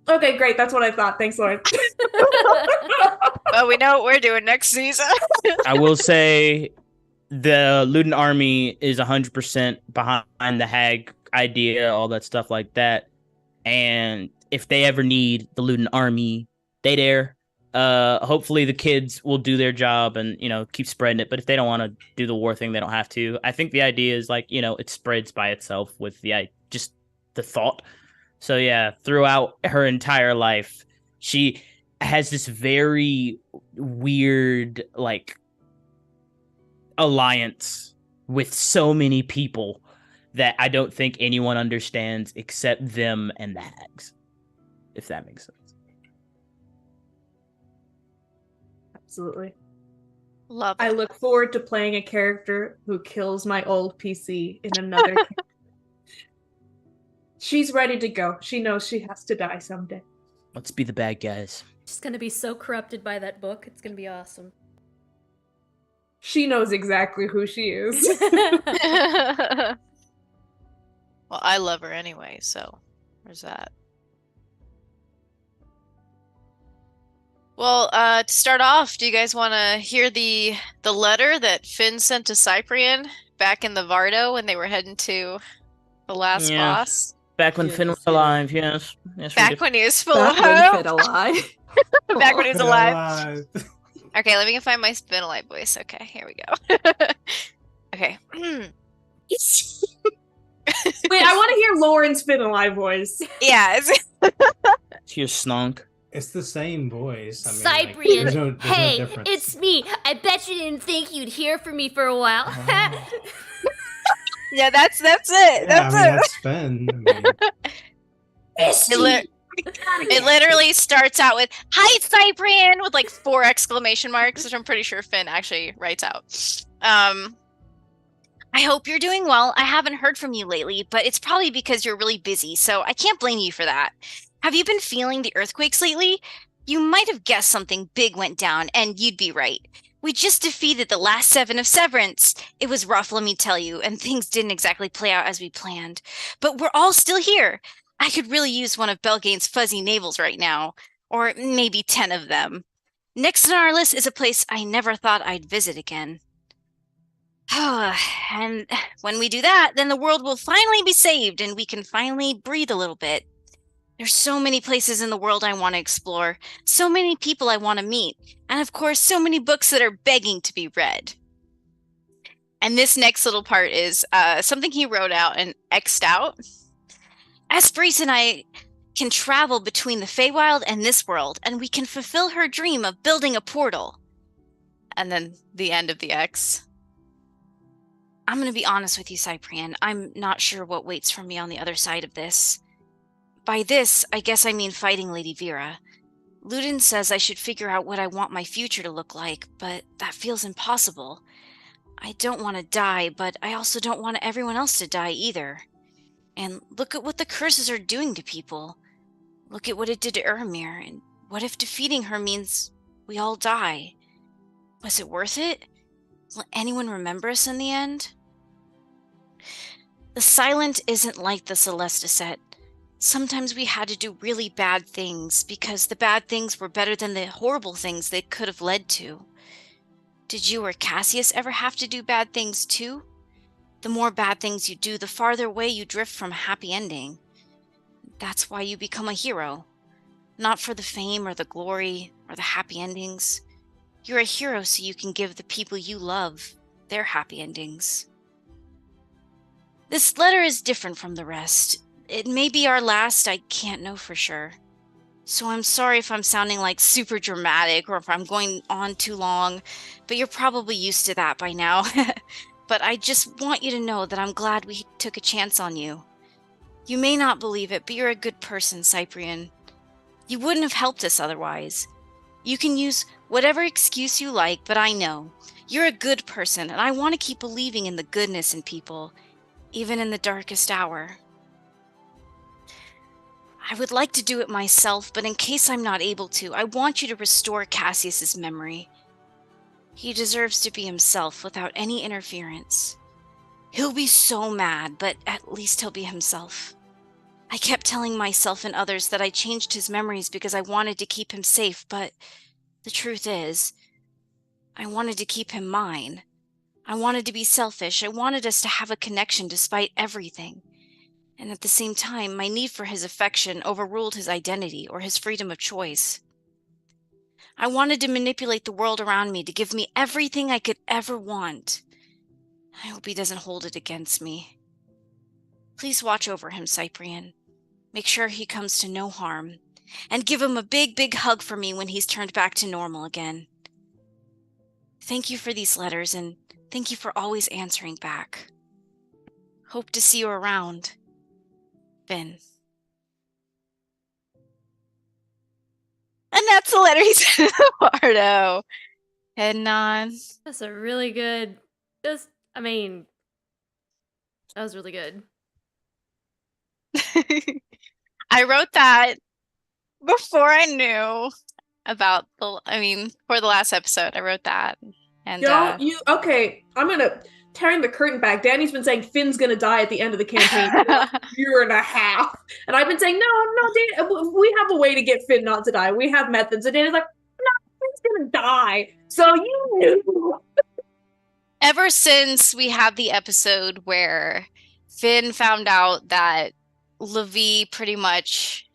Okay, great. That's what I thought. Thanks, Lauren. Well, we know what we're doing next season. I will say the Ludin army is 100% behind the hag idea, all that stuff like that. And if they ever need the Ludin army, they there. Hopefully the kids will do their job and, keep spreading it. But if they don't want to do the war thing, they don't have to. I think the idea is like, it spreads by itself with just the thought. So yeah, throughout her entire life, she has this very weird, like, alliance with so many people that I don't think anyone understands except them and the hags, if that makes sense. Absolutely. Love it. I look forward to playing a character who kills my old PC in another She's ready to go. She knows she has to die someday. Let's be the bad guys. She's gonna be so corrupted by that book. It's gonna be awesome. She knows exactly who she is. Well, I love her anyway, so there's that. Well, to start off, do you guys want to hear the letter that Finn sent to Cyprian back in the Vardo when they were heading to the last boss? Back when Finn was alive, yes. Back when he was full of Back hope. when Finn alive. Back when he was alive. Okay, let me go find my Finn alive voice. Okay, here we go. Okay. Wait, I want to hear Lauren's Finn alive voice. Yeah. It's your snonk. It's the same voice. I mean, Cyprian, there's no hey, difference. it's me. I bet you didn't think you'd hear from me for a while. Yeah, that's it. Yeah, That's I mean, it. that's Finn. I mean, It literally starts out with "Hi, Cyprian" with like 4 exclamation marks, which I'm pretty sure Finn actually writes out. I hope you're doing well. I haven't heard from you lately, but it's probably because you're really busy, so I can't blame you for that. Have you been feeling the earthquakes lately? You might have guessed something big went down, and you'd be right. We just defeated the last 7 of Severance. It was rough, let me tell you, and things didn't exactly play out as we planned. But we're all still here. I could really use one of Belgane's fuzzy navels right now. Or maybe 10 of them. Next on our list is a place I never thought I'd visit again. And when we do that, then the world will finally be saved and we can finally breathe a little bit. There's so many places in the world I want to explore, so many people I want to meet, and of course, so many books that are begging to be read. And this next little part is something he wrote out and X'd out. Esperise and I can travel between the Feywild and this world, and we can fulfill her dream of building a portal. And then the end of the X. I'm going to be honest with you, Cyprian. I'm not sure what waits for me on the other side of this. By this, I guess I mean fighting Lady Vera. Ludin says I should figure out what I want my future to look like, but that feels impossible. I don't want to die, but I also don't want everyone else to die either. And look at what the curses are doing to people. Look at what it did to Ermir, and what if defeating her means we all die? Was it worth it? Will anyone remember us in the end? The Silent isn't like the Celesta set. Sometimes we had to do really bad things because the bad things were better than the horrible things they could have led to. Did you or Cassius ever have to do bad things too? The more bad things you do, the farther away you drift from a happy ending. That's why you become a hero. Not for the fame or the glory or the happy endings. You're a hero so you can give the people you love their happy endings. This letter is different from the rest. It may be our last, I can't know for sure. So I'm sorry if I'm sounding like super dramatic or if I'm going on too long, but you're probably used to that by now. But I just want you to know that I'm glad we took a chance on you. You may not believe it, but you're a good person, Cyprian. You wouldn't have helped us otherwise. You can use whatever excuse you like, but I know. You're a good person, and I want to keep believing in the goodness in people, even in the darkest hour. I would like to do it myself, but in case I'm not able to, I want you to restore Cassius's memory. He deserves to be himself without any interference. He'll be so mad, but at least he'll be himself. I kept telling myself and others that I changed his memories because I wanted to keep him safe, but the truth is, I wanted to keep him mine. I wanted to be selfish. I wanted us to have a connection despite everything. And at the same time, my need for his affection overruled his identity or his freedom of choice. I wanted to manipulate the world around me to give me everything I could ever want. I hope he doesn't hold it against me. Please watch over him, Cyprian. Make sure he comes to no harm. And give him a big, big hug for me when he's turned back to normal again. Thank you for these letters, and thank you for always answering back. Hope to see you around. Finn. And that's the letter he sent to Bardo. Head nod. That's a really good. That was really good. I wrote that before I knew about for the last episode. I wrote that. And okay, I'm gonna tearing the curtain back. Danny's been saying Finn's gonna die at the end of the campaign for like a year and a half. And I've been saying, no, Danny, we have a way to get Finn not to die. We have methods. And Danny's like, no, Finn's gonna die. So you knew. Ever since we had the episode where Finn found out that Levi pretty much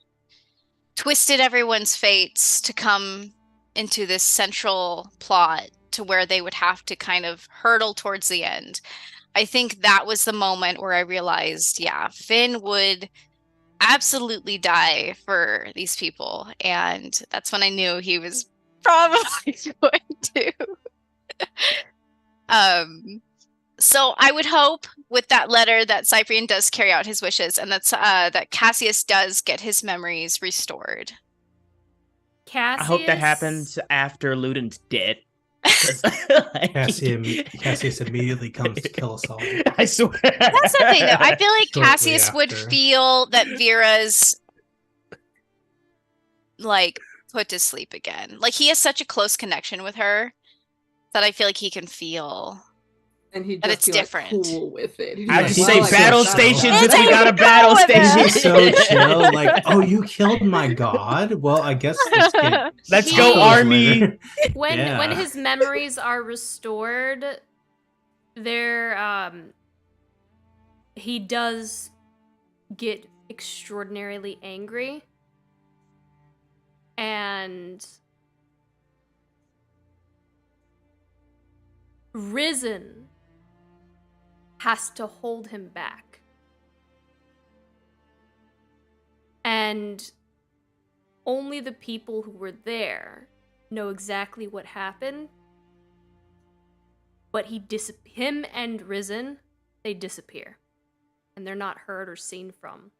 twisted everyone's fates to come into this central plot to where they would have to kind of hurtle towards the end. I think that was the moment where I realized, yeah, Finn would absolutely die for these people. And that's when I knew he was probably going to. So I would hope with that letter that Cyprian does carry out his wishes and that Cassius does get his memories restored. Cassius? I hope that happens after Ludin's dead. Cassius immediately comes to kill us all. I swear. That's the thing, though. I feel like Shortly Cassius would after. feel that Vera's put to sleep again. Like he has such a close connection with her that I feel like he can feel. And he'd But just it's be different. cool with it. He'd be I'd like, say "Well, I battle guess station that'll since we happen." got a battle With it. station. He's so chill, like, oh, you killed my god? Well, I guess let's get Let's He- go, tacos army. later. When Yeah. his memories are restored, he does get extraordinarily angry. And Risen has to hold him back. And only the people who were there know exactly what happened. But him and Risen, they disappear. And they're not heard or seen from.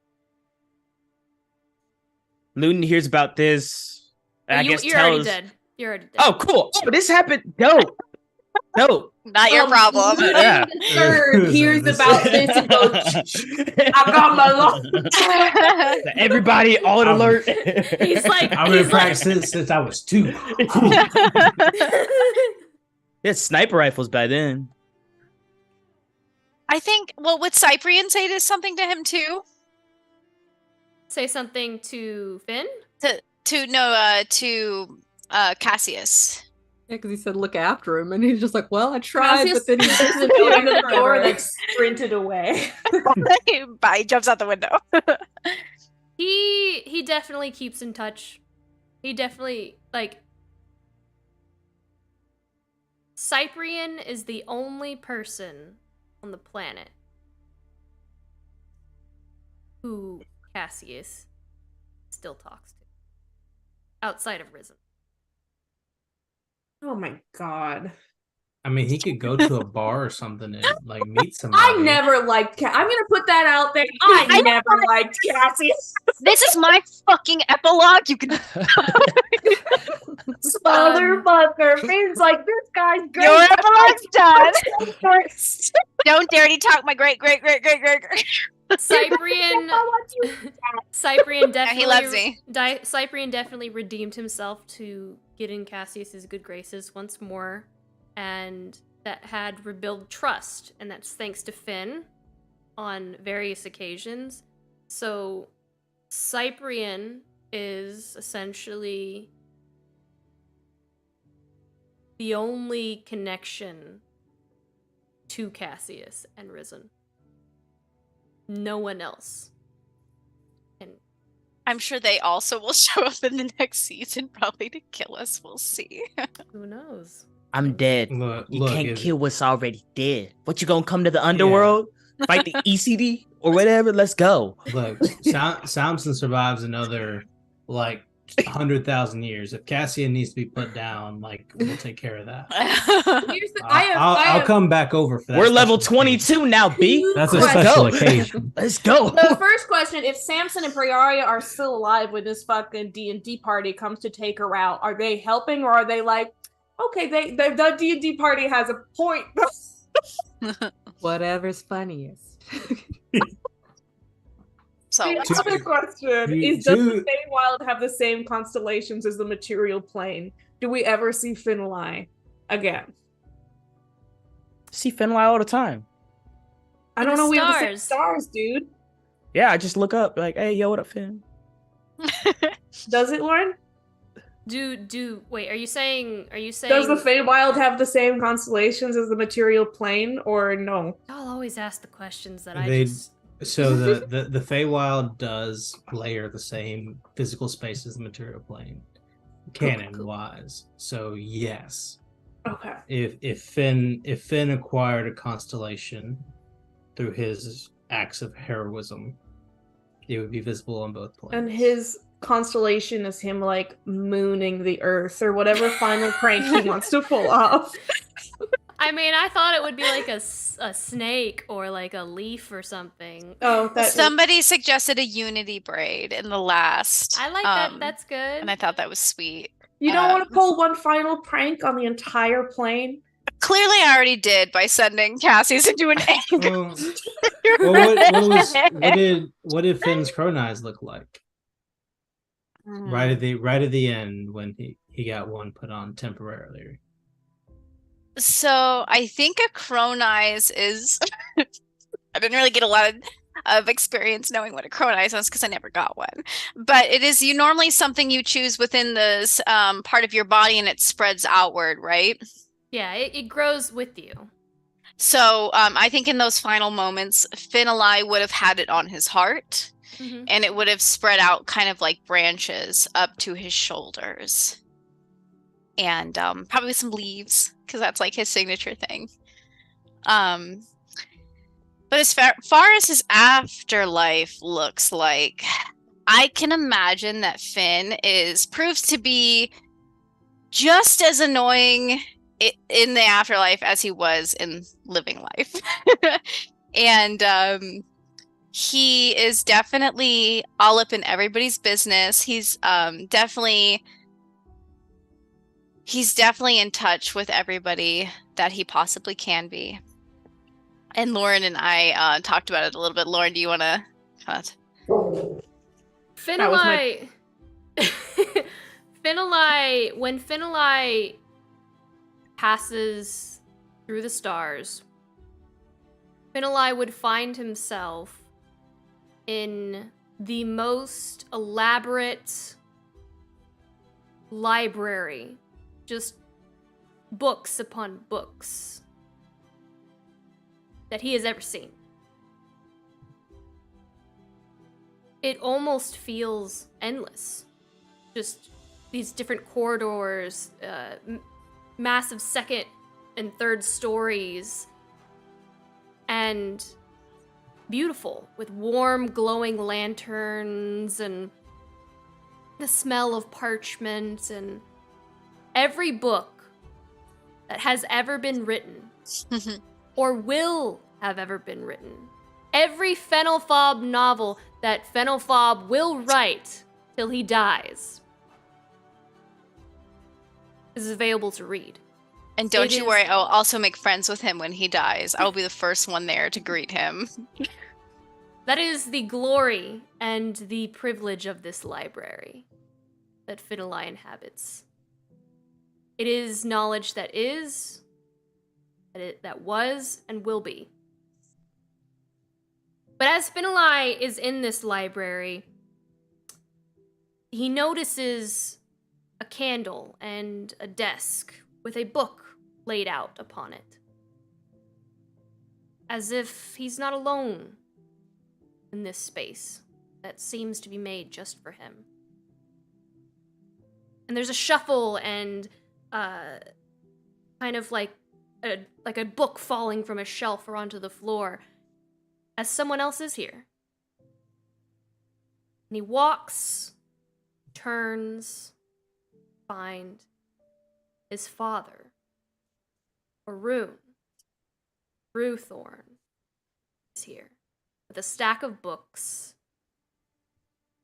Luton hears about this. I guess You're already dead. You're already dead. Oh, cool. Oh, this happened. Dope. Dope. Not your problem. Yeah. Third hears about this and goes, I got my luck. Everybody on alert. He's like, I've been practicing since I was 2. It's sniper rifles by then. I think, well, would Cyprian say this something to him too? say something to Finn? To Cassius. Yeah, because he said look after him, and he's just like, well, I tried, Cassius but then he just opened the door and sprinted away. Bye, he jumps out the window. He definitely keeps in touch. He definitely, like... Cyprian is the only person on the planet who Cassius still talks to. Outside of Risen. Oh my god. I mean, he could go to a bar or something and like meet somebody. I never liked I'm gonna put that out there. I never liked Cassius. This is my fucking epilogue. You can Motherfucker. Finn's like, this guy's great. Your epilogue's done. Don't dare to talk my great. Cyprian definitely he loves me. Cyprian definitely redeemed himself to get in Cassius's good graces once more, and that had rebuilt trust, and that's thanks to Finn on various occasions. So Cyprian is essentially the only connection to Cassius and Risen. No one else. And I'm sure they also will show up in the next season, probably to kill us. We'll see. who knows? I'm dead. Look, You can't if- kill what's already dead. What, you gonna come to the underworld? Fight the ECD or whatever? Let's go. Look, Samson survives another like 100,000 years. If Cassian needs to be put down, like we'll take care of that. Here's the, I'll come back over for that. We're level special occasion. 22 now, B. That's a Let's special go. occasion. Let's go. The first question: if Samson and Priaria are still alive when this fucking D&D party comes to take her out, are they helping or are they like, okay, the D&D party has a point? Whatever's funniest. So The other question is: does the Feywild have the same constellations as the material plane? Do we ever see Finlay again? See Finlay all the time. I In don't the know. We have the same stars. stars, dude. Yeah, I just look up like, hey, yo, what up, Finn? Does it, Lauren? Wait, are you saying Does the Feywild have the same constellations as the material plane, or no? Y'all always ask the questions that They- I just... So the Feywild does layer the same physical space as the material plane, canon wise. So yes, Okay. if Finn acquired a constellation through his acts of heroism, it would be visible on both planes. And his constellation is him like mooning the earth or whatever final prank he wants to pull off. I mean, I thought it would be like a snake or like a leaf or something. Oh, that somebody suggested a unity braid in the last. I like that. That's good. And I thought that was sweet. you don't want to pull one final prank on the entire plane? Clearly, I already did by sending Cassius into an anger. What did Finn's Crown Eyes look like? Right at the end when he got one put on temporarily. So I think a crone eyes is. I didn't really get a lot of experience knowing what a crone eyes was because I never got one. But it is normally something you choose within this part of your body and it spreads outward, right? Yeah, it grows with you. So I think in those final moments, Finlay would have had it on his heart, and it would have spread out kind of like branches up to his shoulders. And probably some leaves, because that's like his signature thing. But as far as his afterlife looks like, I can imagine that Finn proves to be just as annoying in the afterlife as he was in living life. And he is definitely all up in everybody's business. He's definitely in touch with everybody that he possibly can be. And Lauren and I talked about it a little bit. Lauren, do you want to cut? Finalai. Finalai. When Finalai passes through the stars, Finalai would find himself in the most elaborate library, just books upon books that he has ever seen. It almost feels endless. Just these different corridors, massive second and third stories, and beautiful, with warm, glowing lanterns and the smell of parchment, and every book that has ever been written or will have ever been written. Every Fenelfob novel that Fenelfob will write till he dies is available to read. And don't you worry, I'll also make friends with him when he dies. I will be the first one there to greet him. That is the glory and the privilege of this library that Finalai inhabits. It is knowledge that is, that was, and will be. But as Finalai is in this library, he notices a candle and a desk with a book laid out upon it. As if he's not alone in this space that seems to be made just for him. And there's a shuffle and kind of like a book falling from a shelf or onto the floor as someone else is here. And he walks, turns, find his father, Ruthorn, is here with a stack of books,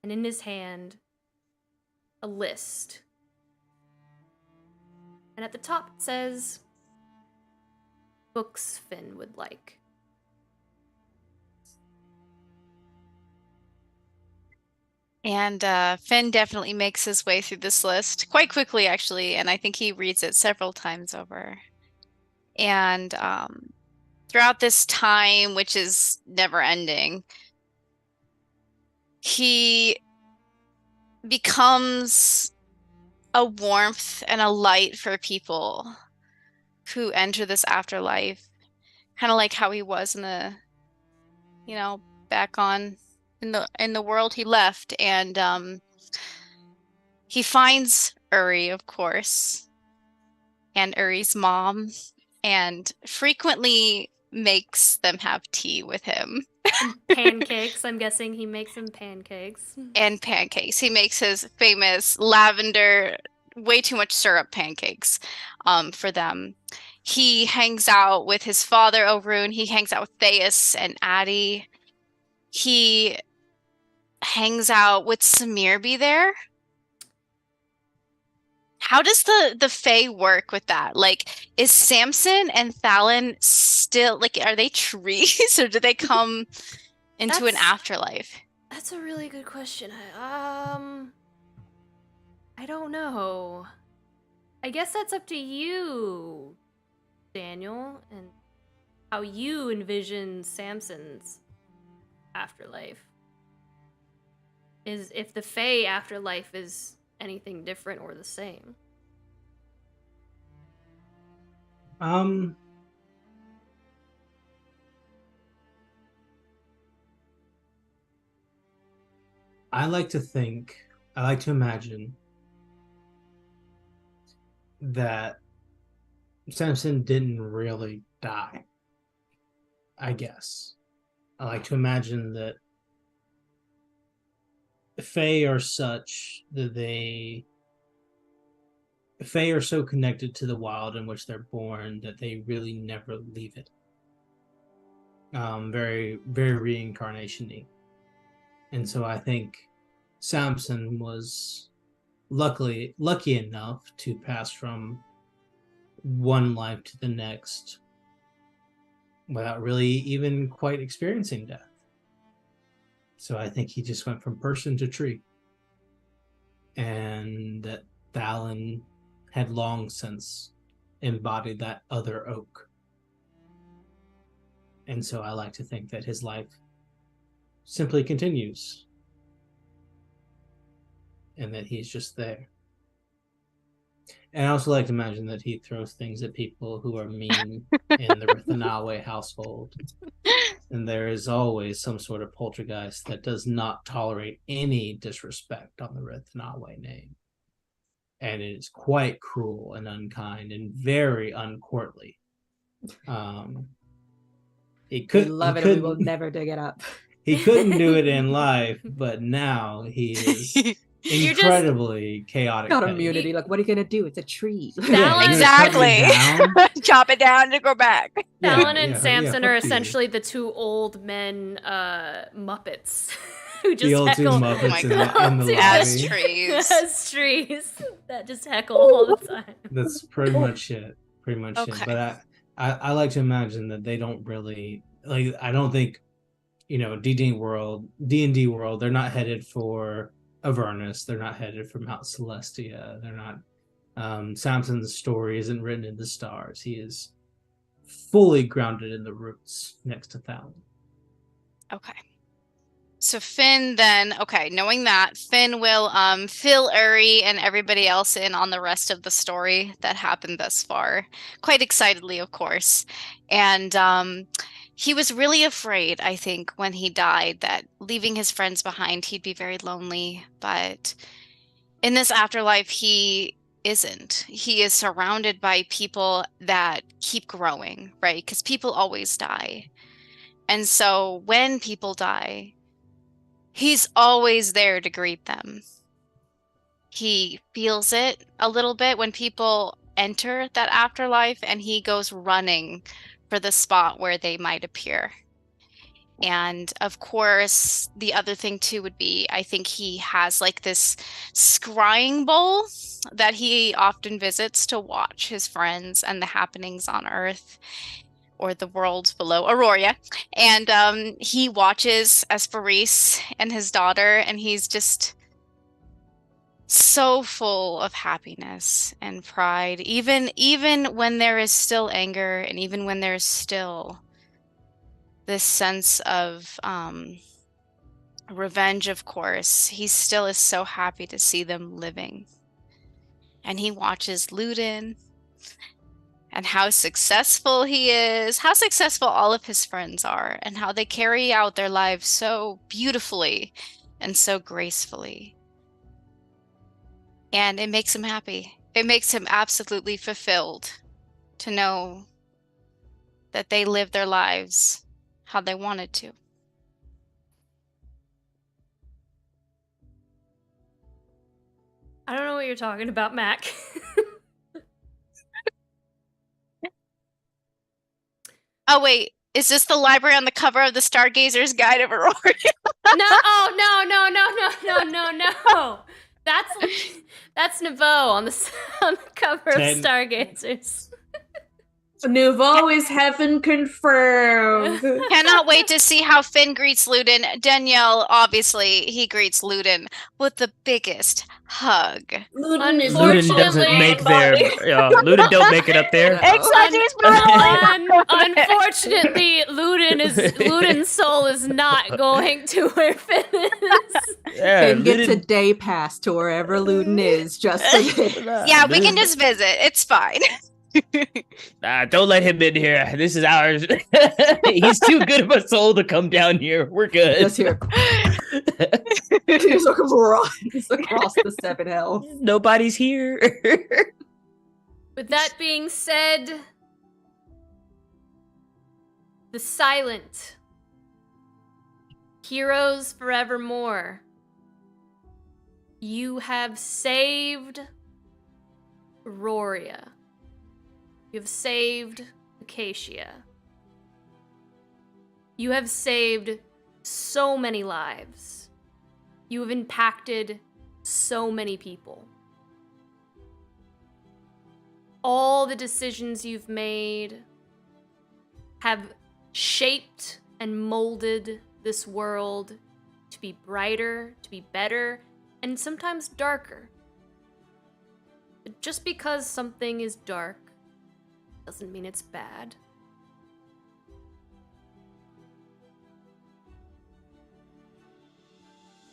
and in his hand, a list. And at the top it says, books Finn would like. And Finn definitely makes his way through this list quite quickly, actually, and I think he reads it several times over. And throughout this time, which is never ending, he becomes a warmth and a light for people who enter this afterlife, kind of like how he was in the, back on in the world he left. And he finds Uri, of course, and Uri's mom, and frequently makes them have tea with him. Pancakes. I'm guessing he makes them pancakes. And pancakes. He makes his famous lavender, way too much syrup pancakes for them. He hangs out with his father, Orun. He hangs out with Theus and Addie. He hangs out with Samirbi there. How does the Fae work with that? Like, is Samson and Thalon still, like, are they trees or do they come into an afterlife? That's a really good question. I don't know. I guess that's up to you, Daniel, and how you envision Samson's afterlife. Is if the Fae afterlife is anything different or the same. I like to imagine that Samson didn't really die, I guess. I like to imagine that Fae are such that Fae are so connected to the wild in which they're born that they really never leave it. Very, very reincarnation-y. And so I think Samson was lucky enough to pass from one life to the next without really even quite experiencing death. So I think he just went from person to tree. And that Thalin had long since embodied that other oak. And so I like to think that his life simply continues. And that he's just there. And I also like to imagine that he throws things at people who are mean in the Rithanawe household. And there is always some sort of poltergeist that does not tolerate any disrespect on the Rithanawe name. And it is quite cruel and unkind and very uncourtly. We love it and we will never dig it up. He couldn't do it in life, but now he is incredibly chaotic. Got immunity. Like, what are you gonna do? It's a tree. Yeah, exactly. Chop it down to go back. Talon and Samson are essentially the two old men Muppets. Who just the old heckle. two Muppets in the As lobby. trees. As trees that just heckle all the time. That's pretty much it. Pretty much it. But I like to imagine that they don't really like. I don't think, D&D world, they're not headed for Avernus. They're not headed for Mount Celestia. They're not. Samson's story isn't written in the stars. He is fully grounded in the roots next to Thalin. Okay. So Finn then, knowing that, Finn will fill Uri and everybody else in on the rest of the story that happened thus far. Quite excitedly, of course. And he was really afraid, I think, when he died, that leaving his friends behind, he'd be very lonely. But in this afterlife, he isn't. He is surrounded by people that keep growing, right? Because people always die. And so when people die, he's always there to greet them. He feels it a little bit when people enter that afterlife, and he goes running for the spot where they might appear. And of course, the other thing too would be, I think he has like this scrying bowl that he often visits to watch his friends and the happenings on Earth, or the world below Aurora. And he watches Esperise and his daughter, and he's just so full of happiness and pride, even when there is still anger, and even when there's still this sense of revenge, of course, he still is so happy to see them living. And he watches Ludin and how successful he is, how successful all of his friends are, and how they carry out their lives so beautifully and so gracefully. And it makes him happy. It makes him absolutely fulfilled to know that they live their lives how they wanted to. I don't know what you're talking about, Mac. Oh, wait. Is this the library on the cover of the Stargazer's Guide of Aurora? No. That's Nouveau on the cover of Stargazers. Nouveau is heaven confirmed. Cannot wait to see how Finn greets Ludin. Danielle, obviously, he greets Ludin with the biggest hug. Ludin doesn't make Ludin don't make it up there. Unfortunately, Ludin's soul is not going to where Finn is. Yeah, Finn gets a day pass to wherever Ludin is, just for this. Yeah, we can just visit. It's fine. Don't let him in here. This is ours. He's too good of a soul to come down here. We're good. Just here. He's like runs across the seven hells. Nobody's here. With that being said, the silent Heroes forevermore. You have saved Auroria. You have saved Acacia. You have saved so many lives. You have impacted so many people. All the decisions you've made have shaped and molded this world to be brighter, to be better, and sometimes darker. But just because something is dark doesn't mean it's bad.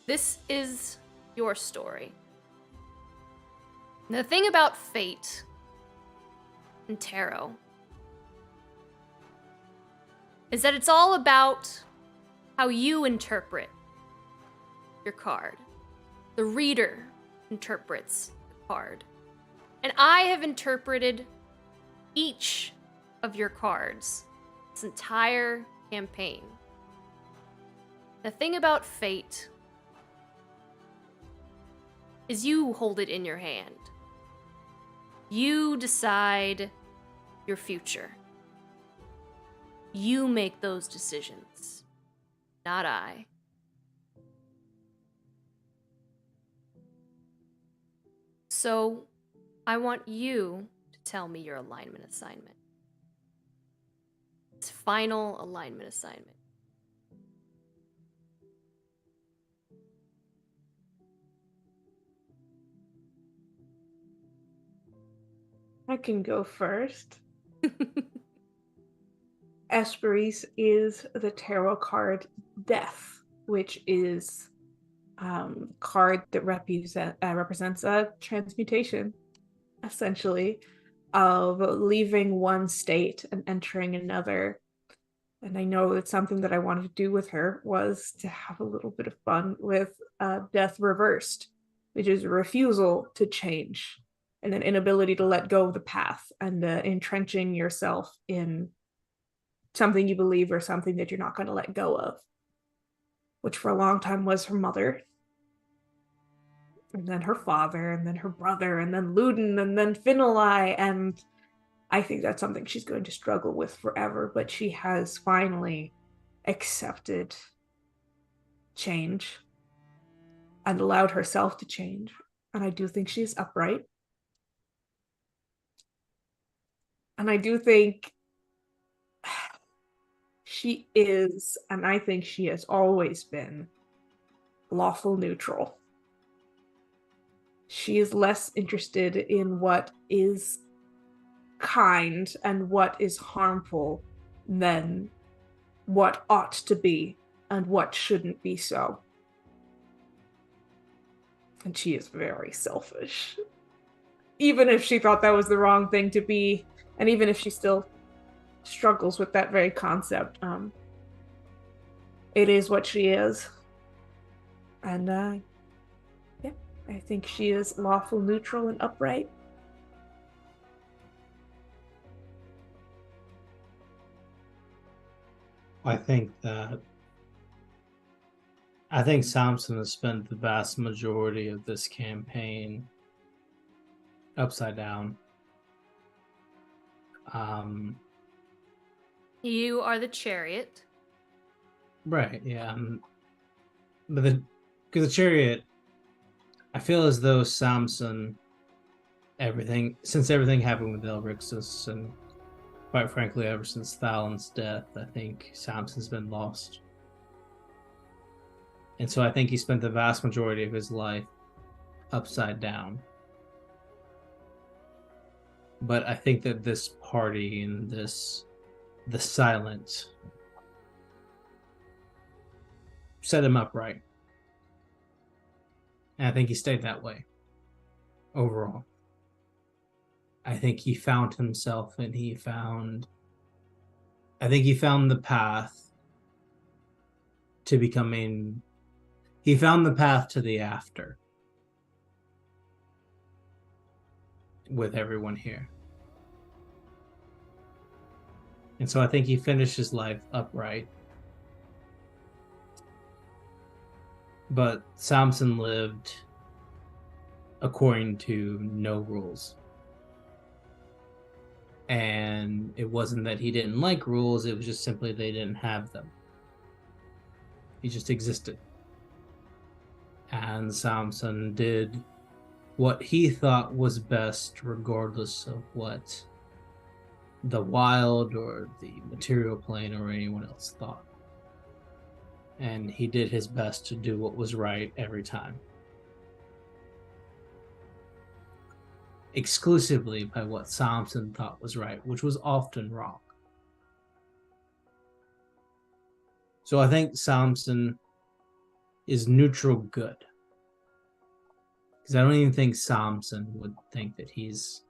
This is your story. The thing about fate and tarot is that it's all about how you interpret your card. The reader interprets the card. And I have interpreted each of your cards this entire campaign. The thing about fate is you hold it in your hand. You decide your future. You make those decisions, not I. So, I want you to tell me your alignment assignment. It's final alignment assignment. I can go first. Esperis is the tarot card Death, which is card that represents a transmutation, essentially, of leaving one state and entering another. And I know that something that I wanted to do with her was to have a little bit of fun with Death Reversed, which is a refusal to change and an inability to let go of the path and entrenching yourself in something you believe or something that you're not going to let go of, which for a long time was her mother, and then her father, and then her brother, and then Ludin, and then Finalai, and I think that's something she's going to struggle with forever, but she has finally accepted change and allowed herself to change, and I do think she's upright. And I do think she is, and I think she has always been, lawful neutral. She is less interested in what is kind and what is harmful than what ought to be and what shouldn't be so. And she is very selfish. Even if she thought that was the wrong thing to be, and even if she still struggles with that very concept, it is what she is. And yeah, I think she is lawful, neutral, and upright. I think Samson has spent the vast majority of this campaign upside down. You are the chariot. Right, yeah. But because the chariot, I feel as though Samson, since everything happened with Elrixis, and quite frankly, ever since Thalin's death, I think Samson's been lost. And so I think he spent the vast majority of his life upside down. But I think that this party and the silence set him up right. And I think he stayed that way overall. I think he found himself, and I think he found the path to becoming, he found the path to the after with everyone here. And so I think he finished his life upright. But Samson lived according to no rules. And it wasn't that he didn't like rules, it was just simply they didn't have them. He just existed. And Samson did what he thought was best, regardless of what the wild or the material plane or anyone else thought. And he did his best to do what was right every time. Exclusively by what Samson thought was right, which was often wrong. So I think Samson is neutral good. Because I don't even think Samson would think that he's...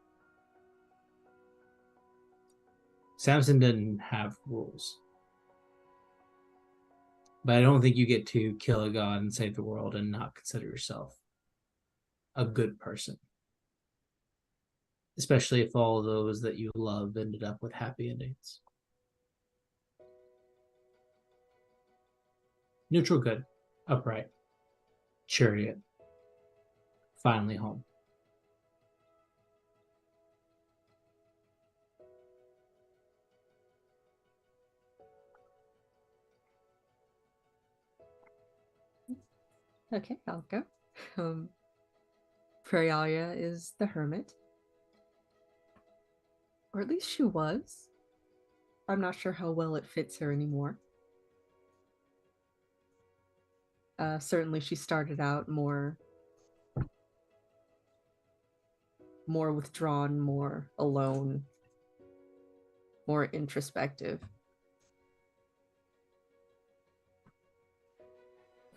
Samson didn't have rules. But I don't think you get to kill a god and save the world and not consider yourself a good person. Especially if all of those that you love ended up with happy endings. Neutral good, upright, chariot, finally home. Okay, I'll go. Freyalia is the hermit. Or at least she was. I'm not sure how well it fits her anymore. Certainly she started out more withdrawn, more alone, more introspective.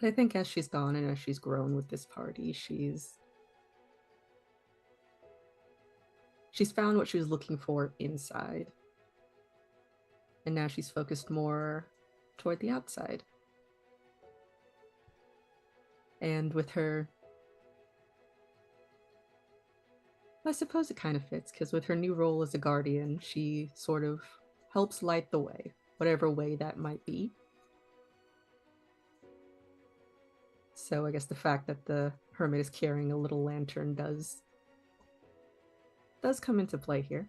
But I think as she's gone and as she's grown with this party, she's found what she was looking for inside. And now she's focused more toward the outside. And with her, I suppose it kind of fits, because with her new role as a guardian, she sort of helps light the way, whatever way that might be. So I guess the fact that the hermit is carrying a little lantern does come into play here.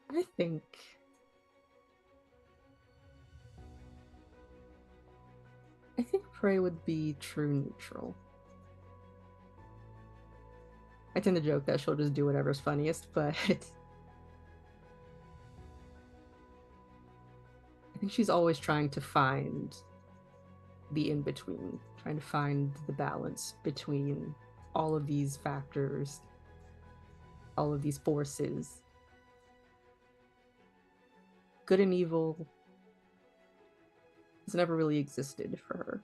I think Prey would be true neutral. I tend to joke that she'll just do whatever's funniest, but I think she's always trying to find the in-between, trying to find the balance between all of these factors, all of these forces. Good and evil has never really existed for her.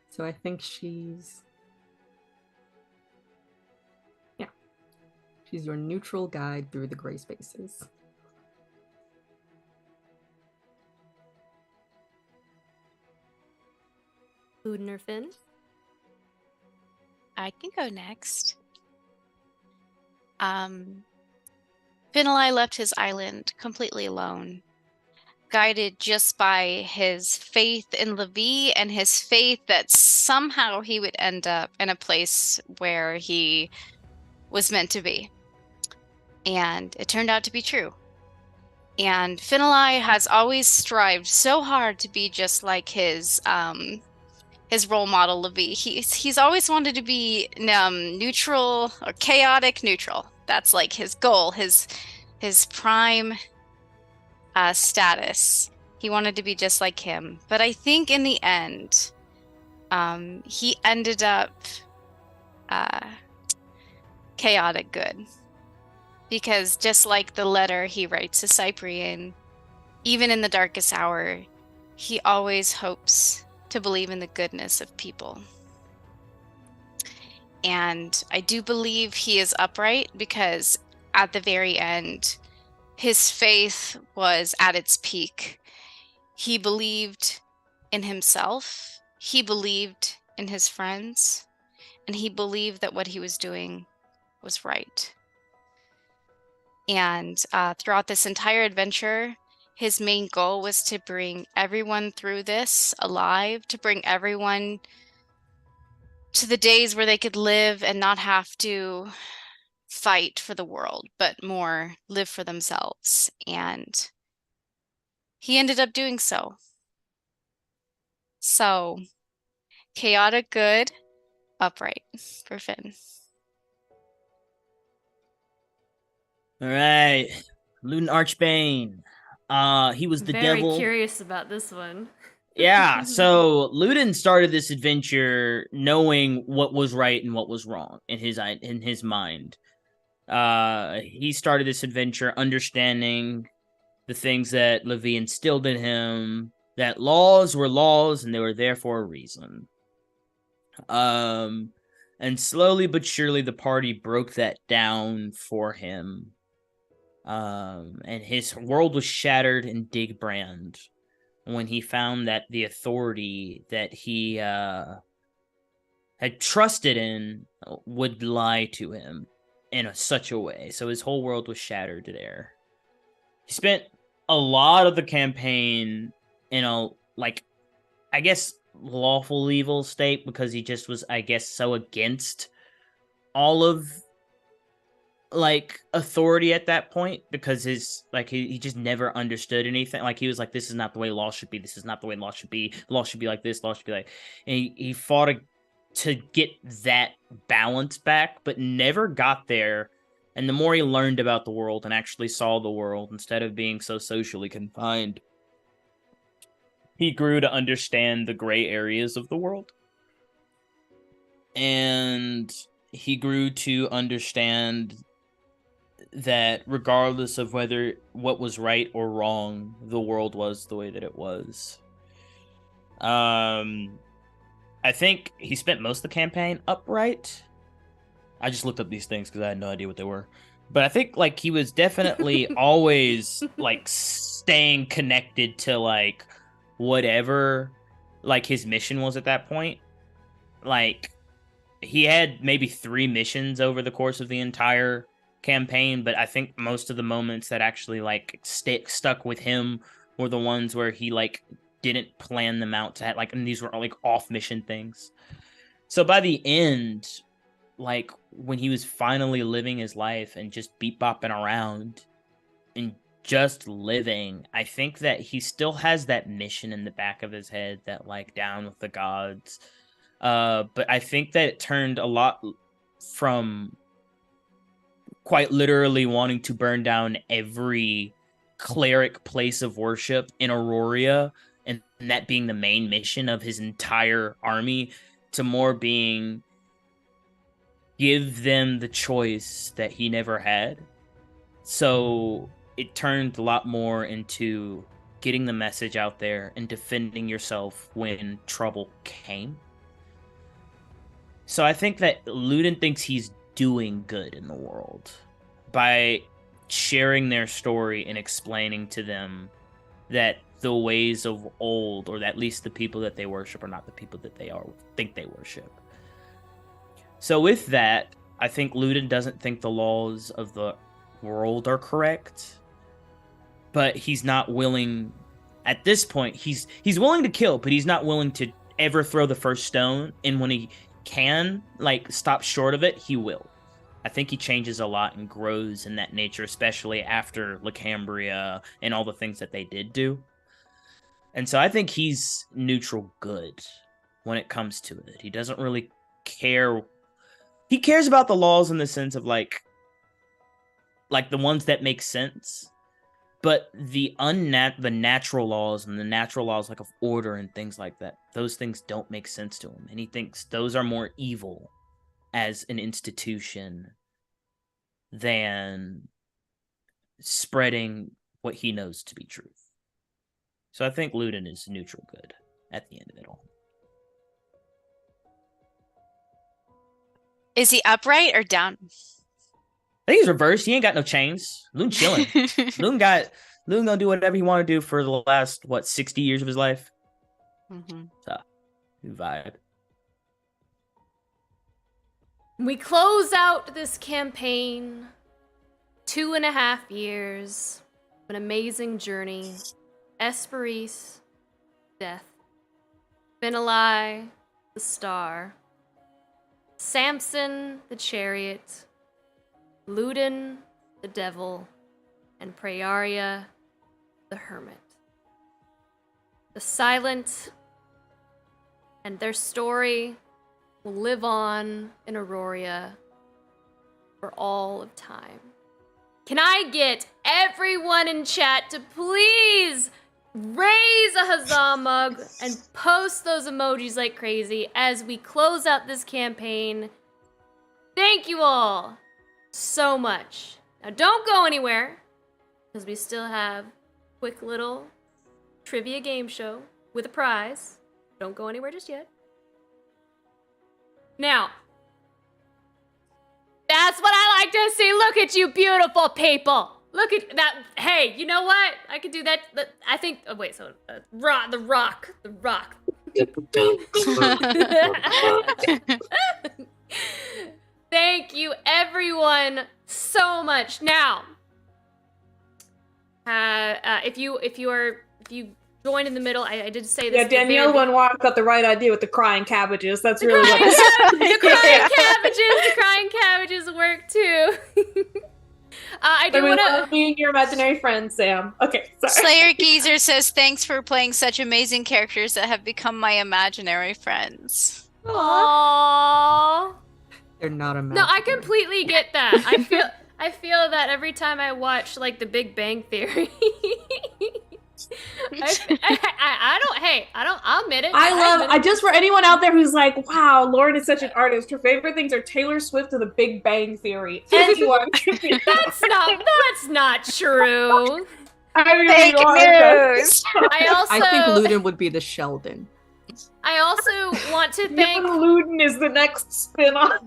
So I think she's your neutral guide through the gray spaces. Udin or Finn? I can go next. Finlay left his island completely alone, guided just by his faith in Levi and his faith that somehow he would end up in a place where he was meant to be. And it turned out to be true. And Finlay has always strived so hard to be just like his role model, Levi. He's always wanted to be neutral or chaotic neutral. That's like his goal, his prime status. He wanted to be just like him. But I think in the end, he ended up chaotic good. Because just like the letter he writes to Cyprian, even in the darkest hour, he always hopes to believe in the goodness of people. And I do believe he is upright because at the very end, his faith was at its peak. He believed in himself, he believed in his friends, and he believed that what he was doing was right. And throughout this entire adventure, his main goal was to bring everyone through this alive, to bring everyone to the days where they could live and not have to fight for the world, but more live for themselves. And he ended up doing so. So, chaotic good, upright for Finn. All right, Ludin Archbane. He was the Very devil. curious about this one. Yeah, so Ludin started this adventure knowing what was right and what was wrong in his mind. He started this adventure understanding the things that Levi instilled in him, that laws were laws and they were there for a reason. And slowly but surely the party broke that down for him. And his world was shattered in Digbrand when he found that the authority that he had trusted in would lie to him in such a way. So his whole world was shattered there. He spent a lot of the campaign in a, like, I guess, lawful evil state because he just was, I guess, so against all of, like, authority at that point because his, like, he just never understood anything. Like, he was like, this is not the way law should be. This is not the way law should be. Law should be like this. Law should be like... And he fought to get that balance back, but never got there. And the more he learned about the world and actually saw the world, instead of being so socially confined, he grew to understand the gray areas of the world. And he grew to understand that regardless of whether what was right or wrong, the world was the way that it was. I think he spent most of the campaign upright. I just looked up these things because I had no idea what they were. But I think, like, he was definitely always, like, staying connected to, like, whatever, like, his mission was at that point. Like, he had maybe 3 missions over the course of the entire campaign, but I think most of the moments that actually, like, stuck with him were the ones where he, like, didn't plan them out to have, like, and these were, like, off-mission things. So by the end, like, when he was finally living his life and just beat-bopping around and just living, I think that he still has that mission in the back of his head that, like, down with the gods. But I think that it turned a lot from quite literally wanting to burn down every cleric place of worship in Aurora, and that being the main mission of his entire army, to more being give them the choice that he never had. So it turned a lot more into getting the message out there and defending yourself when trouble came. So I think that Ludin thinks he's doing good in the world by sharing their story and explaining to them that the ways of old, or at least the people that they worship, are not the people that they think they worship. So with that, I think Ludin doesn't think the laws of the world are correct, but he's not willing, at this point, he's willing to kill, but he's not willing to ever throw the first stone, and when he can, like, stop short of it, he will. I think he changes a lot and grows in that nature, especially after Lacambria and all the things that they did do. And so I think he's neutral good when it comes to it. He doesn't really care. He cares about the laws in the sense of, like the ones that make sense, but the natural laws and the natural laws, like, of order and things like that, those things don't make sense to him, and he thinks those are more evil as an institution than spreading what he knows to be truth. So I think Ludin is neutral good at the end of it all. Is he upright or down? I think he's reversed. He ain't got no chains. Ludin chilling. Ludin gonna do whatever he want to do for the last, 60 years of his life. Mm-hmm. So, vibe. We close out this campaign 2.5 years, an amazing journey, Esperise, death, Finali, the star, Samson, the chariot, Ludin, the devil, and Praeria, the hermit. The silent and their story will live on in Aurora for all of time. Can I get everyone in chat to please raise a huzzah mug and post those emojis like crazy as we close out this campaign? Thank you all so much. Now don't go anywhere, because we still have a quick little trivia game show with a prize. Don't go anywhere just yet. Now, that's what I like to see. Look at you beautiful people. Look at that. Hey, you know what? I could do that. I think, oh wait, so the rock. Thank you everyone so much. Now, if you join in the middle, I did say this. Yeah, Danielle got the right idea with the crying cabbages. That's really what the crying cabbages work too. I do want to being your imaginary friend, Sam. Okay, sorry. Slayer Geezer says, thanks for playing such amazing characters that have become my imaginary friends. Aww. They're not imaginary. No, I completely get that. I feel that every time I watch like The Big Bang Theory. I'll admit it. I just for anyone out there who's like, wow, Lauren is such an artist. Her favorite things are Taylor Swift and The Big Bang Theory. Anyone That's not true. Fake news. I think Ludin would be the Sheldon. I also want to thank Ludin is the next spin-off.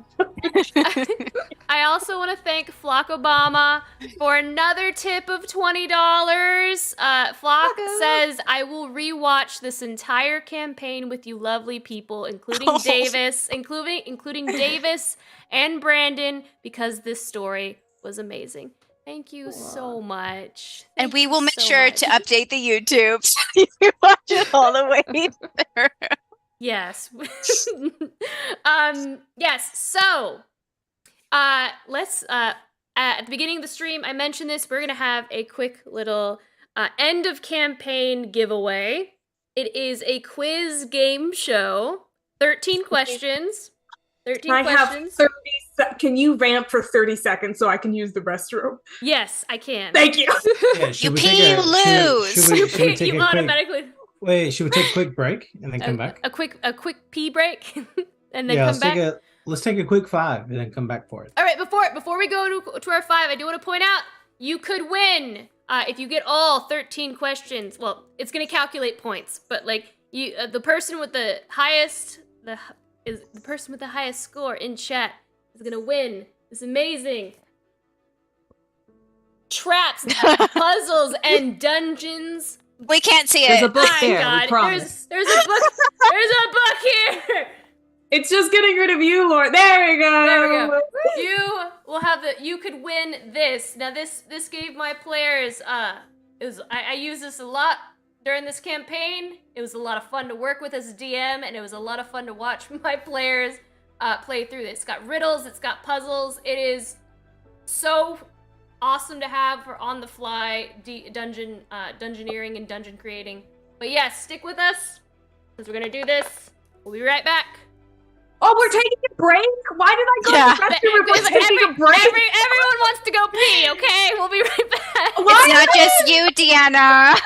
I also want to thank Flock Obama for another tip of $20. Flock says, I will rewatch this entire campaign with you lovely people, including Davis, including Davis and Brandon, because this story was amazing. Thank you so much. And we will make sure to update the YouTube so you can watch it all the way there. Yes. Yes. So, let's, at the beginning of the stream, I mentioned this. We're going to have a quick little end of campaign giveaway. It is a quiz game show. 13 questions. 13 questions. Can you ramp for 30 seconds so I can use the restroom? Yes, I can. Thank you. Yeah, you pee, you lose. You automatically. Wait, should we take a quick break and then come back? A quick pee break and then come back? Let's take a quick 5 and then come back for it. All right, before we go to our 5, I do want to point out you could win if you get all 13 questions. Well, it's going to calculate points, but like the person with the highest score in chat is going to win this amazing Traps, Puzzles, and Dungeons. We can't see it. There's a book there. God. We promise. There's a book. There's a book here. It's just getting rid of you, Lauren. There we go. There we go. You will have you could win this. Now this gave my players I used this a lot during this campaign. It was a lot of fun to work with as a DM, and it was a lot of fun to watch my players play through this. It's got riddles, it's got puzzles. It is so awesome to have for on the fly dungeoneering and dungeon creating. But yes, stick with us because we're gonna do this. We'll be right back. Oh, we're taking a break? Why did I go to the restroom if we're taking a break? Everyone wants to go pee, okay? We'll be right back. It's not just you, Deanna.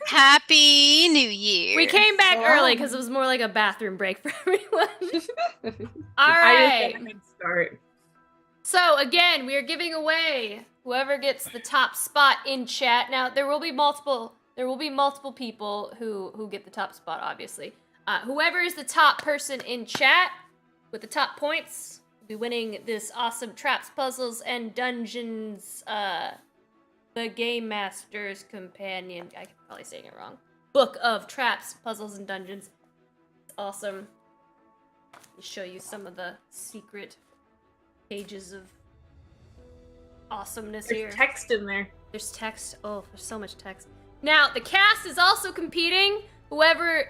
Happy New Year. We came back Wow. early because it was more like a bathroom break for everyone. All I right. just had a good start. So again, we are giving away whoever gets the top spot in chat. Now there will be multiple people who get the top spot, obviously. Whoever is the top person in chat with the top points will be winning this awesome Traps, Puzzles, and Dungeons, the Game Master's Companion. I'm probably saying it wrong. Book of Traps, Puzzles, and Dungeons. It's awesome. Let me show you some of the secret pages of awesomeness here. There's text in there. There's text. Oh, there's so much text. Now, the cast is also competing. Whoever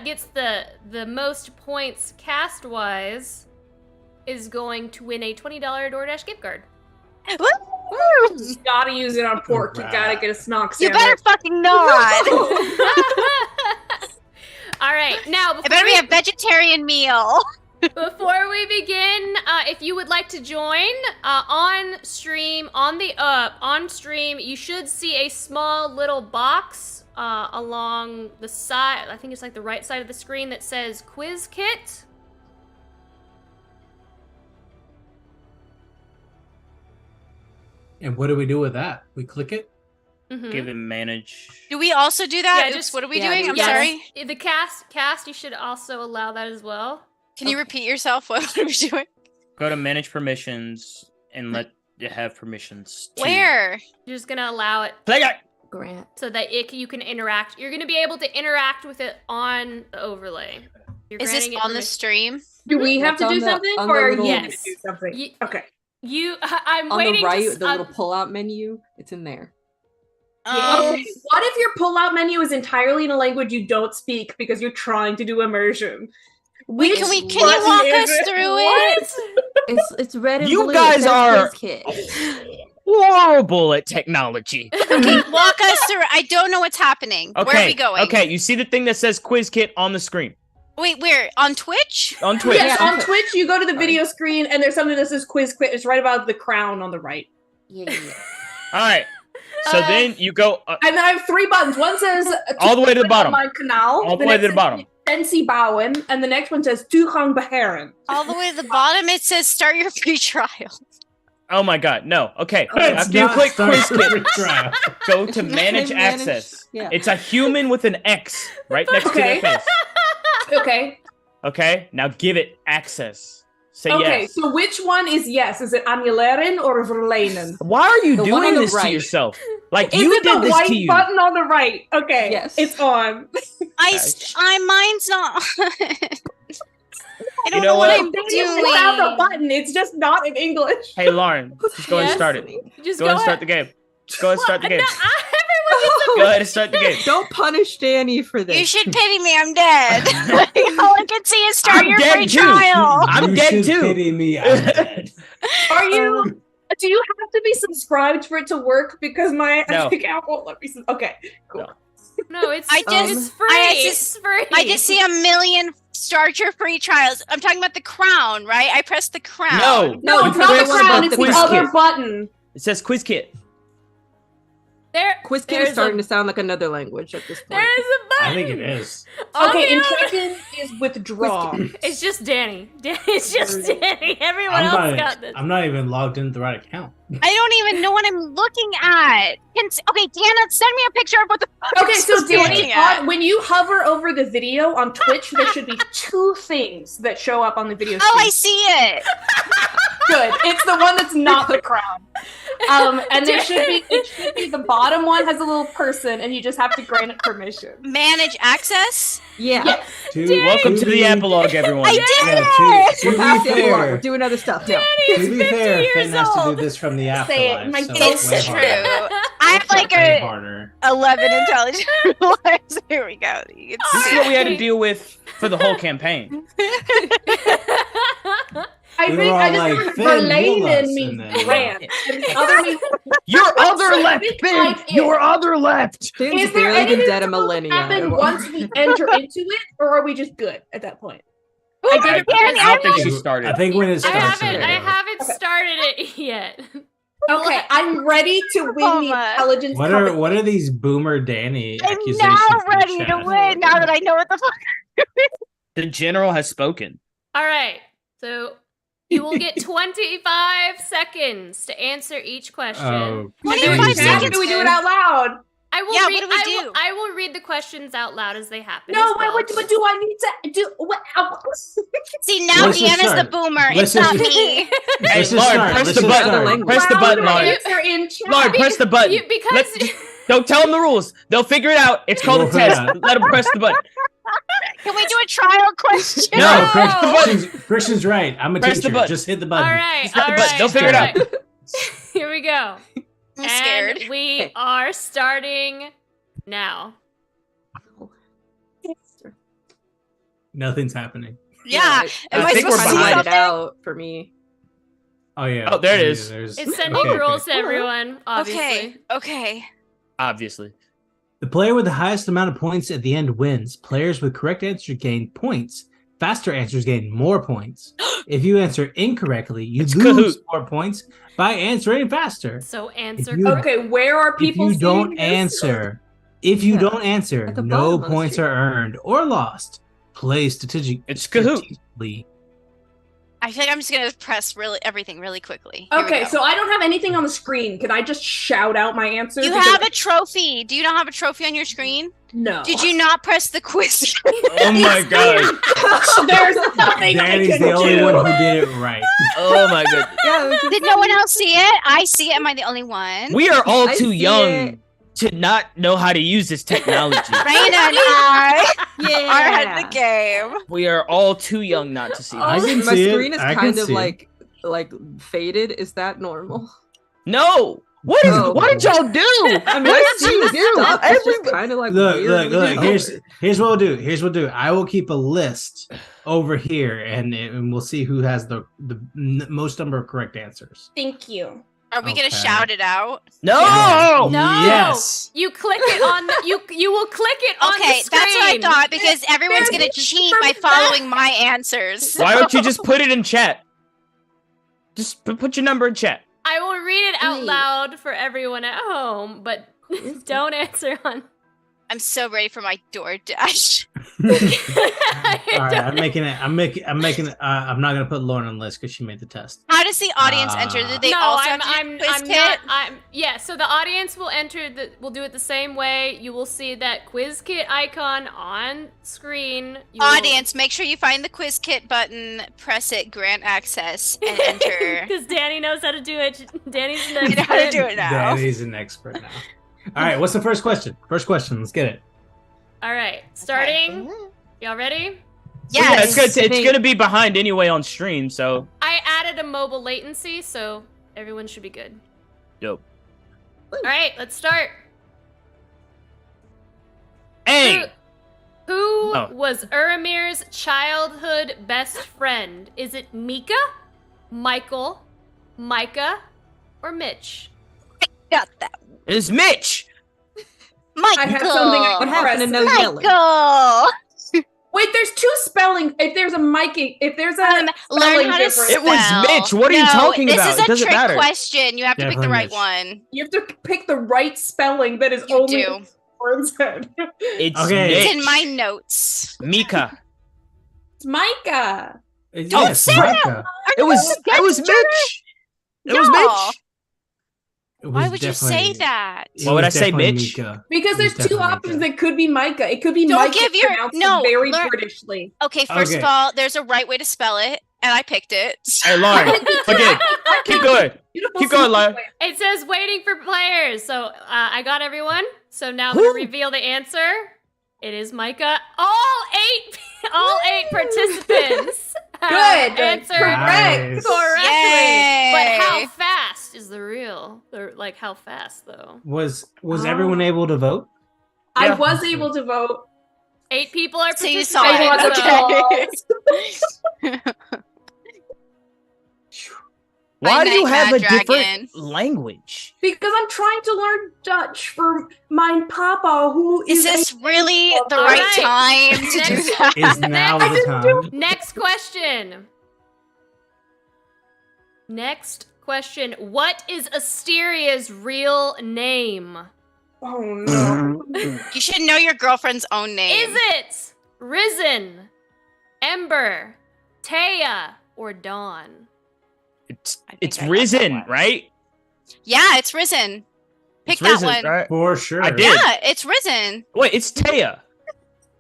gets the most points cast-wise is going to win a $20 DoorDash gift card. Woo! You gotta use it on pork. You gotta get a snog You sandwich. better fucking not. All right, now It better be a vegetarian meal. before we begin, if you would like to join on stream, on stream, you should see a small little box along the side. I think it's like the right side of the screen that says Quiz Kit. And what do we do with that? We click it? Mhm. Give him manage. Do we also do that? Yeah, Oops, just- what are we yeah, doing? I'm Yes. sorry. The cast, you should also allow that as well. Can you repeat yourself? What are we doing? Go to manage permissions and let you have permissions. To Where? You're just gonna allow it Play it. Grant. so that you can interact. You're gonna be able to interact with it on the overlay. You're Is this granting it on the permission. stream? Do we have That's to on do the- something, on or the are little- you gonna Yes. do something? Ye- Okay. I'm On waiting the right, to, the little pull-out menu, it's in there. Okay. What if your pull-out menu is entirely in a language you don't speak because you're trying to do immersion? Wait, can Which you button walk is us it? through What? it? It's red and You blue. guys it says are- Quiz Kit. Horrible at technology. Okay, walk us through it. I don't know what's happening. Okay. Where are we going? Okay, you see the thing that says Quiz Kit on the screen Wait, where? On Twitch? on Twitch. Yes, Yeah. on Twitch, you go to the video screen and there's something that says Quiz Quit. It's right about the crown on the right. Yeah. All right. So then you go And then I have 3 buttons. One says all the way to the bottom. My canal. All the way to the bottom. Fancy Bowen, and the next one says Tuchang Beharen. All the way to the bottom, it says start your free trial. Oh my god, no. Okay. It's After you not click start Quiz Kit, free trial. go to manage access. Yeah. It's a human with an X right next Okay. to their face. Okay. Okay, now give it access. Say Okay, yes. so which one is yes? Is it Annuleren or Verlenen? Why are you The one on doing the this to right. yourself? Like Is you it did the this white to you. button on the right? Okay. Yes. It's on. Mine's not. I don't know know what what? I'm It's out the doing. button. It's just not in English. Hey Lauren, just go ahead and Yes? start it. Just Go ahead and start the game. Just go ahead and start the game. Everyone Go ahead and start the game. Don't punish Danny for this. You should pity me. I'm dead. All I can see is start I'm your dead free too. trial. I'm You dead should too. Pity me. I'm dead. Are you? Do you have to be subscribed for it to work? Because my No. account won't let me. Okay. Cool. No, it's I just- it's free. I It's free. I just see a million start your free trials. I'm talking about the crown, right? I pressed the crown. No. No, You it's not the press crown. the It's Quiz the other Kit. button. It says Quiz Kit. There, Quiz Kit there's is starting a, to sound like another language at this point. There is a button. I think it is. On Okay, the and other- second is withdraw. It's just Danny. It's just Danny. Everyone else got this. I'm not even logged into the right account. I don't even know what I'm looking at. Okay, Deanna, send me a picture of what the fuck Okay, I'm so supposed to be Danny, looking at. when you hover over the video on Twitch, there should be 2 things that show up on the video Oh, I screen. see it. Good. It's the one that's not the crown. And it should be the bottom one has a little person, and you just have to grant it permission. Manage access. Yeah. Yes. Welcome to the epilogue, everyone. I did Yeah, it. to We're be past the epilogue. We're fair, doing other stuff now. to be fair, years Finn has to do old. this from the Say it, afterlife. my so It's way true. harder. I have like Way a harder. 11 intelligence. Here we go. You can This see is what we had to it. deal with for the whole campaign. I We think were I all just like, remember "Finn, heal us," Verlanen and means then- grant. And the other means Your other left, It's Finn. like it. Your other left. Finn's Is there barely been anything dead a supposed to millennia. happen once we enter into it, or are we just good at that point? I did it Danny, I don't think I she started. think when it I starts, haven't okay. started it yet. Okay, I'm ready to win the Mama. intelligence. What are these Boomer Danny I'm accusations? now in the ready to chat? win. Now that I know what the fuck. The general has spoken. All right. So you will get 25 seconds to answer each question. Oh, Do we do 25 it in chat, or seconds. do we do it out loud? I will Yeah, read, what do we do? I will read the questions out loud as they happen. No, as well. but do I need to do what? See, now Let's just Deanna's the start. boomer. Let's It's not just- me. Hey, Let's just Lord, start. press Let's the just button. start. Press the button, Loud Lord. answer in chat. Lord, press the button. because Don't tell them the rules. They'll figure it out. It's called a We'll figure it test. out. Let them press the button. Can we do a trial question? No, No. Christian's right. I'm a Press the teacher. button. Just hit the all button. right, Just hit the all button. right, They'll figure it all out. right. Here we go. I'm scared. And we are starting now. Nothing's happening. Yeah. Am I I think supposed we're to see behind. it something? out for me. Oh yeah. Oh, there it is. It's sending rules to everyone, obviously. Okay. Obviously. The player with the highest amount of points at the end wins. Players with correct answers gain points. Faster answers gain more points. If you answer incorrectly, you It's lose Kahoot. more points by answering faster. So answer If you- correctly. Okay, where are If people? you don't seeing this? answer, if you Yeah, don't answer, at the no bottom of the points stream. are earned or lost. Play It's Kahoot. strategically. I feel like I'm just gonna press everything really quickly. Here we Okay, go. so I don't have anything on the screen. Can I just shout out my answers? You Because- have a trophy. Do you not have a trophy on your screen? No. Did you not press the quiz? Oh my god. There's nothing I Danny's can the only do. one who did it right. Oh my god. Yeah, Did no one else see it? I see it. Am I the only one? We are all I too see young it. to not know how to use this technology. Raina and I yeah. are ahead of the game. We are all too young not to see I this. can My see it. screen is I kind can of see it. like faded. Is that normal? No. What is? Oh. What did y'all do? I mean, I see the stuff. It's just kind of like Look, weird. look. Here's what we'll do. Here's what we'll do. I will keep a list over here, and we'll see who has the most number of correct answers. Thank you. Are we gonna Okay. shout it out? No. No. Yes. You click it on the, you will click it on Okay, the screen. that's what I thought because everyone's gonna There's- cheat by following my answers. Why don't you just put it in chat? Just put your number in chat. I will read it out Wait. loud for everyone at home, but don't answer on. I'm so ready for my DoorDash. All right, I'm making it. I'm making it. I'm not gonna put Lauren on the list because she made the test. How does the audience enter? Do they no, also I'm, have to I'm, quiz I'm kit? not. I'm yeah. So the audience will enter. We'll do it the same way. You will see that quiz kit icon on screen. You will- Audience, make sure you find the quiz kit button, press it, grant access, and enter. Because Danny knows how to do it. Danny's the I know how to do it now. Danny's an expert now. All right, what's the first question? First question. Let's get it. All right, starting. Y'all ready? Yes. Yeah, it's gonna be behind anyway on stream. So I added a mobile latency, so everyone should be good. dope. All right, let's start. Hey. Who Oh. was Uramir's childhood best friend? Is it Mika, Michael, Micah, or Mitch? Got that. It's Mitch. Michael. I have something I What can happened to press. no yelling? Michael. Wait, there's two spelling. If there's a Mikey, if there's a Learn spelling how to difference, It was spell. Mitch. What are you No, talking about? This It is a doesn't trick matter. question. You have to pick the Definitely right Mitch. one. you have to pick the right spelling that is You only do. words said. It's Okay. Mitch. It's in my notes. Mika. It's Micah. Yes, Sarah! Micah. It was Mitch. It was No. Mitch. It was Why would you say definitely- that? it Why would was I say definitely Mitch? Mika. Because It there's was two definitely options Mika. that could be Micah. It could be Don't Micah give your- pronounced no, very learn- Britishly. Okay, first Okay. of all, there's a right way to spell it, and I picked it. Hey, Lauren. Okay, keep going. Beautiful Keep going, simple Lauren. way. It says waiting for players. So I got everyone. So now I'm Who? gonna reveal the answer. It is Micah. All eight participants have Good. answered Nice. correctly. Yay. But how fast is the real? Like how fast though? Was Oh. everyone able to vote? I Yeah. was able to vote. 8 people are So you participating. saw it. so- Okay. Why do you night, have a Mad Dragon. different language? Because I'm trying to learn Dutch for my papa, who Is this really the All right right. time to do Next- that? Is now the time? Next question. Next question. What is Asteria's real name? Oh no. You should know your girlfriend's own name. Is it Risen, Ember, Taya, or Dawn? It's I think it's I got that Risen, one. right? Yeah, it's Risen. Pick It's that Risen, one. right? For sure. I did. Yeah, it's Risen. Wait, it's Taya.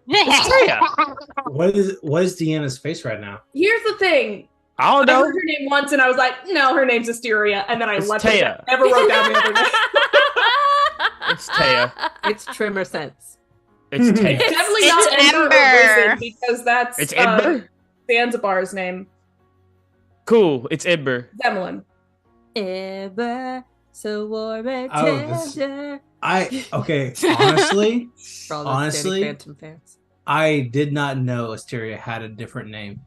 It's Taya. What is Deanna's face right now? Here's the thing. I don't I know. heard her name once and I was like, no, her name's Asteria. And then I It's left Taya. it. Never wrote down the other name. It's Taya. It's trimmer sense. It's Taya. It's definitely It's not Ember or Ember. Risen because that's It's Ember? Zanzibar's name. Cool. It's Ember. Zemlin. Ever so warm and Oh, this- tender. Okay, honestly, For all those honestly, Danny Phantom fans. I did not know Asteria had a different name.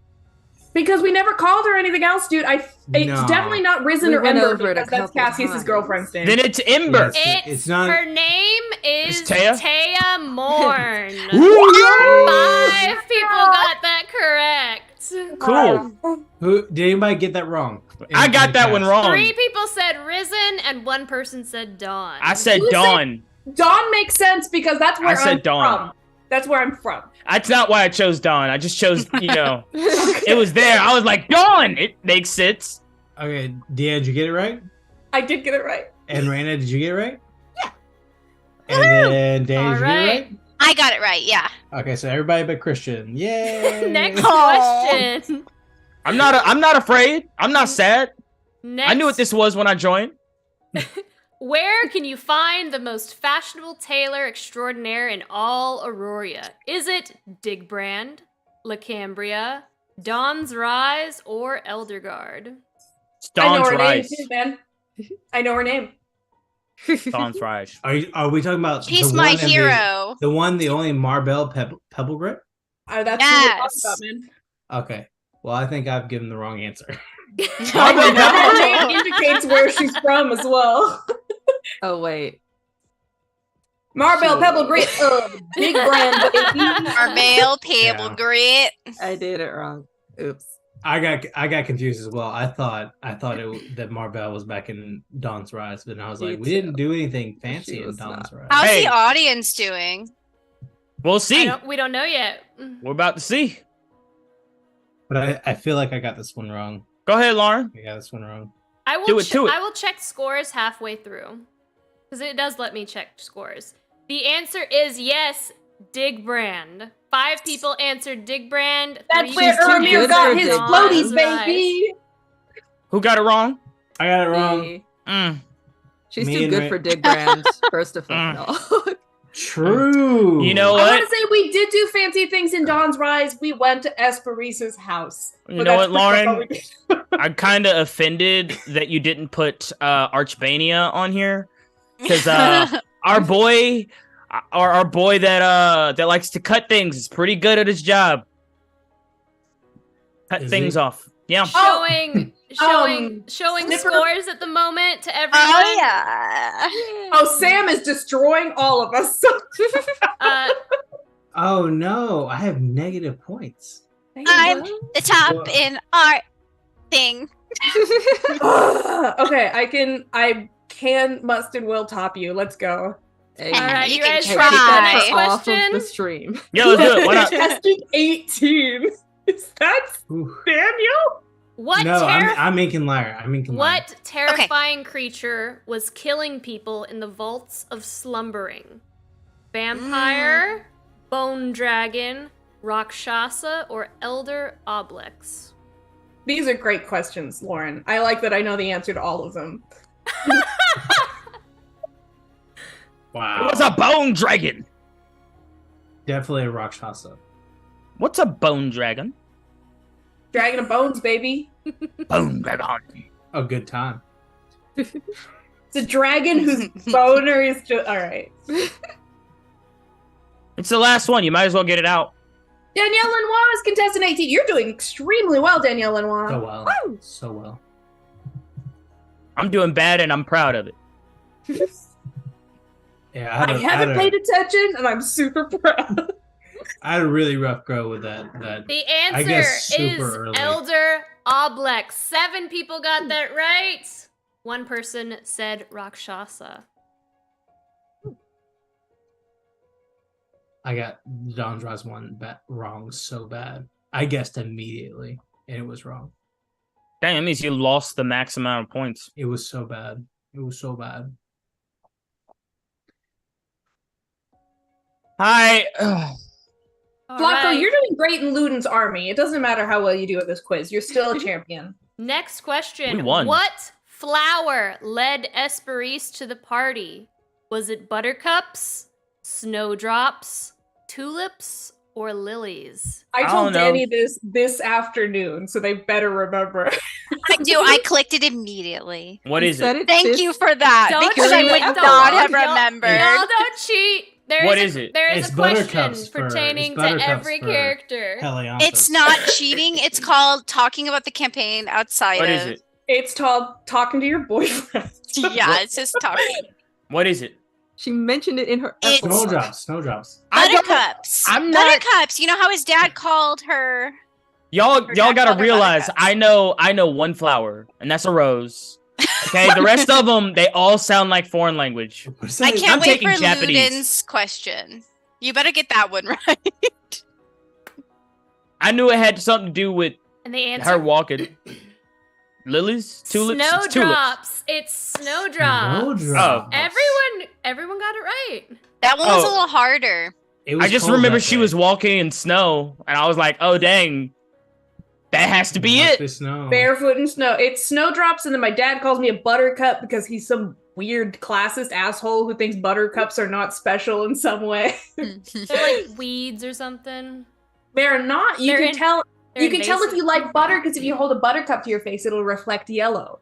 Because we never called her anything else, dude. It's No. definitely not Risen We or went Ember over it a because that's couple Cassius's times. girlfriend's name. Then it's Ember. Yes. It's not- Her name is It's Taya? Taya Morn. Ooh, 5 people got that correct. cool. Who did anybody get that wrong? I got that one wrong. 3 people said Risen and 1 person said Dawn. I said Who said- Dawn. Dawn makes sense because that's where I said I'm Dawn. from. That's where I'm from. That's not why I chose Dawn. I just chose, it was there. I was like, Dawn. It makes sense. Okay, Deanna, did you get it right? I did get it right. And Raina, did you get it right? Yeah. And then Danny, All did you get it right. right? I got it right, yeah. Okay, so everybody but Christian. Yay! Next Aw. question. I'm not afraid. I'm not sad. Next, I knew what this was when I joined. Where can you find the most fashionable tailor extraordinaire in all Aurora? Is it Digbrand, Lacambria, Dawn's Rise, or Elderguard? It's I know Dawn's her Rise. name too, man. I know her name. Dawn's Rise. Are we talking about She's the my one and hero. The one, the only Marbell Pebble Grip? That's what we're talking Yes. about, man. Okay. Well, I think I've given the wrong answer. Marbell Her name indicates where she's from as well. Oh wait. Marbell Sure. Pebble Grit, big brand, baby. Our male table Yeah. grit. I did it wrong. Oops. I got confused as well. I thought that Marbell was back in Dawn's Rise, but I was Me like, we too. didn't do anything fancy She in was Dawn's Rise. How's Hey. the audience doing? We'll see. We don't know yet. We're about to see. But I feel like I got this one wrong. Go ahead, Lauren. I got this one wrong. I will Do it, do it. I will check scores halfway through. Because it does let me check scores. The answer is yes, Digbrand. 5 people answered Digbrand. That's 3 where She's too Ermir good got for his Dawn's floaties, Rise. baby. Who got it wrong? I got it wrong. Me. Mm. She's Me too and good Ra- for Dig Brand, first of all. True. You know I what? want to say we did do fancy things in Dawn's Rise. We went to Esperisa's house. You But know that's what, pretty much all Lauren? we did. I'm kind of offended that you didn't put Archbania on here because our boy that likes to cut things is pretty good at his job. Cut Is things he? off. Yeah. Showing showing Snipper. scores at the moment to everyone. Oh yeah. Oh, Sam is destroying all of us. Uh, Oh no, I have negative points. I'm the top Whoa. in art thing. Okay, I can, must, and will top you. Let's go. Hey, all right, You you can guys try. ready for the next Take that off of question? the stream. Yeah, let's do it. Why not? Contestant 18. Is that Ooh. Daniel? What No, terri- I'm Incan Liar. I'm Incan Liar. What terrifying creature was killing people in the vaults of slumbering? Vampire, bone dragon, Rakshasa, or elder oblex? These are great questions, Lauren. I like that I know the answer to all of them. Wow. What's a bone dragon? Definitely a Rakshasa. What's a bone dragon? Dragon of Bones, baby. Bone dragon. A good time. It's a dragon whose boner is just. Alright. It's the last one. You might as well get it out. Danielle Lenoir is contestant 18. You're doing extremely well, Danielle Lenoir. So well. So well. I'm doing bad and I'm proud of it. Yeah, I haven't paid attention, and I'm super proud. I had a really rough go with that. The I answer guess is super early. Elder Oblex. 7 people got that right. 1 person said Rakshasa. I got Dondra's one wrong so bad. I guessed immediately, and it was wrong. Dang, that means you lost the max amount of points. It was so bad. It was so bad. Hi. All Blanco, right. you're doing great in Luden's army. It doesn't matter how well you do at this quiz. You're still a champion. Next question. We won. What flower led Esperise to the party? Was it buttercups, snowdrops, tulips, or lilies? I I told don't know. Danny this afternoon, so they better remember. I do. I clicked it immediately. What You is said it? Thank you for that, Don't because I cheat. would Don't. not have Y'all- remembered. Y'all don't cheat. What is it? There is It's a question buttercups for- pertaining it's to buttercups every for- character. Helianthus. It's not cheating. It's called talking about the campaign outside What of. is it? It's called talking to your boyfriend. Yeah, it's just talking. What is it? She mentioned it in her It's- epilogue. Snowdrops. I don't- Buttercups. I'm not- Buttercups. You know how his dad called her. Y'all Her dad gotta called her realize buttercups. I know one flower, and that's a rose. Okay, the rest of them they all sound like foreign language. I can't I'm wait taking for Japanese. Luden's question. You better get that one right. I knew it had something to do with And the answer her walking. Lilies, tulips, it's tulips. snowdrops. It's snowdrops. Oh. Everyone got it right. That one was a Oh. little harder. It was I just cold remember that she day. was walking in snow, and I was like, "Oh dang, that has to be Must it." be snow. Barefoot in snow. It's snowdrops, and then my dad calls me a buttercup because he's some weird classist asshole who thinks buttercups are not special in some way. They're like weeds or something. They're not. You They're can in- tell. They're You can tell if invasive. you like butter because if you hold a buttercup to your face, it'll reflect yellow.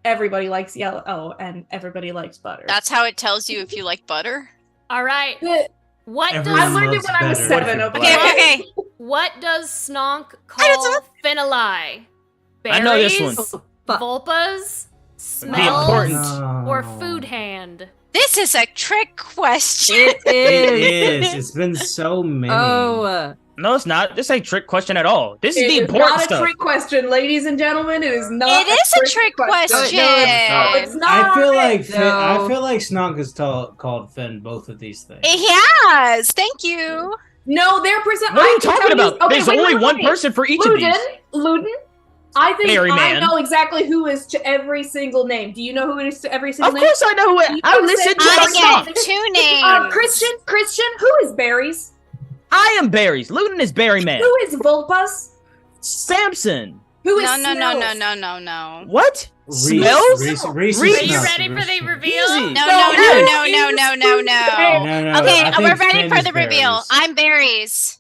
Everybody likes yellow, and everybody likes butter. That's how it tells you if you like butter. All right. Good. What Everyone I learned it loves when I was better. 7. What if Okay. you're Okay, okay. What does Snonk I don't call Finali? I know this one. Berries, Fuck. Vulpas, The smells, important. or food hand? This is a trick question. It It is. is. It's been so many. Oh, No, it's not. This ain't trick question at all. This is It the is important not a stuff. trick question, ladies and gentlemen. It is not. It is a trick question. No, it's not. I feel like Finn, No. I feel like Snog has called Finn both of these things. He has. Thank you. No, they're present. What are I you can talking tell you- about? okay, There's wait, only wait, one wait. person for each of these. Luden, I think Berry I man. know exactly who is to every single name. Do you know who it is to every single Of name? course, I know who it. You I said listened to I I the get song. get 2 names. Christian, who is Berries? I am berries. Luden is berry man. Who is Vulpus? Samson. Who is No, no, no, no, Smells? no, no, no. What? Reese, Smells? Reese, Are Reese. you smells. ready for the Reese. reveal? Easy. No, No, no, no, who no, is no, no, no, Finn? no. No, no, Okay, I we're think ready Finn for is the reveal. berries. I'm berries.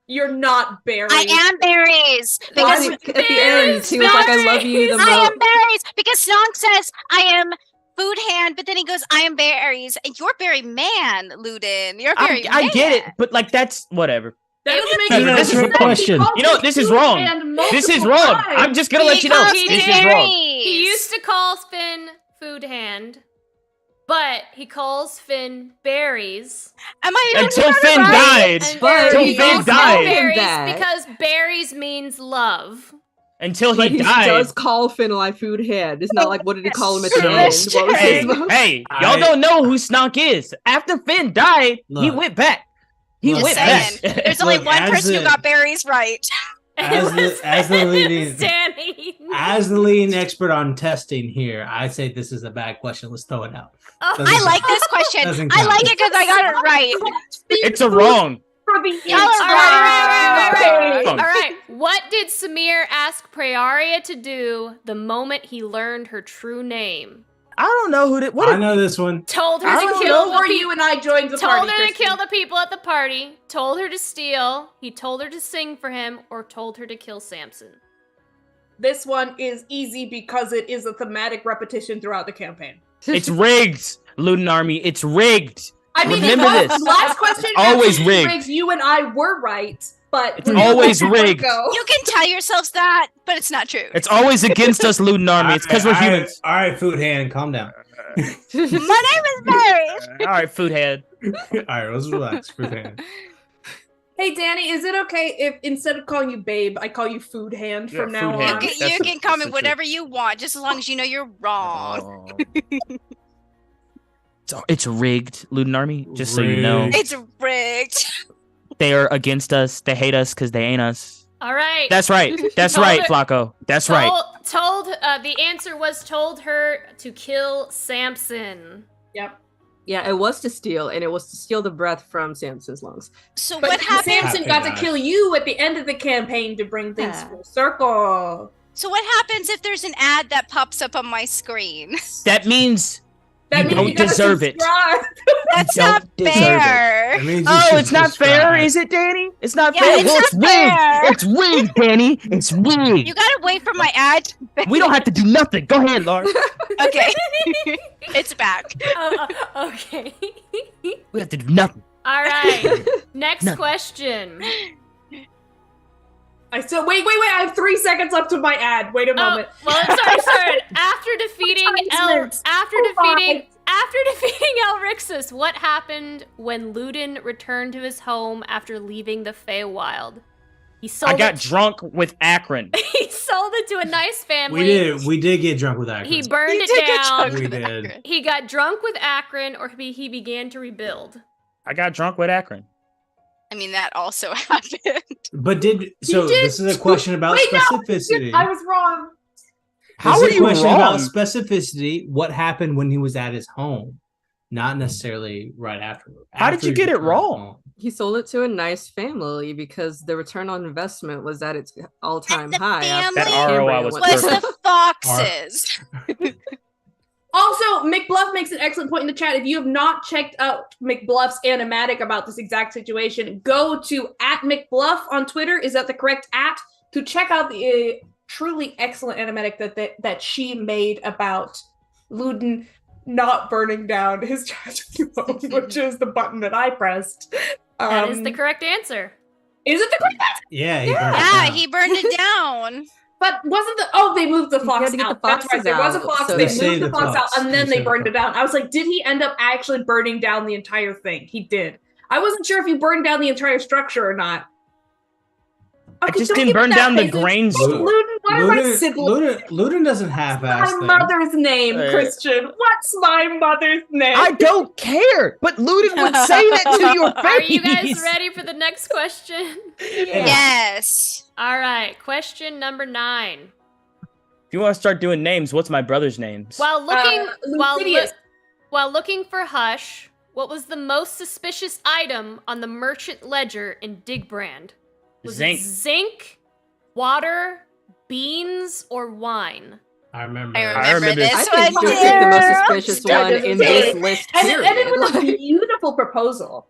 You're not Berries. I am berries. at Because the end, he was like, "I love you the I am most." berries. Because Snog says I am food hand, but then he goes, I am berries. And you're berry man, Luden. You're berry I get it, man. but like that's whatever. That doesn't make Whatever, any this is sense. a question. He called You know, him this is food wrong. and This is multiple wrong. times. I'm just gonna let you know. Because He This did. is wrong. He used to call Finn food hand, but he calls Finn berries. Am I even Until right? Finn died. And But Until he Finn calls him died. berries That. because berries means love. Until But he he died. does call Finlay food head. It's not like, what did he call him at the So- end? What was Hey, his hey, y'all I- don't know who Snog is. After Finn died, he Look. went back. He Look, went Just back. saying. There's only Look, one as person who the- got berries right. As the leading Danny. as the leading expert on testing here, I say this is a bad question. Let's throw it out. Oh, Doesn't I like this question. Doesn't I count. like it because I got it right. It's a wrong. For the Y'all are All right, entire wrong. All right. What did Samir ask Praeria to do the moment he learned her true name? I don't know who that. I What? know this one. Told her I to don't kill know. the Before people. you and I joined the Told party. her to Kristen. kill the people at the party. Told her to steal. He told her to sing for him, or told her to kill Samson. This one is easy because it is a thematic repetition throughout the campaign. It's rigged, Luden Army. It's rigged. I mean, Remember it was, this. last question. Always absolutely rigged. You and I were right, but It's we're gonna always let it rigged. go. You can tell yourselves that, but it's not true. It's always against us, Luden Army. It's because we're All right, humans. All right, food hand, calm down. My name is berries. All right, food head. All right, let's relax. Food hand. Hey, Hey, Danny, is it okay if instead of calling you babe, I call you food hand from now food hand. on? You can comment whatever you want, just as long as you know you're wrong. It's rigged, Luden Army, just so you know. It's rigged. They are against us. They hate us because they ain't us. All right. That's right. That's right, Flacco. That's right. The answer was told her to kill Samson. Yep. Yeah, it was to steal, and it was to steal the breath from Samson's lungs. So But what happened? Samson got to kill you at the end of the campaign to bring things full circle. So what happens if there's an ad that pops up on my screen? That means That you means don't deserve it. That's You not don't deserve fair. Oh, it's not fair, is it, Danny? It's not Yeah, fair. it's Well, not it's rigged. fair. It's rigged, Danny. It's rigged. You gotta wait for my ad. We don't have to do nothing. Go ahead, Laura. Okay. It's back. Okay. We have to do nothing. All right. Next No. question. I still wait. I have 3 seconds left of my ad. Wait a moment. Well, sorry. After defeating Elrixus, what happened when Luden returned to his home after leaving the Feywild? He sold I got it. drunk with Akron. He sold it to a nice family. We did get drunk with Akron. He burned You it did get down. drunk We with did. Akron. He got drunk with Akron, or he began to rebuild. I got drunk with Akron. I mean, that also happened. But so did. this is a question about Wait, no, specificity. I was wrong. How This are is a you question about wrong? specificity? What happened when he was at his home, not necessarily right afterward. How did After you he get it returned wrong? home. He sold it to a nice family because the return on investment was at its all-time the high. after family That ROI Cambria was went- Was the foxes. Also, McBluff makes an excellent point in the chat. If you have not checked out McBluff's animatic about this exact situation, go to @McBluff on Twitter. Is that the correct @ to check out the truly excellent animatic that she made about Luden not burning down his childhood home, which is the button that I pressed. That is the correct answer. Is it the correct answer? Yeah, he burned it Yeah, down. he burned it down. But wasn't the they moved the You fox had to get out. the That's right. foxes There was a out, fox. so They they moved saved the the fox out, fox. and then They they saved the burned it down. I was like, did he end up actually burning down the entire thing? He did. I wasn't sure if he burned down the entire structure or not. I Okay, just don't didn't give me burn that down the face. grain Hey, store. Luden, what are my siblings? Luden doesn't half-ass My things. mother's name, Uh, Christian. What's my mother's name? I don't care, but Luden would say that to your face. Are you guys ready for the next question? Yes. All right. Question number 9. If you want to start doing names, what's my brother's names? While looking Lucidius. while looking for Hush, what was the most suspicious item on the merchant ledger in Digbrand? Was Zinc. it zinc, water, beans, or wine? I remember. I remember this. this I think one you would pick the most too. suspicious Yeah, one this in is this it. list, And period. it was a beautiful proposal.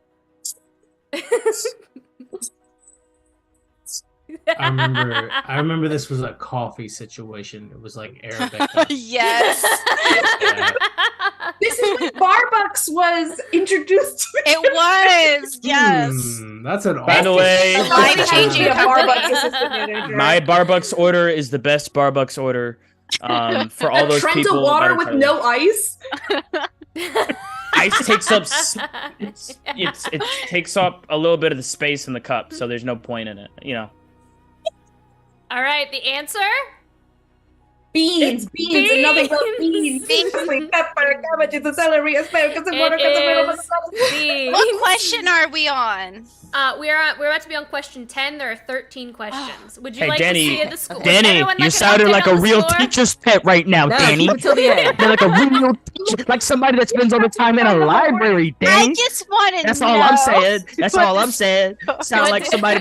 I remember this was a coffee situation. It was like Arabic. Yes. This is when Barbucks was introduced to It was. Yes. That's an By the awful- way, The life-changing Be a company. Barbucks assistant manager. my Barbucks order is the best Barbucks order. For all a those Trent people, of water that are with trying no ice. ice takes up it takes up a little bit of the space in the cup, so there's no point in it. You know. All right, the answer? Beans, and nothing but beans. Beans. Pepper, cabbages, and celery, asparagus, and water. It is beans. What question are we on? We're about to be on question 10. There are 13 questions. Would you Hey, like Danny, to see the score? Danny, you sounded like a real teacher's pet right now, No, Danny. keep it till the end. You're like a real teacher, like somebody that spends all the time in a library, I Danny. just want to That's know. all I'm saying. That's all I'm saying. Sound What? like somebody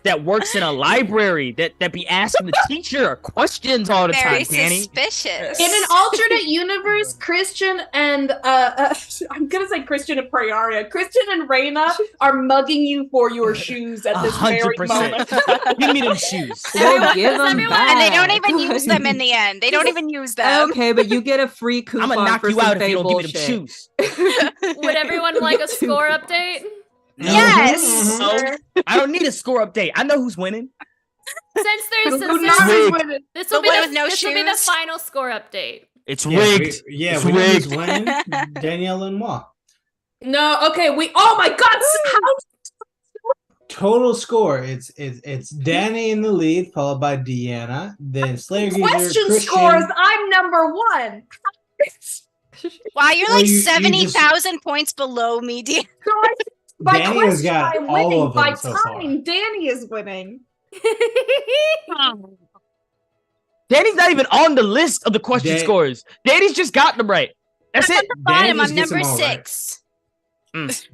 that works in a librry that be asking the teacher questions all the Very time, Danny. suspicious. In an alternate universe, Christian and I'm gonna say Christian and Prayaria, Christian and Reyna are mugging you for your shoes at this very 100%. moment. Give me them shoes. We'll give them everyone- back. And they don't even use them in the end. They don't even use them. Okay, but you get a free coupon I'm gonna knock for you some out if fake you don't bullshit. give me them shoes. Would everyone like a score update? Yes. No, I don't need a score update. I know who's winning. Since there's Who this, knows? rigged. this will The be one the, with no this will be the shoes? final score update. It's Yeah, rigged. It's we know who's rigged. winning. Danielle and moi. No, okay, oh my god, how total score, it's Danny in the lead, followed by Deanna, then Slayer Geezer, Question Christian. scores, I'm number one. Wow, you're Well, like you 70,000 points below me, dear. By Danny has question, got I'm all winning. of them By so time, far. Danny is winning. Danny's not even on the list of the question scores. Danny's just got them right. That's it. Bottom, just I'm gets number them all right. 6.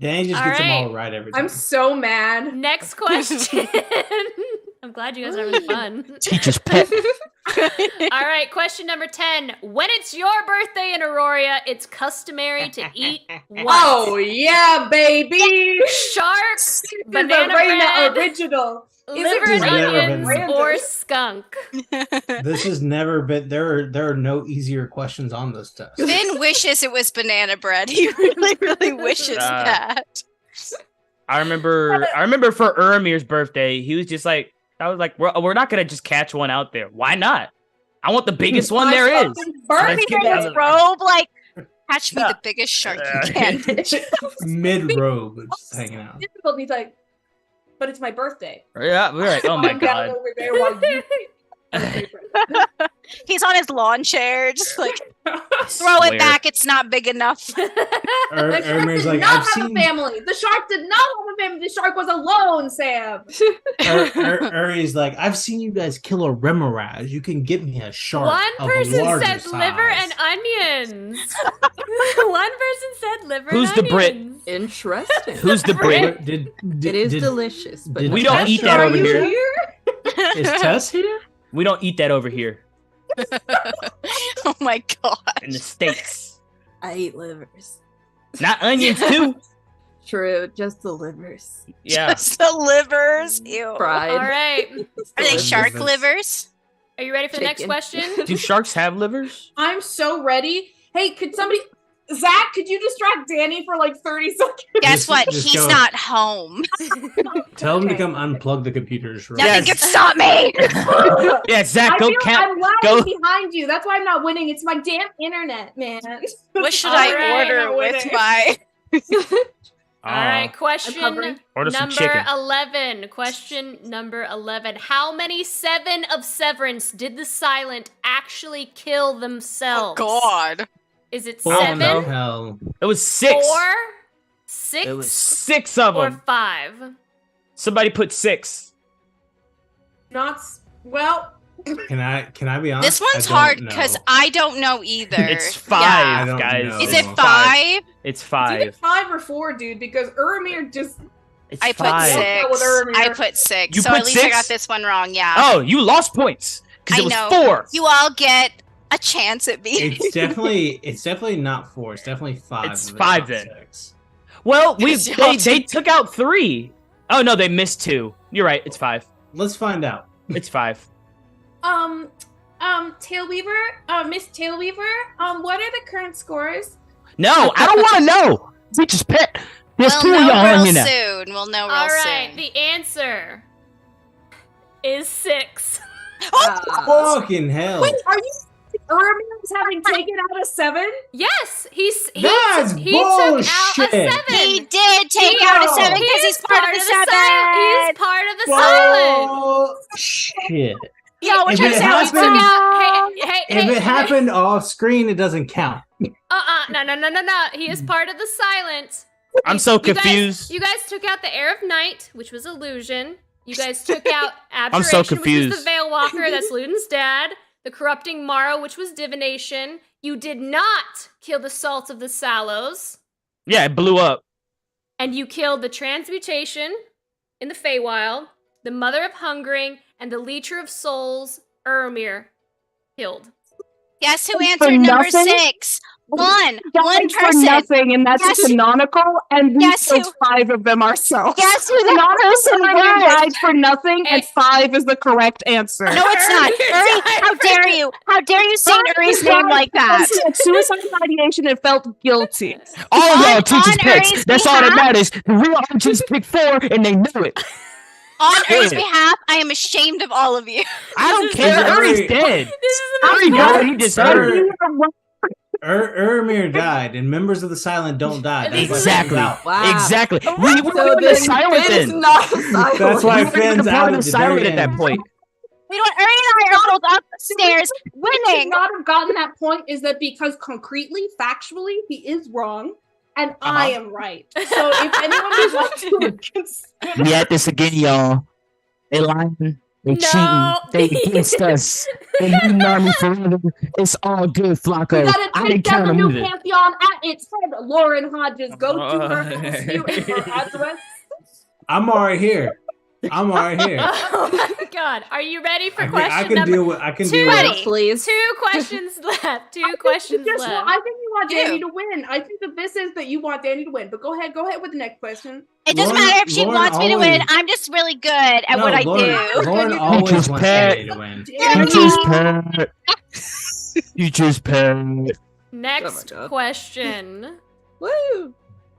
Danny just All gets them all right. right every time. I'm so mad. Next question. I'm glad you guys are having fun. Teacher's pet. All right, question number 10. When it's your birthday in Aurora, it's customary to eat what? Oh yeah, baby! Sharks, This is banana a Reina bread, original. liver Is and it never onions, been- or skunk. This has never been. There are no easier questions on this test. Finn wishes it was banana bread. He really, really wishes that. I remember for Uramir's birthday, he was just like, I was like, we're not gonna just catch one out there. Why not? I want the biggest one there is. Burn Let's me get in that this other- Robe, like, catch me the biggest shark you can. Mid robe, just hanging out. difficulty like, but it's my birthday. Yeah, we're like, oh my I'm down god. over there while you. He's on his lawn chair, just like, throw Swear. it back. It's not big enough. The shark Ermir's did like, not I've have seen. a family. The shark did not have a family. The shark was alone, Sam. Uri's like, I've seen you guys kill a remoraz. You can get me a shark. One of a person larger said liver size." and onions. One person said liver Who's and the Brit? onions. Interesting. Who's the Brit? It is delicious, but did We don't Tess eat that show over you here. Is Tess here? We don't eat that over here Oh my god. in the States. I eat livers. Not onions too. True, just the livers. Yeah. Just the livers. Ew. Fried. All right. Are they Delicious. shark livers? Are you ready for the next Chicken. question? Do sharks have livers? I'm so ready. Hey, could somebody, Zach? Could you distract Danny for like 30 seconds? Guess Just- what? just He's go. not home. Tell him to Okay. come unplug the computers. Right? Nothing Yes. can stop me. Yeah, Zach, I go feel count. I'm lagging Go. behind you. That's why I'm not winning. It's my damn internet, man. What should All I right, order I'm with winning. my? All right, question covering. Order some number chicken. 11. Question number 11. How many 7 of Severance did the Silent actually kill Oh themselves? God. Is it I don't 7, know. Hell. It was 6. 4, 6, It was 6 of or them. 5? Somebody put 6. Not well. Can I be honest? This one's I don't hard know. because I don't know either. It's 5, Yeah. I don't guys. know. Is Oh. it 5? It's It's either 5. 5 or 4, dude. Because Uramir just. It's I put 5. Go with 6. Ermir. I put 6. You So put at least I 6? got this one wrong. Yeah. Oh, you lost points because I it was know. 4. You all get a chance at being. It's definitely not 4. It's definitely 5. It's if 5 not then. 6. Well, Y'all they took out 3. Oh no, they missed 2. You're right. It's 5. Let's find out. It's 5. Tailweaver, Miss Tailweaver, what are the current scores? No, I don't want to know. Teacher's pet. There's We'll 2 of know y'all real in here now. soon. We'll know real All right, soon. the answer is 6. Fucking hell. Wait, are you Uramir's having taken out a 7? Yes, he That's took out a bullshit. 7. He did take out a 7 He because is he's part of the 7. He is part of the silent. Shit. Yo, what If you it say? happens- Took out, If it happened off screen, it doesn't count. No. He is part of the silent. I'm so confused. You guys took out the Air of Night, which was illusion. You guys took out Abjuration, so which confused. was the Veil Walker, that's Luden's dad. The Corrupting Morrow, which was divination. You did not kill the Salt of the Sallows. Yeah, it blew up. And you killed the Transmutation in the Feywild, the Mother of Hungering, and the Leecher of Souls, Uramir, killed. Guess who For answered number nothing? 6? One Died for person. nothing, and that's Guess- canonical, and we guess killed who- 5 of them ourselves. Guess who One that person person was? died for nothing, and 5 is the correct answer. No, it's not. Uri, how dare you? How dare you say Uri's name like that? Suicide ideation and felt guilty. All of y'all On teachers picks. Uri's That's all that behalf- matters. The real agents picked 4, and they knew it. On Uri's Yeah. behalf, I am ashamed of all of you. I don't This is care. very- Uri's dead. This is an Uri got what he deserved. Ermir died, and members of the Silent don't die. That's why Exactly. Finn's out. Wow. Exactly. So We were then silent Finn is then. not silent. That's why We were Finn's part out of at the the silent very at that end. point. You know what? Ernie and I are both upstairs Would winning. not have gotten that point is that because concretely, factually, he is wrong, and I am right. So if anyone would like to consider, We at this again, y'all. They lying. They No. cheating. They against us. They leading army forever. It's all good, we Flacco. gotta I take didn't down count the them new either. pantheon at its head. Lauren Hodges, go to her house, view and her address. I'm already here. I'm already here. Oh my god. Are you ready for question I can number deal with. I can two? deal with. Ready. Please. 2 questions left. 2 questions Yes, left. well, I think you want Ew. Danny to win. I think that this is that you want Danny to win. But go ahead with the next question. It doesn't Lauren- matter if she Lauren wants me to win. always- I'm just really good at what I do. Lauren You always just wants pat. Danny to win. Danny. You just pay. Next God. question. Woo!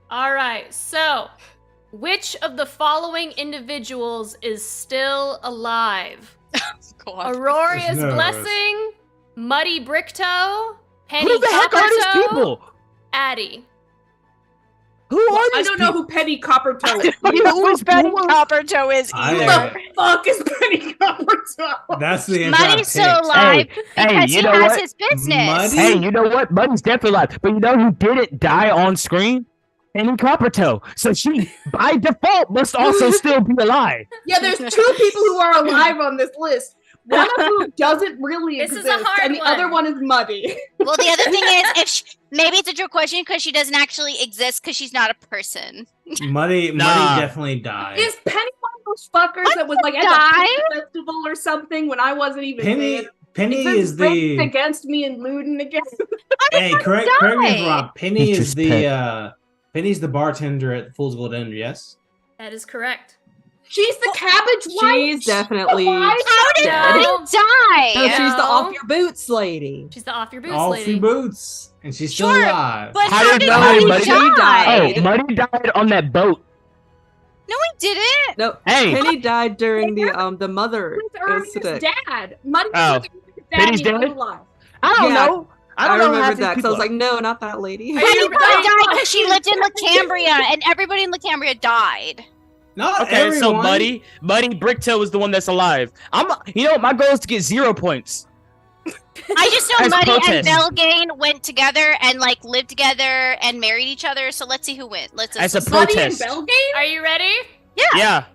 All right. So, which of the following individuals is still alive? God. Auroria's No. Blessing, Muddy Bricktoe, Penny Who the heck are these Coppertoe, people? Addie. Who are I these don't know people? who Penny Coppertoe is. Who is Penny Penny? Coppertoe is either. Fuck is Penny Coppertoe? That's the answer. I Muddy's still picked. alive Hey, because you he know has what? his business. Muddy? Hey, you know what? Buddy's definitely alive. But you know who didn't die on screen? Penny Coppertoe. So she, by default, must also still be alive. Yeah, there's 2 people who are alive on this list. One of whom doesn't really This is exist, a hard and the one. other one is Muddy. Well, the other thing is, if maybe it's a trick question because she doesn't actually exist because she's not a person. Muddy Nah. definitely died. Is Penny one of those fuckers that was like at the Die? Penny festival or something when I wasn't even Penny there? Penny Because is Brandon's the. against me and Luden against. Hey, correct me if I'm wrong. Penny He is just the. Penny's the bartender at the Fool's Gold Inn. Yes. That is correct. She's the cabbage wife. She's definitely Why? How did dead. Muddy die? No, she's the No. off your boots lady. She's the off your boots All lady. few boots, and she's still Sure, alive. But How how did did Muddy Muddy Oh, die? Muddy died on that boat. No, he didn't. No, Hey, Penny died during the mother Who's Ernie's incident. dad? Muddy Oh. was his dad. Penny's and he's dead? alive. I don't Yeah, know. I don't I know half remember these that because I was people. like, no, not that lady. Are Penny you- probably died because she lived in Lacambria, and everybody in Lacambria died. Not Okay, so everyone. Muddy Bricktoe is the one that's alive. You know, my goal is to get 0 points. I just know As Muddy protest. and Belgain went together and like lived together and married each other. So let's see who wins. As a Muddy and protest. Belgain? Are you ready? Yeah.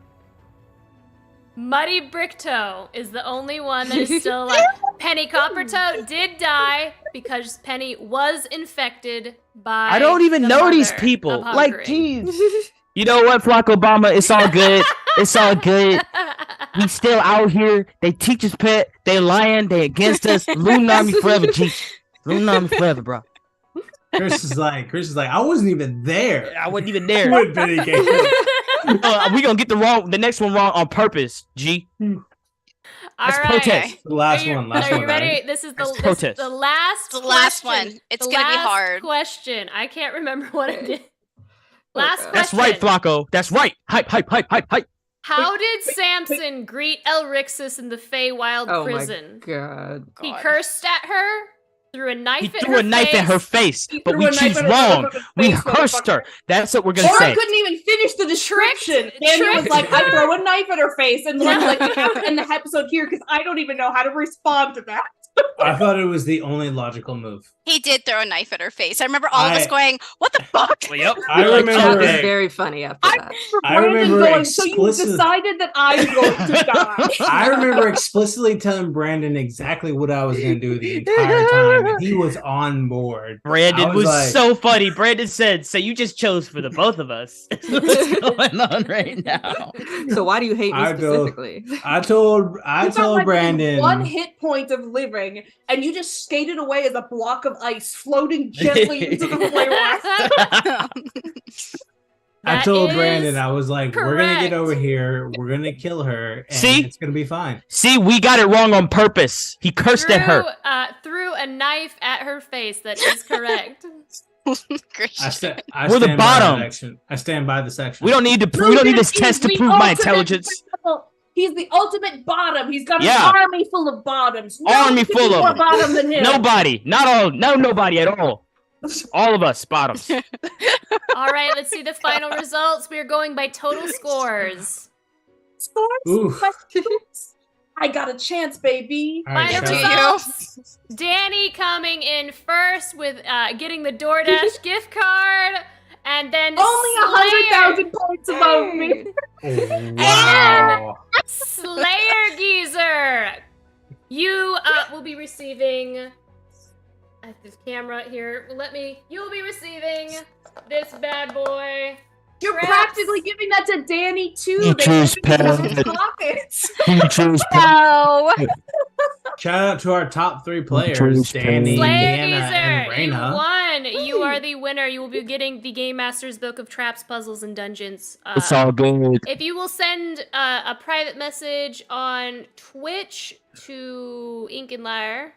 Muddy Bricktoe is the only one that is still alive. Penny Coppertoe did die because Penny was infected by. I don't even the know these mother people. of Like, Hungary. geez. You know what, Flock Obama? It's all good. It's all good. We still out here. They teach us pet. They lying. They against us. Loon Army forever, G. Loon Army forever, bro. Chris is like, I wasn't even there. I wasn't even there. When Penny came. We gonna get the next one wrong on purpose, G. All That's right. protest. The last Are you, one. Last are one. you ready? right? This is That's the protest. the last. The last question. one. It's The gonna be last hard. Question. I can't remember what I did. Last God. question. That's right, Flacco. That's right. Hype. How did Samson greet Elrixis in the Feywild Oh prison? my god. He God. cursed at her, threw a knife He at threw her a knife face. at her face, He but threw we a knife choose at her wrong. face, We motherfucker. cursed her. That's what we're gonna Or say. I couldn't even finish the description. Tricked- Daniel was tricked like, I her. throw a knife at her face, and like we have to end the episode here because I don't even know how to respond to that. I thought it was the only logical move. He did throw a knife at her face. I remember all of us I- going, "What the fuck?" Well, yep. I Like, remember- That was okay. very funny after I that. I Brandon remember going, so you explicit- decided that I'm going to die. I remember explicitly telling Brandon exactly what I was going to do the entire time, and he was on board. Brandon I was like, so funny. Brandon said, "So you just chose for the both of us." What's going on right now? So why do you hate me I go- specifically? I told You got, told like, Brandon. 1 hit point of living, and you just skated away as a block of ice floating gently into the flavor. I That told is Brandon, I was like, we're gonna get correct. over here, we're gonna kill her, and See? it's gonna be fine. See, we got it wrong on purpose. He cursed at her. Threw a knife at her face. That is correct. Christian. I We're the stand by bottom. that section. I stand by the section. We don't need to. We don't need this test to We prove my ultimate intelligence. rebel. He's the ultimate bottom. He's got an Yeah. army full of bottoms. Army Nobody's full of more them. bottom than him. Nobody. Not all. No, nobody at all. All of us bottoms. All right, let's see the final results. We are going by total scores. Scores? Ooh. Questions? I got a chance, baby. All right, Final Do Shelly. results. Danny coming in first with getting the DoorDash gift card, and then Only Slayer, 100,000 points above me. Wow. Slayer Geezer. You will be receiving. This camera here. You'll be receiving this bad boy. You're Traps. practically giving that to Danny too. You They choose put it in his pen. pockets. No. Shout out to our top 3 players, Choose Danny, Slayer Deanna, Geezer, and you Reyna. won. You are the winner. You will be getting the Game Master's Book of Traps, Puzzles, and Dungeons. It's all good. If you will send a private message on Twitch to Ink and Lyre,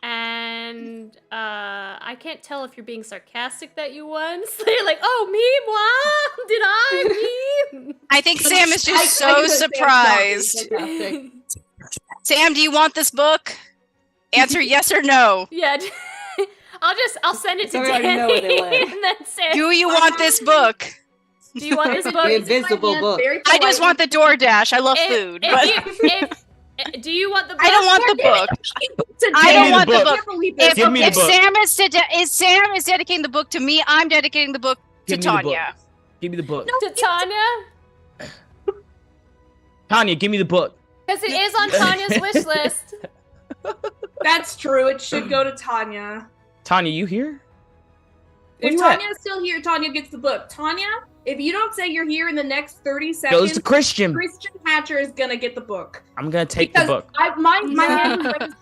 and I can't tell if you're being sarcastic that you won. So you're like, oh, me? What? Did I? Me? I think Sam is just so I Sam's surprised. not being sarcastic. Sam, do you want this book? Answer yes or no. Yeah. I'll send it to So we already know where they Danny, went. and then Sam. Do you want this book? Do you want this book? The invisible My hand book. very I just want the DoorDash. I love If- food, if but you- do you want the book? I don't want the book. I Give don't me want the the book. book. If, Give me the If book. Sam is dedicating the book to me, I'm dedicating the book to Give me the book. Tanya. Give me the book. to Tanya, Tanya, give me the book. because it is on Tanya's wish list. That's true. It should go to Tanya. Tanya, you here? Where If you at? Tanya's still here, Tanya gets the book. Tanya, if you don't say you're here in the next 30 seconds, Goes to Christian. Christian Hatcher is gonna get the book. I'm gonna take Because the book. my hand is raised.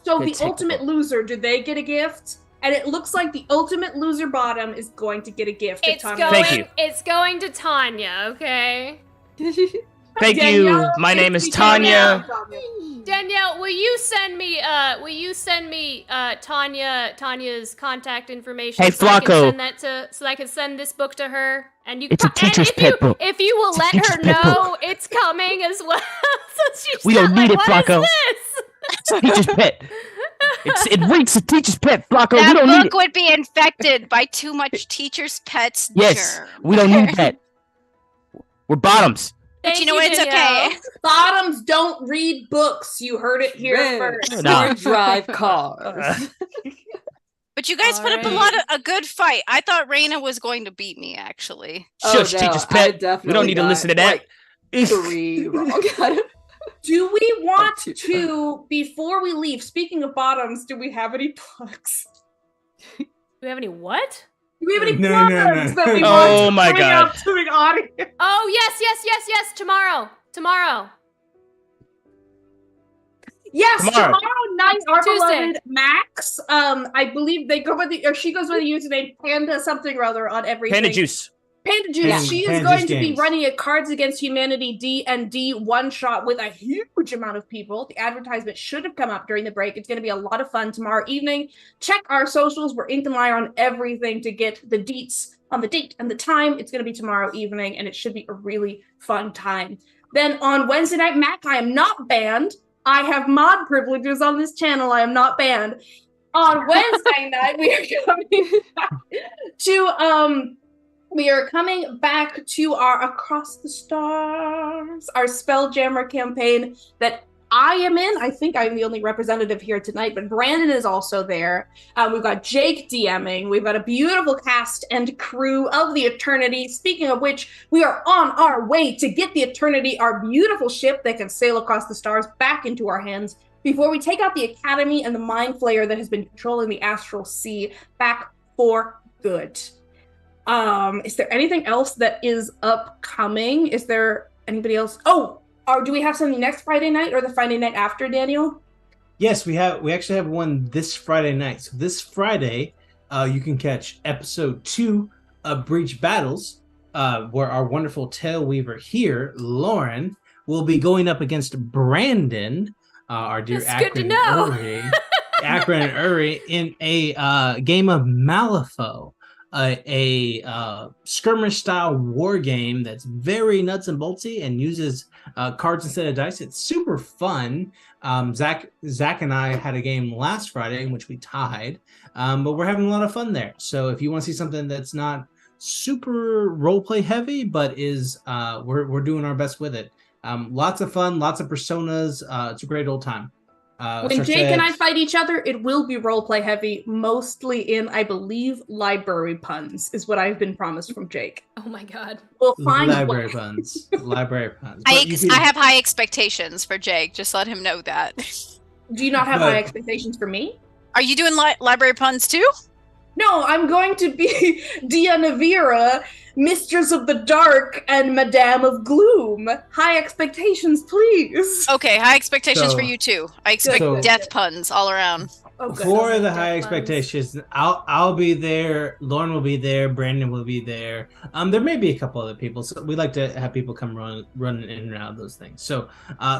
So Good, the take the ultimate book. loser, do they get a gift? And it looks like the ultimate loser bottom is going to get a gift. if It's Tanya- going. Thank you. It's going to Tanya. Okay. Thank Danielle, you. My name is it's Tanya. Danielle, will you send me Tanya's contact information? Hey, so I can Flacco. send that so I can send this book to her, and you. It's a and teacher's if pet you, book. If you will It's a let teacher's her pet know it's coming as well, so she's We not don't need like, it, "What is Flacco." this?" Teacher's pet. It reeks of teacher's pet, Flacco. We That don't need book it. would be infected by too much teacher's pets Yes, germ. we don't need that. We're bottoms. But Thank you know what? It's Danielle. okay. Bottoms don't read books. You heard it here first. Nah. Or drive cars. But you guys put up a Alright. a good fight. I thought Reyna was going to beat me, actually. Shush, teacher's pet. We don't need to listen to that. Like 3 wrong. Do we want Two. to, before we leave, speaking of bottoms, do we have any plugs? Do we have any what? Do we have any No, plugs no, no. that we Oh want to my bring God. up to the audience? Oh yes. Tomorrow. Yes, Tomorrow. tomorrow night, our Tuesday. beloved Max. I believe they go by the, or she goes by the username Panda something or other on everything. Panda juice. Panda Juice. Yeah. She is Panda going Juice to be games. running a Cards Against Humanity D&D one-shot with a huge amount of people. The advertisement should have come up during the break. It's going to be a lot of fun tomorrow evening. Check our socials. We're Ink and Lyre on everything to get the deets on the date and the time. It's going to be tomorrow evening, and it should be a really fun time. Then on Wednesday night, Mac, I am not banned. I have mod privileges on this channel. I am not banned. On Wednesday night, we are coming back to we are coming back to our Across the Stars, our Spelljammer campaign that I am in. I think I'm the only representative here tonight, but Brandon is also there. We've got Jake DMing. We've got a beautiful cast and crew of the Eternity. Speaking of which, we are on our way to get the Eternity, our beautiful ship that can sail across the stars, back into our hands before we take out the Academy and the Mind Flayer that has been controlling the Astral Sea back for good. Is there anything else that is upcoming? Is there anybody else? Oh, do we have something next Friday night or the Friday night after, Daniel? Yes, we actually have one this Friday night. So this Friday, you can catch episode 2 of Breach Battles, where our wonderful Tail Weaver here, Lauren, will be going up against Brandon, our dear That's good to Akron know. Uri, Akron and Uri, in a game of Malifaux. a skirmish style war game that's very nuts and boltsy and uses cards instead of dice. It's super fun. Zach and I had a game last Friday in which we tied, but we're having a lot of fun there. So if you want to see something that's not super role play heavy, but is we're doing our best with it. Lots of fun, lots of personas. It's a great old time. When Jake and I fight each other, it will be roleplay heavy, mostly in, I believe, library puns, is what I've been promised from Jake. Oh my god. We'll find library puns. Library puns. I have high expectations for Jake. Just let him know that. Do you not have high expectations for me? Are you doing library puns too? No, I'm going to be Dia Navira, Mistress of the Dark, and Madame of Gloom. High expectations, please. Okay, high expectations for you too. I expect death puns all around. Oh, for the high expectations, I'll be there. Lauren will be there. Brandon will be there. There may be a couple other people. So we like to have people come running in and out of those things. So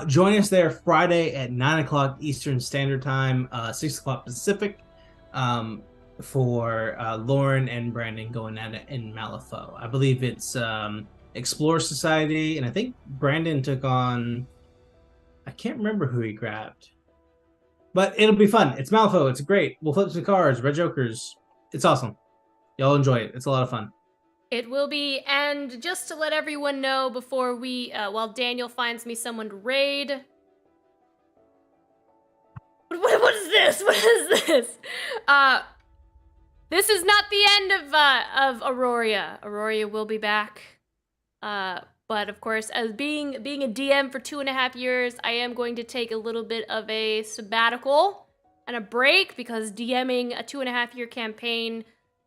join us there Friday at 9:00 Eastern Standard Time, 6:00 Pacific. For Lauren and Brandon going at it in Malifaux. I believe it's Explore Society, and I think Brandon took on, I can't remember who he grabbed. But it'll be fun. It's Malifaux. It's great. We'll flip some cards, red jokers. It's awesome. Y'all enjoy it. It's a lot of fun. It will be, and just to let everyone know before we, while Daniel finds me someone to raid. What is this? What is this? This is not the end of Aurora. Aurora will be back. But of course, as being a DM for 2.5 years, I am going to take a little bit of a sabbatical and a break because DMing a 2.5-year campaign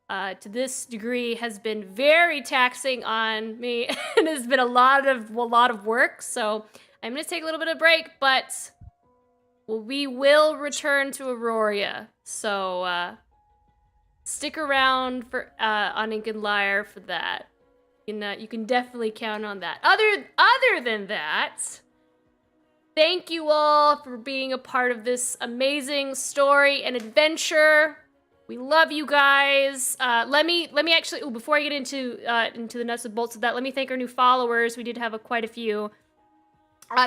to this degree has been very taxing on me and has been a lot of work. So I'm going to take a little bit of break, but we will return to Aurora. So stick around for on Ink and Lyre for that. You can definitely count on that. Other than that, thank you all for being a part of this amazing story and adventure. We love you guys. Let me actually, before I get into the nuts and bolts of that, let me thank our new followers. We did have quite a few.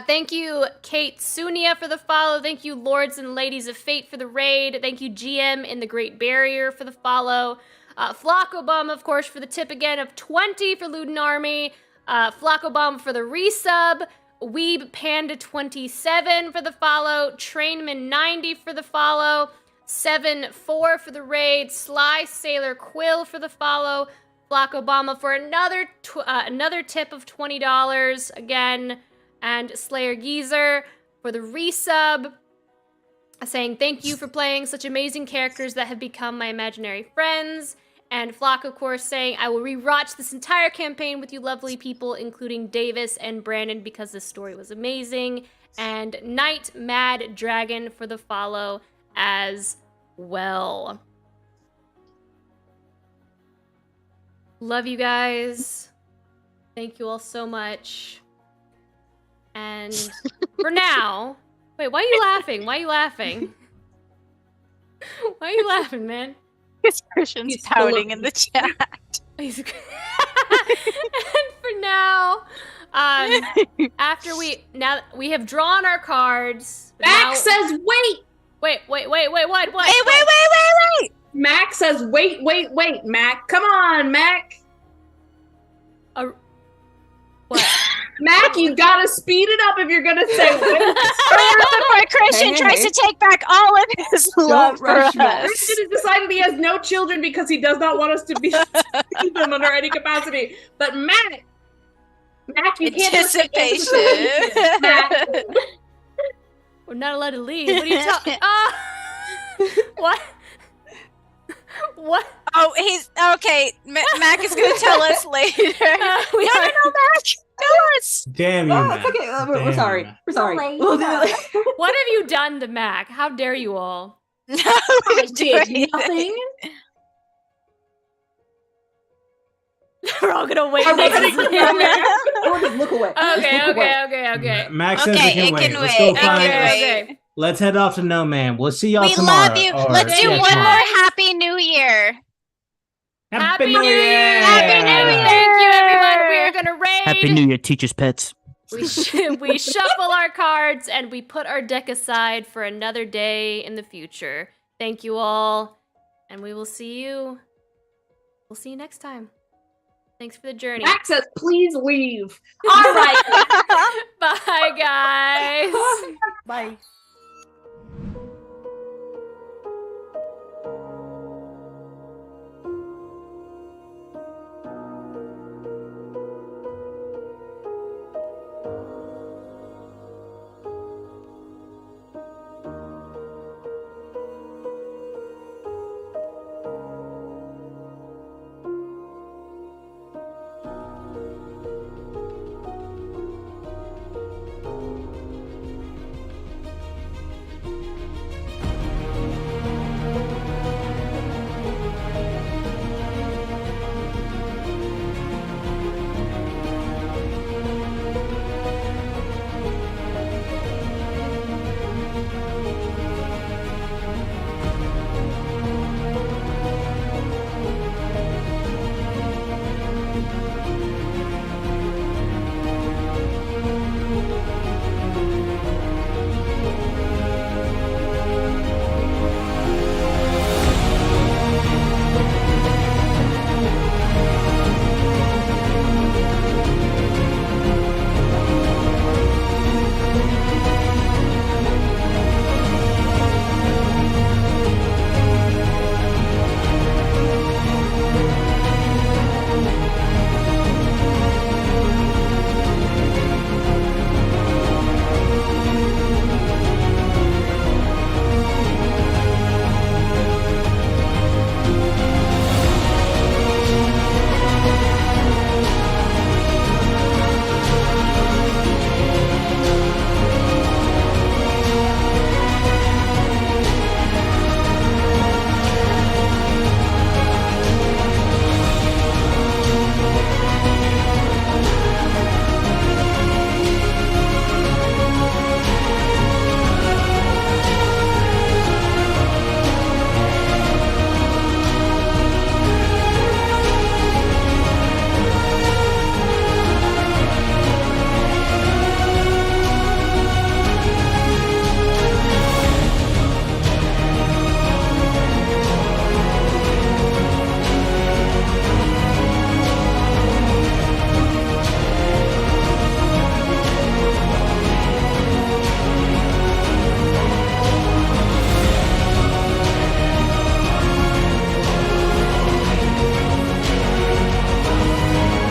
Thank you, Kate Sunia, for the follow. Thank you, Lords and Ladies of Fate, for the raid. Thank you, GM in the Great Barrier, for the follow. Flockobum, of course, for the tip again of 20 for Luden Army. Flockobum for the resub. Weeb Panda 27 for the follow. Trainman 90 for the follow. 7-4 for the raid. Sly Sailor Quill for the follow. Flockobama for another tip of $20 again. And Slayer Geezer for the resub, saying thank you for playing such amazing characters that have become my imaginary friends. And Flock, of course, saying I will rewatch this entire campaign with you lovely people, including Davis and Brandon, because this story was amazing. And Night Mad Dragon for the follow as well. Love you guys. Thank you all so much. And for now, wait, why are you laughing? Why are you laughing? Why are you laughing, man? Because Christian's pouting in the chat. And for now, now we have drawn our cards. Max says, wait! Wait, what? Wait! Mac says, wait, Mac. Come on, Mac. What? Mac, you gotta speed it up if you're gonna say wait. Before Christian tries to take back all of his love for us. Christian has decided he has no children because he does not want us to be them under any capacity. But Mac, you can't anticipation. Mac. We're not allowed to leave. What are you talking? What? What? Oh, he's okay. Mac is gonna tell us later. No, Mac. Tell us. Damn you, Mac. Okay. We're sorry. Mac. We're sorry. Oh, What have you done to Mac? How dare you all? No, I did nothing. We're all gonna wait. Or just look away. Okay. Mac says Okay, it can it wait. can Let's go wait. find Okay. Let's head off to No Man. We'll see y'all We tomorrow. love you. or Let's do next one month. more Happy New Year. Happy New New Year! Year! Happy New Year! Thank you, everyone. We are gonna raid. Happy New Year, teachers' pets. We shuffle our cards and we put our deck aside for another day in the future. Thank you all, and we will see you. We'll see you next time. Thanks for the journey. Max says, please leave. All right. Bye, guys. Bye.